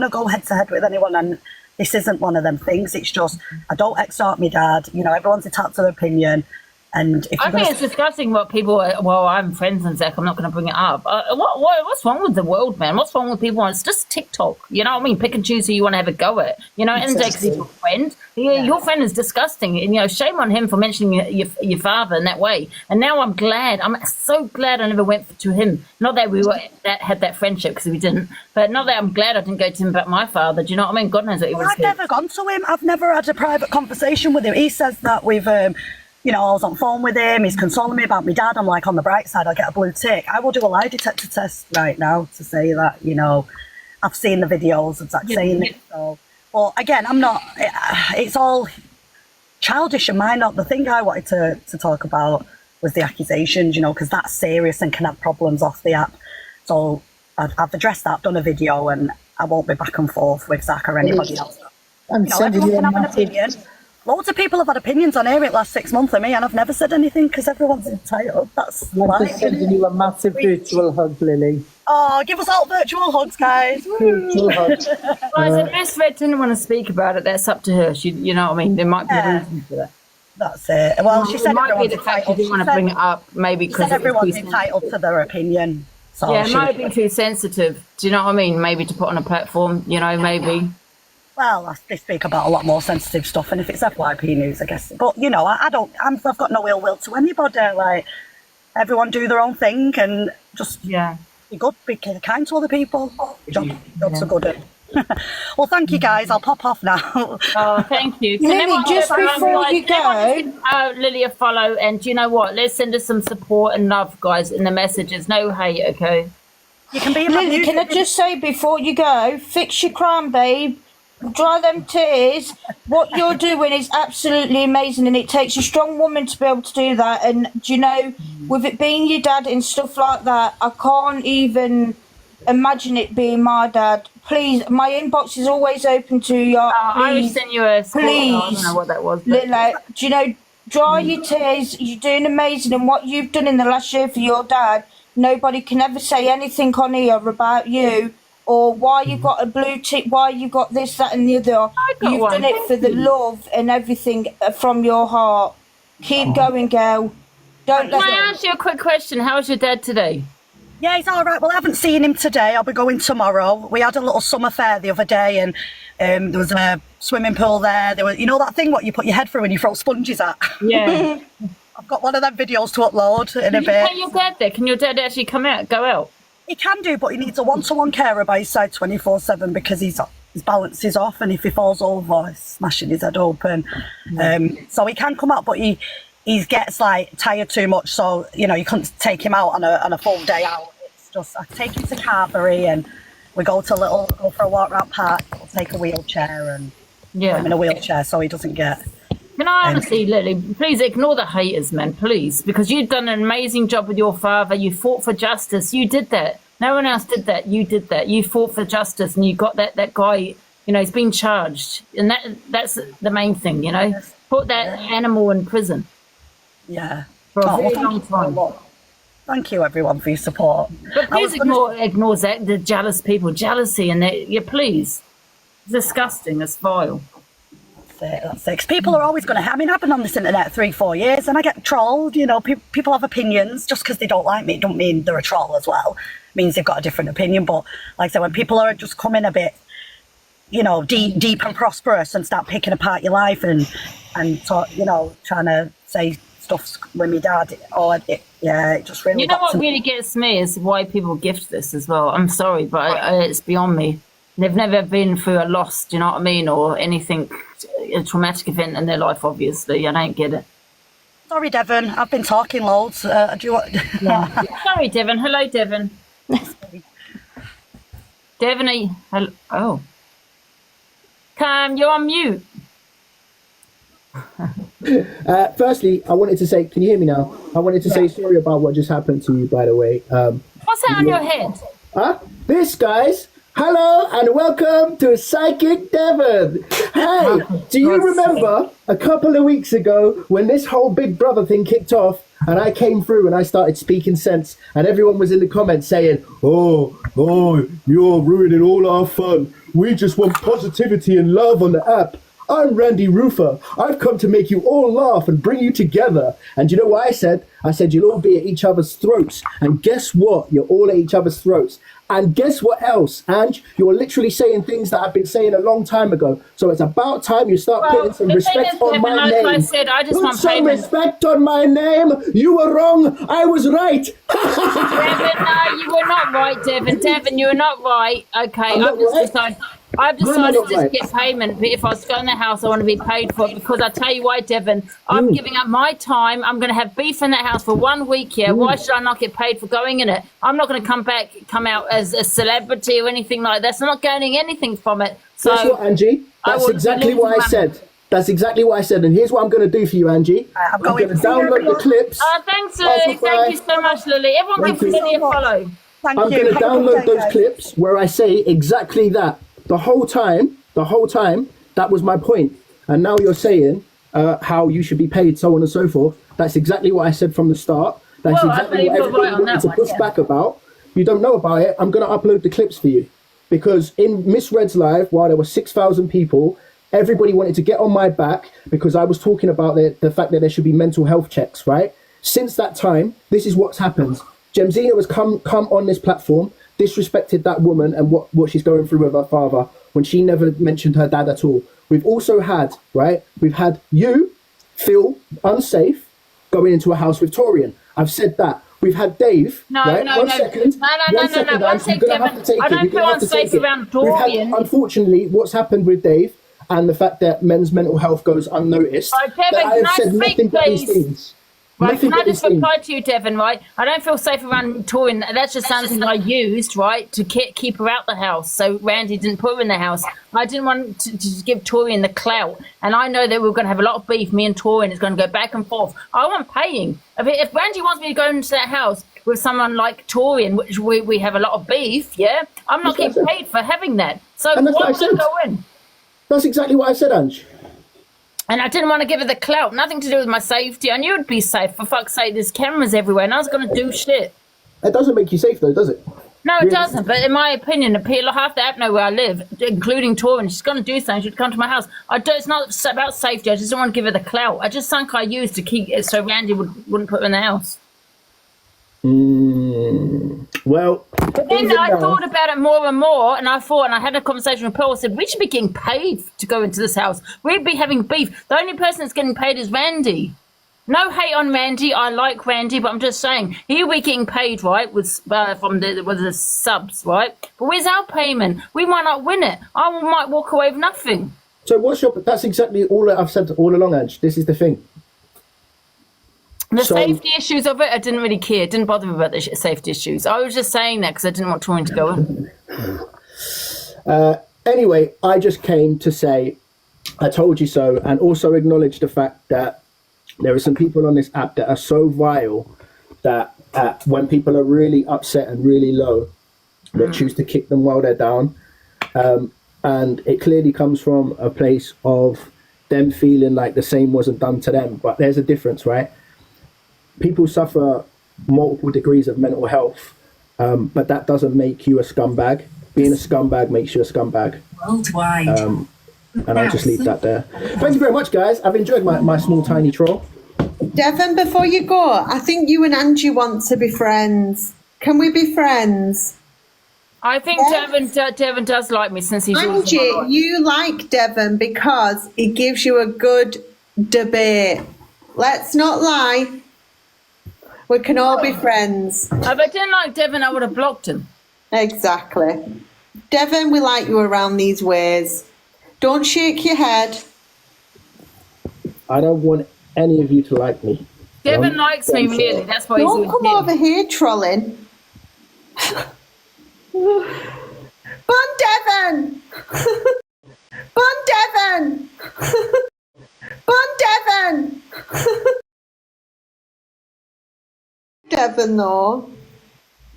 to go head to head with anyone, and this isn't one of them things. It's just, I don't extort my dad. You know, everyone's entitled to their opinion. And if I think it's disgusting what people. Well, I'm friends and Zach. I'm not going to bring it up. What's wrong with the world, man? What's wrong with people? It's just TikTok. You know what I mean? Pick and choose who you want to have a go at. You know, and Zach's your friend. Your friend is disgusting. And, you know, shame on him for mentioning your father in that way. And now I'm glad. I'm so glad I never went to him. Not that we had that friendship, because we didn't. But not that I'm glad I didn't go to him about my father. Do you know what I mean? God knows what he would have said. I've never gone to him. I've never had a private conversation with him. He says that we've. You know, I was on phone with him, he's consoling me about my dad. I'm like, on the bright side, I'll get a blue tick. I will do a lie detector test right now to say that, you know, I've seen the videos of Zach saying it. So, well, again, I'm not, it's all childish and mine. Not the thing I wanted to talk about was the accusations, you know, because that's serious and can have problems off the app. So I've addressed that, done a video, and I won't be back and forth with Zach or anybody else. I'm you know, everyone can have an opinion. Loads of people have had opinions on here in the last 6 months of me, and I've never said anything because everyone's entitled. That's I'm life. just sending you a massive virtual hug, Lily. Oh, give us all virtual hugs, guys. Virtual hugs. Well, if Miss Red didn't want to speak about it, that's up to her. You know what I mean? There might be a reason for that. That's it. Well, she said it might be everyone's the fact she entitled. didn't want to bring it up, maybe She because said everyone's entitled to their opinion. So yeah, it might be too sensitive. Do you know what I mean? Maybe to put on a platform, you know, maybe. Well, they speak about a lot more sensitive stuff, and if it's FYP news, I guess. But you know, I've got no ill will to anybody. Like, everyone do their own thing, and just be good, be kind to other people. Jobs are good. Well, thank you, guys. I'll pop off now. Oh, thank you. Lily, just before you go, Lily a follow, and do you know what? Let's send us some support and love, guys, in the messages. No hate, okay? You can be Lily, can I just say before you go, fix your crown, babe. Dry them tears. What you're doing is absolutely amazing, and it takes a strong woman to be able to do that. And do you know, with it being your dad and stuff like that, I can't even imagine it being my dad. Please, my inbox is always open to you. I will send you a please. I don't know what that was. Lily, do you know, dry your tears. You're doing amazing, and what you've done in the last year for your dad, nobody can ever say anything on here about you. Or why you got a blue tick, why you got this, that and the other. You've done it for the love and everything from your heart. Keep going, girl. Can I ask you a quick question? How's your dad today? Yeah, he's all right. Well, I haven't seen him today. I'll be going tomorrow. We had a little summer fair the other day, and there was a swimming pool there. There was, you know that thing what you put your head through when you throw sponges at? Yeah. I've got one of them videos to upload in a bit. Can your dad there? Can your dad actually go out? He can do, but he needs a one-to-one carer by his side 24/7 because his balance is off, and if he falls over, he's smashing his head open. So he can come out, but he gets like tired too much. So you know, you couldn't take him out on a full day out. It's just I take him to Carberry, and we go for a walk around park. We'll take a wheelchair and put him in a wheelchair so he doesn't get. Can I honestly, Lily, please ignore the haters, man, please, because you've done an amazing job with your father. You fought for justice. You did that. No one else did that. You did that. You fought for justice, and you got that guy. You know, he's been charged, and that's the main thing. You know, put that animal in prison. Yeah, for a very long time. Thank you, everyone, for your support. But please ignore that, the jealous people, jealousy, and please, it's disgusting. It's vile. That's it. 'Cause people are always going to. I mean, I've been on this internet 3-4 years, and I get trolled. You know, people have opinions. Just because they don't like me, don't mean they're a troll as well. It means they've got a different opinion. But like I said, when people are just coming a bit, you know, deep and prosperous, and start picking apart your life and talk, you know, trying to say stuff with me dad, it just really. You know what really gets me is why people gift this as well. I'm sorry, but it's beyond me. They've never been through a loss, do you know what I mean, or anything, a traumatic event in their life, obviously. I don't get it. Sorry, Devon. I've been talking loads. Do you want... Sorry, Devon. Hello, Devon. Devon, hello. Oh. Cam, you're on mute. Firstly, I wanted to say, can you hear me now? I wanted to say sorry about what just happened to you, by the way. What's that on your head? This, guys. Hello and welcome to Psychic Devon. Hey, do you remember a couple of weeks ago when this whole Big Brother thing kicked off and I came through and I started speaking sense and everyone was in the comments saying, oh, you're ruining all our fun. We just want positivity and love on the app. I'm Randy Roofer. I've come to make you all laugh and bring you together. And you know what I said? I said, you'll all be at each other's throats. And guess what? You're all at each other's throats. And guess what else, Ange? You're literally saying things that I've been saying a long time ago. So it's about time you start putting some respect on my name. I said, I just want some payment. respect on my name. You were wrong. I was right. Devon, no, you were not right, Devon. Devon, you were not right. Okay, I've decided to just get payment. But if I was going to the house, I want to be paid for it, because I tell you why, Devon, I'm giving up my time. I'm going to have beef in that house for 1 week here. Why should I not get paid for going in it? I'm not going to come out as a celebrity or anything like that. So I'm not gaining anything from it. So guess what, Angie? That's exactly what I said. That's exactly what I said. And here's what I'm going to do for you, Angie. I'm going to download the clips. Thanks, Lily. Thank you so much, Lily. Everyone give Lily a follow. I'm going to download those clips where I say exactly that. The whole time, that was my point. And now you're saying how you should be paid, so on and so forth. That's exactly what I said from the start. That's exactly what everybody wanted to push back about. You don't know about it. I'm going to upload the clips for you. Because in Miss Red's live, while there were 6,000 people, everybody wanted to get on my back because I was talking about the fact that there should be mental health checks, right? Since that time, this is what's happened. Jemzina has come on this platform, disrespected that woman and what she's going through with her father when she never mentioned her dad at all. We've also had, right? We've had you feel unsafe going into a house with Torian. I've said that. We've had Dave. No, right? no, One second. One second, Devon. I don't feel unsafe around Dorian. Unfortunately, what's happened with Dave and the fact that men's mental health goes unnoticed. Devon, I have said nothing but these things. Right, can I just reply to you, Devon, right? I don't feel safe around Torian. That's just something I used, right, to keep her out the house. So Randy didn't put her in the house. I didn't want to give Torian the clout. And I know that we're going to have a lot of beef. Me and Torian is going to go back and forth. I want paying. If Randy wants me to go into that house with someone like Torian, which we have a lot of beef, yeah, I'm not getting paid for having that. So why would I go in? That's exactly what I said, Ange. And I didn't want to give her the clout. Nothing to do with my safety. I knew it'd be safe. For fuck's sake, there's cameras everywhere, and I was going to do shit. It doesn't make you safe, though, does it? No, it doesn't. But in my opinion, the people half the app know where I live, including Torian. She's going to do something. She'd come to my house. It's not about safety. I just don't want to give her the clout. I just think I used to keep it so Randy wouldn't put her in the house. Well, but then I thought about it more and more, and I had a conversation with Paul. I said we should be getting paid to go into this house. We'd be having beef. The only person that's getting paid is Randy. No hate on Randy. I like Randy, but I'm just saying he'll be getting paid, right, with the subs, right? But where's our payment? We might not win it. I might walk away with nothing. So that's exactly all that I've said all along, Ange. This is the thing. The safety issues of it, I didn't really care. It didn't bother me about the safety issues. I was just saying that because I didn't want Torian to go in. Anyway, I just came to say, I told you so, and also acknowledge the fact that there are some people on this app that are so vile that when people are really upset and really low, they choose to kick them while they're down. And it clearly comes from a place of them feeling like the same wasn't done to them. But there's a difference, right? People suffer multiple degrees of mental health, but that doesn't make you a scumbag. Being a scumbag makes you a scumbag. Worldwide. And I'll just leave that there. Thank you very much, guys. I've enjoyed my small, tiny troll. Devon, before you go, I think you and Angie want to be friends. Can we be friends? I think Devon does like me since he's Angie, you like Devon because he gives you a good debate. Let's not lie. We can all be friends. If I didn't like Devon, I would have blocked him. Exactly. Devon, we like you around these ways. Don't shake your head. I don't want any of you to like me. Devon likes me, really. That's why Don't come over here trolling. Bun Devon! Bun Devon! Bun Devon! Devon, though.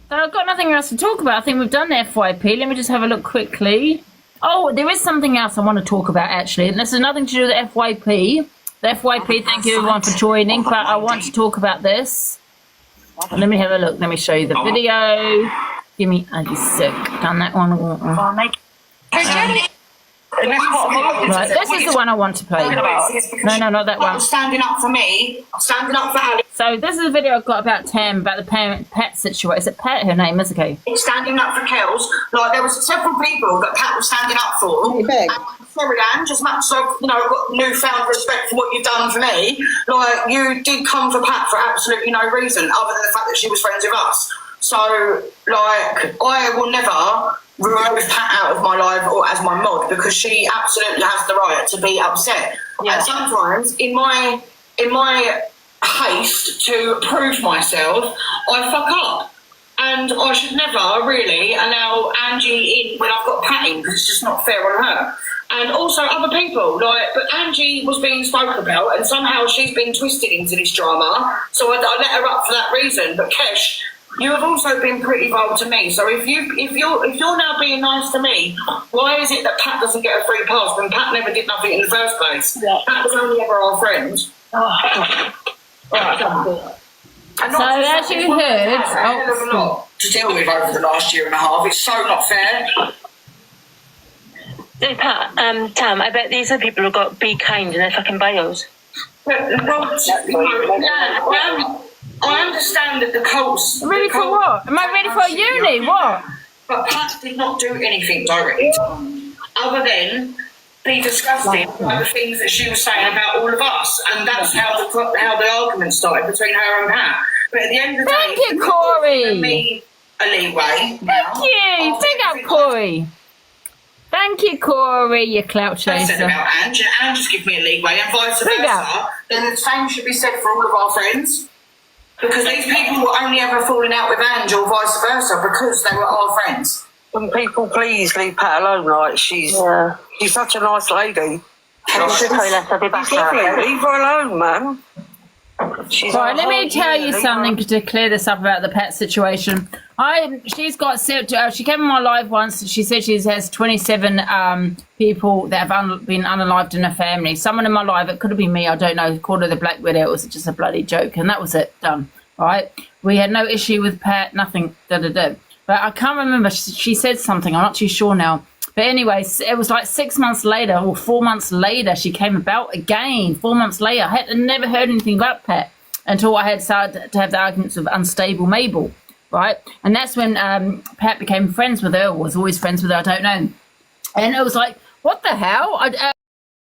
So I've got nothing else to talk about. I think we've done the FYP. Let me just have a look quickly. Oh, there is something else I want to talk about, actually. And this has nothing to do with the FYP. The FYP, thank you everyone for joining. But I want to talk about this. Let me have a look. Let me show you the video. Give me Angie sick. Done that one. Right, this is the one I want to play. No, not that one. Standing up for me, standing up for Alex. So this is a video I've got about Tam, about the Pat situation. Is it Pat, her name, isn't it? Standing up for Kels. Like, there was several people that Pat was standing up for. Sorry, Ange, as much as I've, got newfound respect for what you've done for me, like, you did come for Pat for absolutely no reason, other than the fact that she was friends with us. So, like, I will never remove Pat out of my life or as my mod, because she absolutely has the right to be upset. Yeah. And sometimes, in my haste to prove myself, I fuck up. And I should never really allow Angie in when I've got Pat in, because it's just not fair on her. And also other people, but Angie was being spoken about, and somehow she's been twisted into this drama, so I let her up for that reason. But Kesh, you have also been pretty vile to me. So if you're now being nice to me, why is it that Pat doesn't get a free pass when Pat never did nothing in the first place? Yeah. Pat was only ever our friend. And so as you heard, to deal with over the last year and a half, it's so not fair. Hey Pat, Tam, I bet these are people who got be kind in their fucking bios. I understand that the cults... Ready for what? Am I ready for uni? What? But Pat did not do anything directly other than be disgusting by the things that she was saying about all of us, and that's how the argument started between her and Pat. But at the end of the day... Thank you, Corey! Me a leeway. Thank you! Take out Corey! Thank you, Corey, you clout chaser. I said about Ange, and Ange just give me a leeway, and vice versa. Then the same should be said for all of our friends. Because these people were only ever falling out with Ange or vice versa because they were our friends. Can people please leave Pat alone? Like, she's such a nice lady. Leave her alone, man. Right, let me tell you something to clear this up about the Pat situation. She came on my live once. She said she has 27 people that have been unalived in her family. Someone in my live, it could have been me, I don't know, called her the Black Widow. It was just a bloody joke, and that was it, done. Right? We had no issue with Pat, nothing, But I can't remember. She said something. I'm not too sure now. But anyway, it was like 6 months later or 4 months later, she came about again. 4 months later, I had never heard anything about Pat until I had started to have the arguments with Unstable Mabel, right? And that's when Pat became friends with her, or was always friends with her, I don't know. And it was like, what the hell? I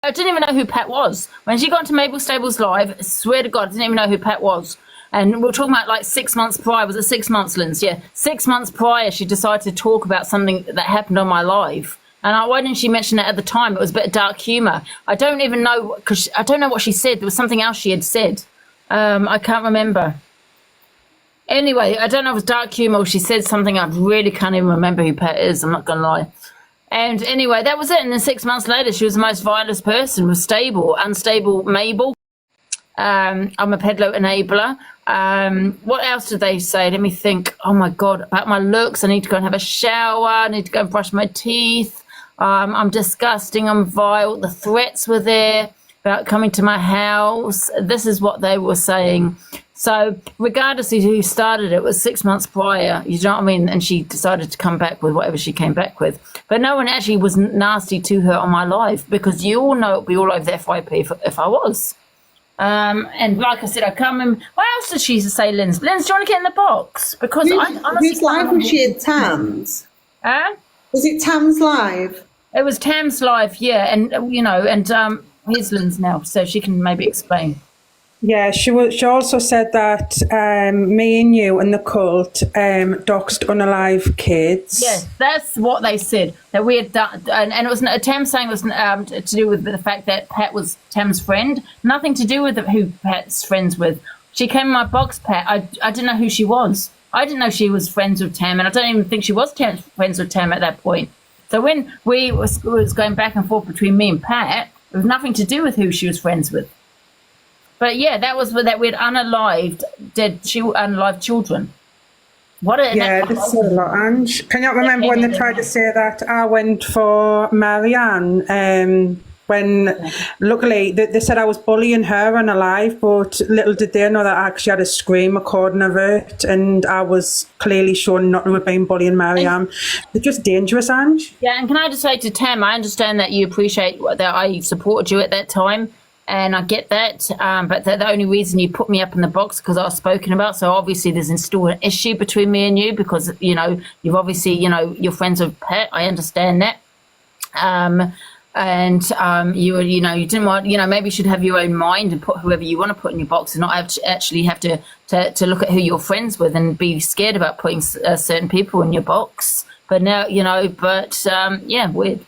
didn't even know who Pat was. When she got into Mabel Stable's live, I swear to God, I didn't even know who Pat was. And we're talking about like 6 months prior. Was it 6 months, Linz? Yeah. 6 months prior, she decided to talk about something that happened on my live. And why didn't she mention it at the time? It was a bit of dark humour. I don't even know, because I don't know what she said. There was something else she had said. I can't remember. Anyway, I don't know if it was dark humour or she said something. I really can't even remember who Pat is. I'm not going to lie. And anyway, that was it. And then 6 months later, she was the most violent person, was Unstable Mabel. I'm a peddler enabler. What else did they say? Let me think. Oh my God, about my looks. I need to go and have a shower. I need to go and brush my teeth. I'm disgusting. I'm vile. The threats were there about coming to my house. This is what they were saying. So regardless of who started it, was 6 months prior, you know what I mean? And she decided to come back with whatever she came back with. But no one actually was nasty to her on my live, because you all know it'll be all over the FYP if I was. And like I said, I can't remember. What else did she say, Linz? Linz, do you want to get in the box? Because I honestly whose live was she at? Tam's? Was it Tam's live? It was Tam's live, yeah. And here's Linz now, so she can maybe explain. Yeah, she also said that me and you and the cult doxed unalive kids. Yes, that's what they said, that we had done, and it was Tam saying it was to do with the fact that Pat was Tam's friend. Nothing to do with who Pat's friends with. She came in my box, Pat. I didn't know who she was. I didn't know she was friends with Tam, and I don't even think she was friends with Tam at that point. So when we was going back and forth between me and Pat, it was nothing to do with who she was friends with. But yeah, that was that we'd unalived children. This is a lot, Ange. Can you remember when they tried to say that I went for Marianne when luckily they said I was bullying her on a live, but little did they know that I actually had a screen recording of it, and I was clearly shown not to have been bullying Mariam. They're just dangerous, Ange. Yeah, and can I just say to Tam, I understand that you appreciate that I supported you at that time, and I get that, but the only reason you put me up in the box because I was spoken about, so obviously there's still an issue between me and you because, you know, you've obviously, you know, you're friends with Pat, I understand that. You know, you didn't want, you know, maybe you should have your own mind and put whoever you want to put in your box and not actually have to look at who you're friends with and be scared about putting certain people in your box. But now, you know, yeah, weird.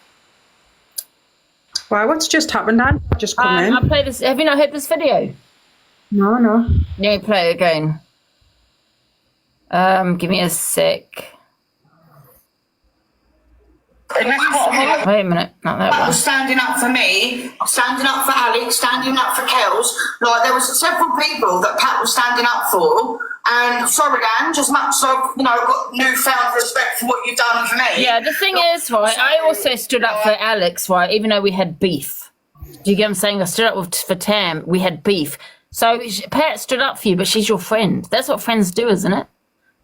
Why? What's just happened, Anne? Just come in. I'll play this. Have you not heard this video? No. Yeah, play it again. Give me a sec. And that's what I mean. Wait a minute, not that one. Standing up for me, standing up for Alex, standing up for Kels. Like, there was several people that Pat was standing up for. And sorry, Ange, as much as I've, you know, got newfound respect for what you've done for me. Yeah, the thing is, right, I also stood up for Alex, right, even though we had beef. Do you get what I'm saying? I stood up for Tam, we had beef. So Pat stood up for you, but she's your friend. That's what friends do, isn't it?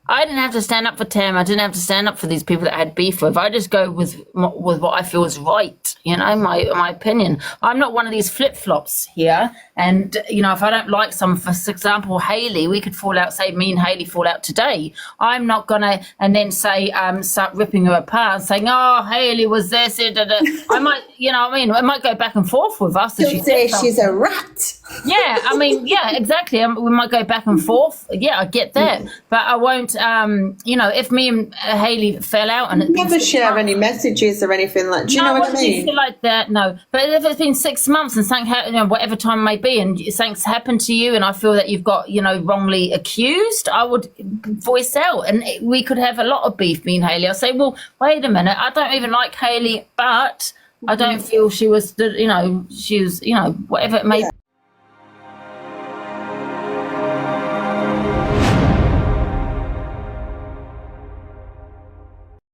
I didn't have to stand up for Tam. I didn't have to stand up for these people that I had beef with. I just go with what I feel is right, you know, my opinion. I'm not one of these flip-flops here. And, you know, if I don't like someone, for example, Hayley, we could fall out, say me and Hayley fall out today. I'm not going to, and then say, start ripping her apart and saying, oh, Hayley was this, I might, you know what I mean? I might go back and forth with us. She'll say she's a rat. Yeah, I mean, yeah, exactly. We might go back and forth. Yeah, I get that. But I won't, you know, if me and Hayley fell out and you never share any messages or anything like. Do you know what I mean? Like that, no. But if it's been 6 months and something, you know, whatever time it may be, and something's happened to you, and I feel that you've got, you know, wrongly accused, I would voice out, and we could have a lot of beef. Me and Hayley, I'll say, well, wait a minute, I don't even like Hayley, but I don't feel she was, you know, she was, you know, whatever it may be.